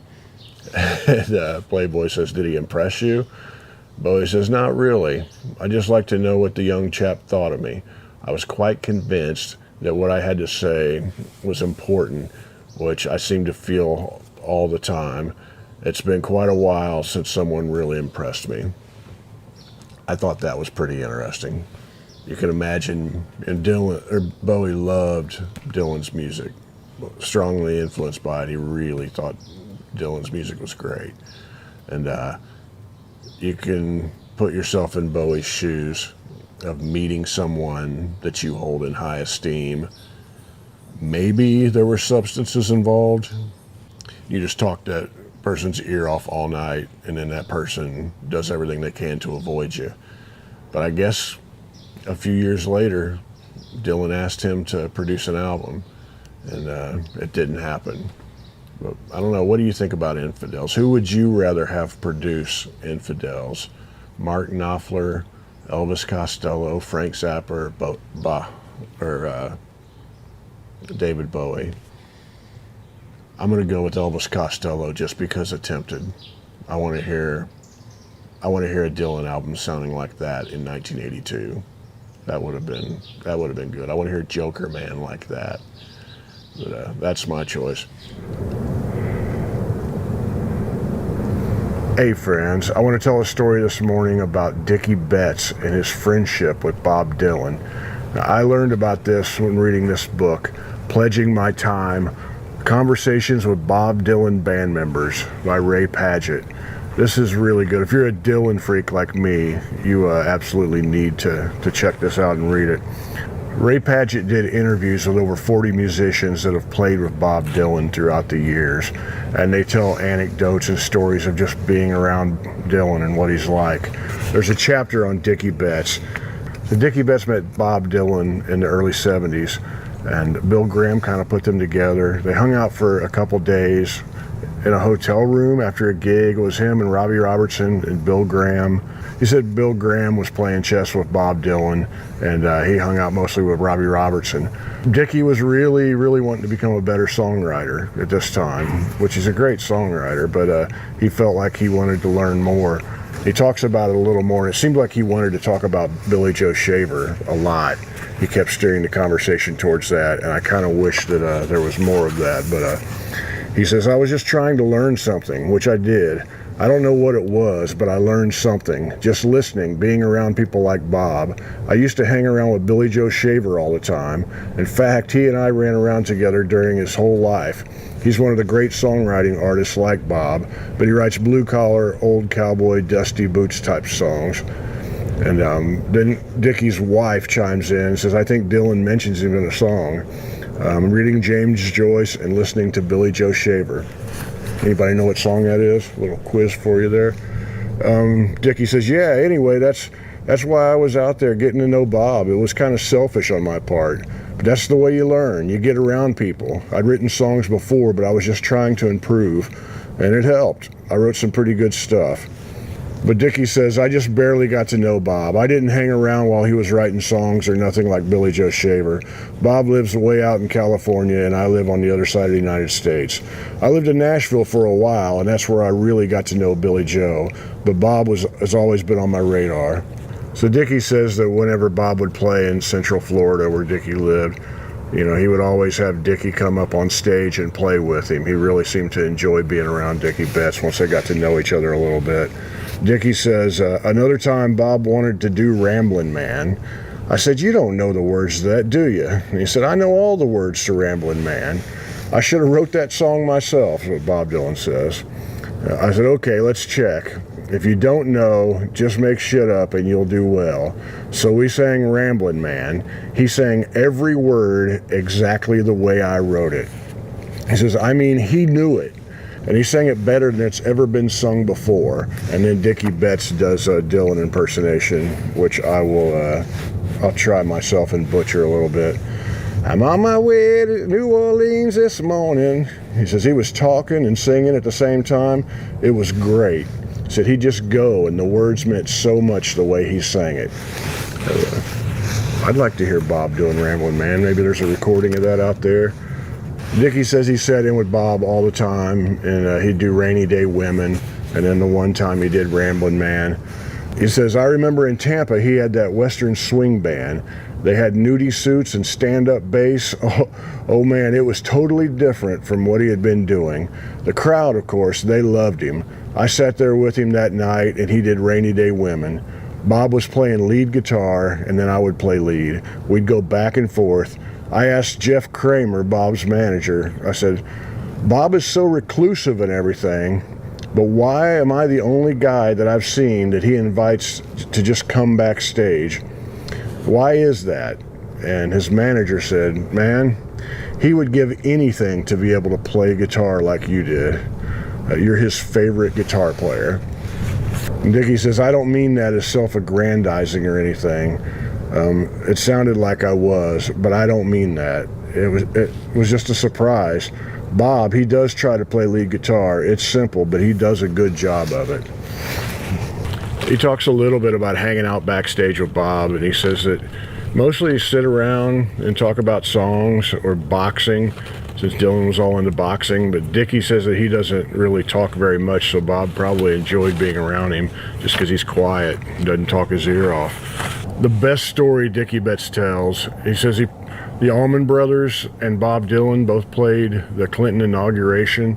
And Playboy says, "Did he impress you?" Bowie says, "Not really. I just like to know what the young chap thought of me. I was quite convinced that what I had to say was important, which I seem to feel all the time. It's been quite a while since someone really impressed me." I thought that was pretty interesting. You can imagine, and Bowie loved Dylan's music, strongly influenced by it. He really thought Dylan's music was great. And you can put yourself in Bowie's shoes of meeting someone that you hold in high esteem. Maybe there were substances involved. You just talk that person's ear off all night, and then that person does everything they can to avoid you. But I guess a few years later, Dylan asked him to produce an album, and it didn't happen. But I don't know. What do you think about Infidels? Who would you rather have produce Infidels? Mark Knopfler, Elvis Costello, Frank Zappa, or David Bowie? I'm going to go with Elvis Costello just because attempted. I want to hear a Dylan album sounding like that in 1982. That would have been good. I want to hear Joker Man like that. But that's my choice. Hey friends, I want to tell a story this morning about Dickie Betts and his friendship with Bob Dylan. Now, I learned about this when reading this book, Pledging My Time, Conversations with Bob Dylan Band Members by Ray Padgett. This is really good. If you're a Dylan freak like me, you absolutely need to check this out and read it. Ray Padgett did interviews with over 40 musicians that have played with Bob Dylan throughout the years, and they tell anecdotes and stories of just being around Dylan and what he's like. There's a chapter on Dickie Betts. Dickie Betts met Bob Dylan in the early 70s, and Bill Graham kind of put them together. They hung out for a couple days in a hotel room after a gig. It was him and Robbie Robertson and Bill Graham. He said Bill Graham was playing chess with Bob Dylan, and he hung out mostly with Robbie Robertson. Dickie was really, really wanting to become a better songwriter at this time, which is a great songwriter, but he felt like he wanted to learn more. He talks about it a little more, and it seemed like he wanted to talk about Billy Joe Shaver a lot. He kept steering the conversation towards that, and I kind of wish that there was more of that, but he says, I was just trying to learn something, which I did. I don't know what it was, but I learned something. Just listening, being around people like Bob. I used to hang around with Billy Joe Shaver all the time. In fact, he and I ran around together during his whole life. He's one of the great songwriting artists like Bob, but he writes blue-collar, old cowboy, dusty boots type songs. And then Dickie's wife chimes in and says, I think Dylan mentions him in a song. I'm reading James Joyce and listening to Billy Joe Shaver. Anybody know what song that is? A little quiz for you there. Dickie says, yeah, anyway, that's why I was out there getting to know Bob. It was kind of selfish on my part. But that's the way you learn. You get around people. I'd written songs before, but I was just trying to improve, and it helped. I wrote some pretty good stuff. But Dickie says, I just barely got to know Bob. I didn't hang around while he was writing songs or nothing like Billy Joe Shaver. Bob lives way out in California, and I live on the other side of the United States. I lived in Nashville for a while, and that's where I really got to know Billy Joe. But Bob has always been on my radar. So Dickie says that whenever Bob would play in Central Florida, where Dickie lived, you know, he would always have Dickie come up on stage and play with him. He really seemed to enjoy being around Dickie Betts once they got to know each other a little bit. Dickie says, another time Bob wanted to do Ramblin' Man. I said, you don't know the words to that, do you? And he said, I know all the words to Ramblin' Man. I should have wrote that song myself, is what Bob Dylan says. I said, okay, let's check. If you don't know, just make shit up and you'll do well. So we sang Ramblin' Man. He sang every word exactly the way I wrote it. He says, I mean, he knew it. And he sang it better than it's ever been sung before. And then Dickie Betts does a Dylan impersonation, which I'll try myself and butcher a little bit. I'm on my way to New Orleans this morning. He says he was talking and singing at the same time. It was great. He said he'd just go, and the words meant so much the way he sang it. I'd like to hear Bob doing Ramblin' Man. Maybe there's a recording of that out there. Dickie says he sat in with Bob all the time, and he'd do Rainy Day Women, and then the one time he did Ramblin' Man. He says, I remember in Tampa he had that Western swing band. They had nudie suits and stand-up bass. Oh man, it was totally different from what he had been doing. The crowd, of course, they loved him. I sat there with him that night, and he did Rainy Day Women. Bob was playing lead guitar, and then I would play lead. We'd go back and forth. I asked Jeff Kramer, Bob's manager, I said, Bob is so reclusive and everything, but why am I the only guy that I've seen that he invites to just come backstage? Why is that? And his manager said, man, he would give anything to be able to play guitar like you did. You're his favorite guitar player. And Dickie says, I don't mean that as self-aggrandizing or anything. It sounded like I was, but I don't mean that. It was just a surprise. Bob, he does try to play lead guitar. It's simple, but he does a good job of it. He talks a little bit about hanging out backstage with Bob, and he says that mostly sit around and talk about songs or boxing, since Dylan was all into boxing, but Dickie says that he doesn't really talk very much, so Bob probably enjoyed being around him just because he's quiet and doesn't talk his ear off. The best story Dickie Betts tells, he says the Allman Brothers and Bob Dylan both played the Clinton inauguration,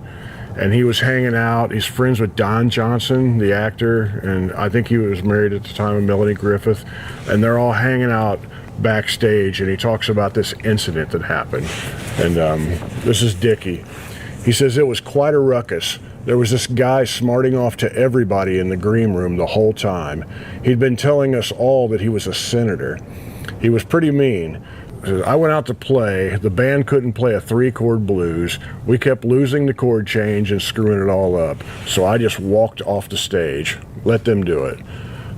and he was hanging out. He's friends with Don Johnson, the actor, and I think he was married at the time of Melanie Griffith, and they're all hanging out backstage, and he talks about this incident that happened. And this is Dickie. He says it was quite a ruckus. There was this guy smarting off to everybody in the green room the whole time. He'd been telling us all that he was a senator. He was pretty mean. I went out to play. The band couldn't play a 3-chord blues. We kept losing the chord change and screwing it all up. So I just walked off the stage, let them do it.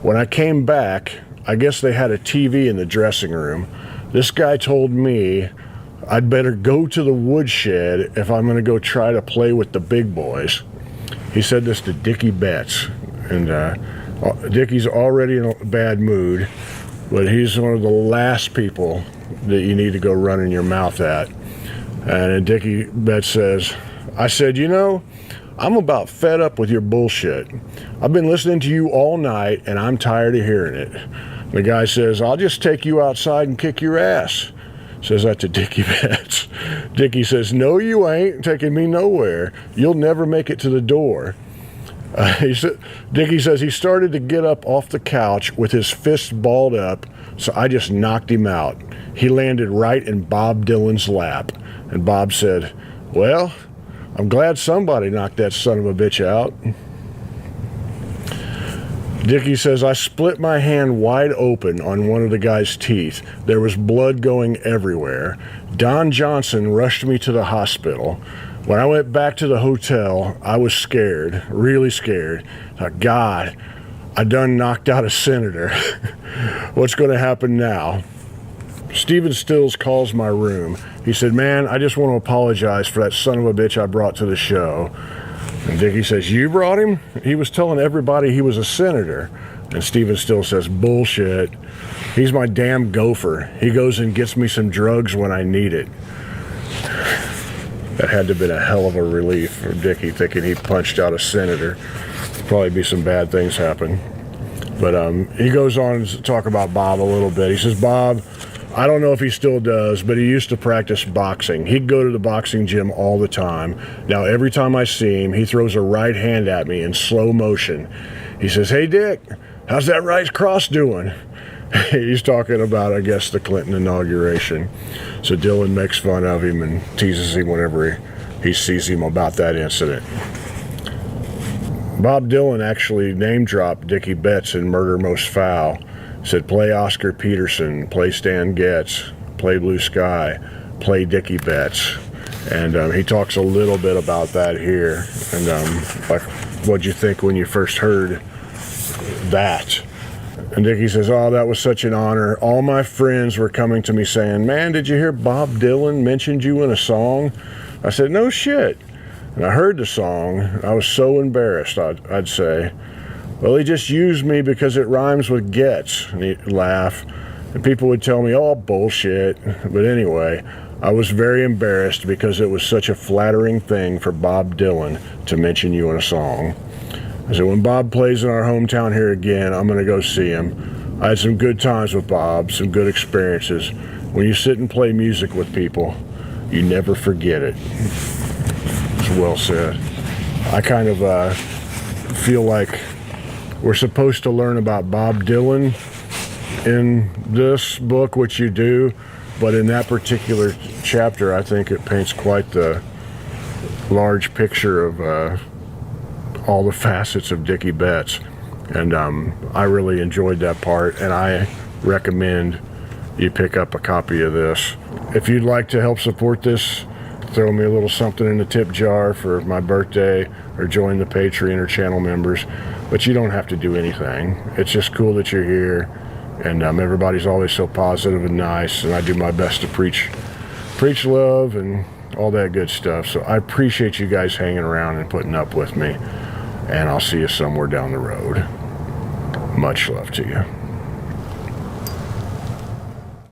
When I came back, I guess they had a TV in the dressing room. This guy told me I'd better go to the woodshed if I'm going to go try to play with the big boys. He said this to Dickie Betts, and Dickie's already in a bad mood, but he's one of the last people that you need to go running your mouth at. And Dickie Betts says, I said, you know, I'm about fed up with your bullshit. I've been listening to you all night, and I'm tired of hearing it. The guy says, I'll just take you outside and kick your ass. Says that to Dickie Betts. Dickie says, no, you ain't taking me nowhere. You'll never make it to the door. Dickie says he started to get up off the couch with his fist balled up, so I just knocked him out. He landed right in Bob Dylan's lap. And Bob said, well, I'm glad somebody knocked that son of a bitch out. Dickie says, I split my hand wide open on one of the guy's teeth. There was blood going everywhere. Don Johnson rushed me to the hospital. When I went back to the hotel, I was scared, really scared. I thought, God, I done knocked out a senator. What's going to happen now? Stephen Stills calls my room. He said, man, I just want to apologize for that son of a bitch I brought to the show. And Dickie says, you brought him? He was telling everybody he was a senator. And Stephen Stills says, bullshit. He's my damn gopher. He goes and gets me some drugs when I need it. That had to have been a hell of a relief for Dickie, thinking he punched out a senator. Probably be some bad things happen. But he goes on to talk about Bob a little bit. He says, Bob, I don't know if he still does, but he used to practice boxing. He'd go to the boxing gym all the time. Now, every time I see him, he throws a right hand at me in slow motion. He says, hey, Dick, how's that right cross doing? He's talking about, I guess, the Clinton inauguration. So Dylan makes fun of him and teases him whenever he sees him about that incident. Bob Dylan actually name-dropped Dickie Betts in Murder Most Foul. Said, play Oscar Peterson, play Stan Getz, play Blue Sky, play Dickie Betts. And he talks a little bit about that here. And like, what'd you think when you first heard that? And Dickie says, oh, that was such an honor. All my friends were coming to me saying, man, did you hear Bob Dylan mentioned you in a song? I said, no shit. And I heard the song. I was so embarrassed, I'd say. Well, he just used me because it rhymes with Getz. And he'd laugh. And people would tell me, oh, bullshit. But anyway, I was very embarrassed because it was such a flattering thing for Bob Dylan to mention you in a song. I said, when Bob plays in our hometown here again, I'm going to go see him. I had some good times with Bob, some good experiences. When you sit and play music with people, you never forget it. It's well said. I kind of feel like we're supposed to learn about Bob Dylan in this book, which you do, but in that particular chapter, I think it paints quite the large picture of all the facets of Dickie Betts. And I really enjoyed that part, and I recommend you pick up a copy of this. If you'd like to help support this, throw me a little something in the tip jar for my birthday, or join the Patreon or channel members. But you don't have to do anything. It's just cool that you're here, and everybody's always so positive and nice, and I do my best to preach love and all that good stuff. So I appreciate you guys hanging around and putting up with me, and I'll see you somewhere down the road. Much love to you.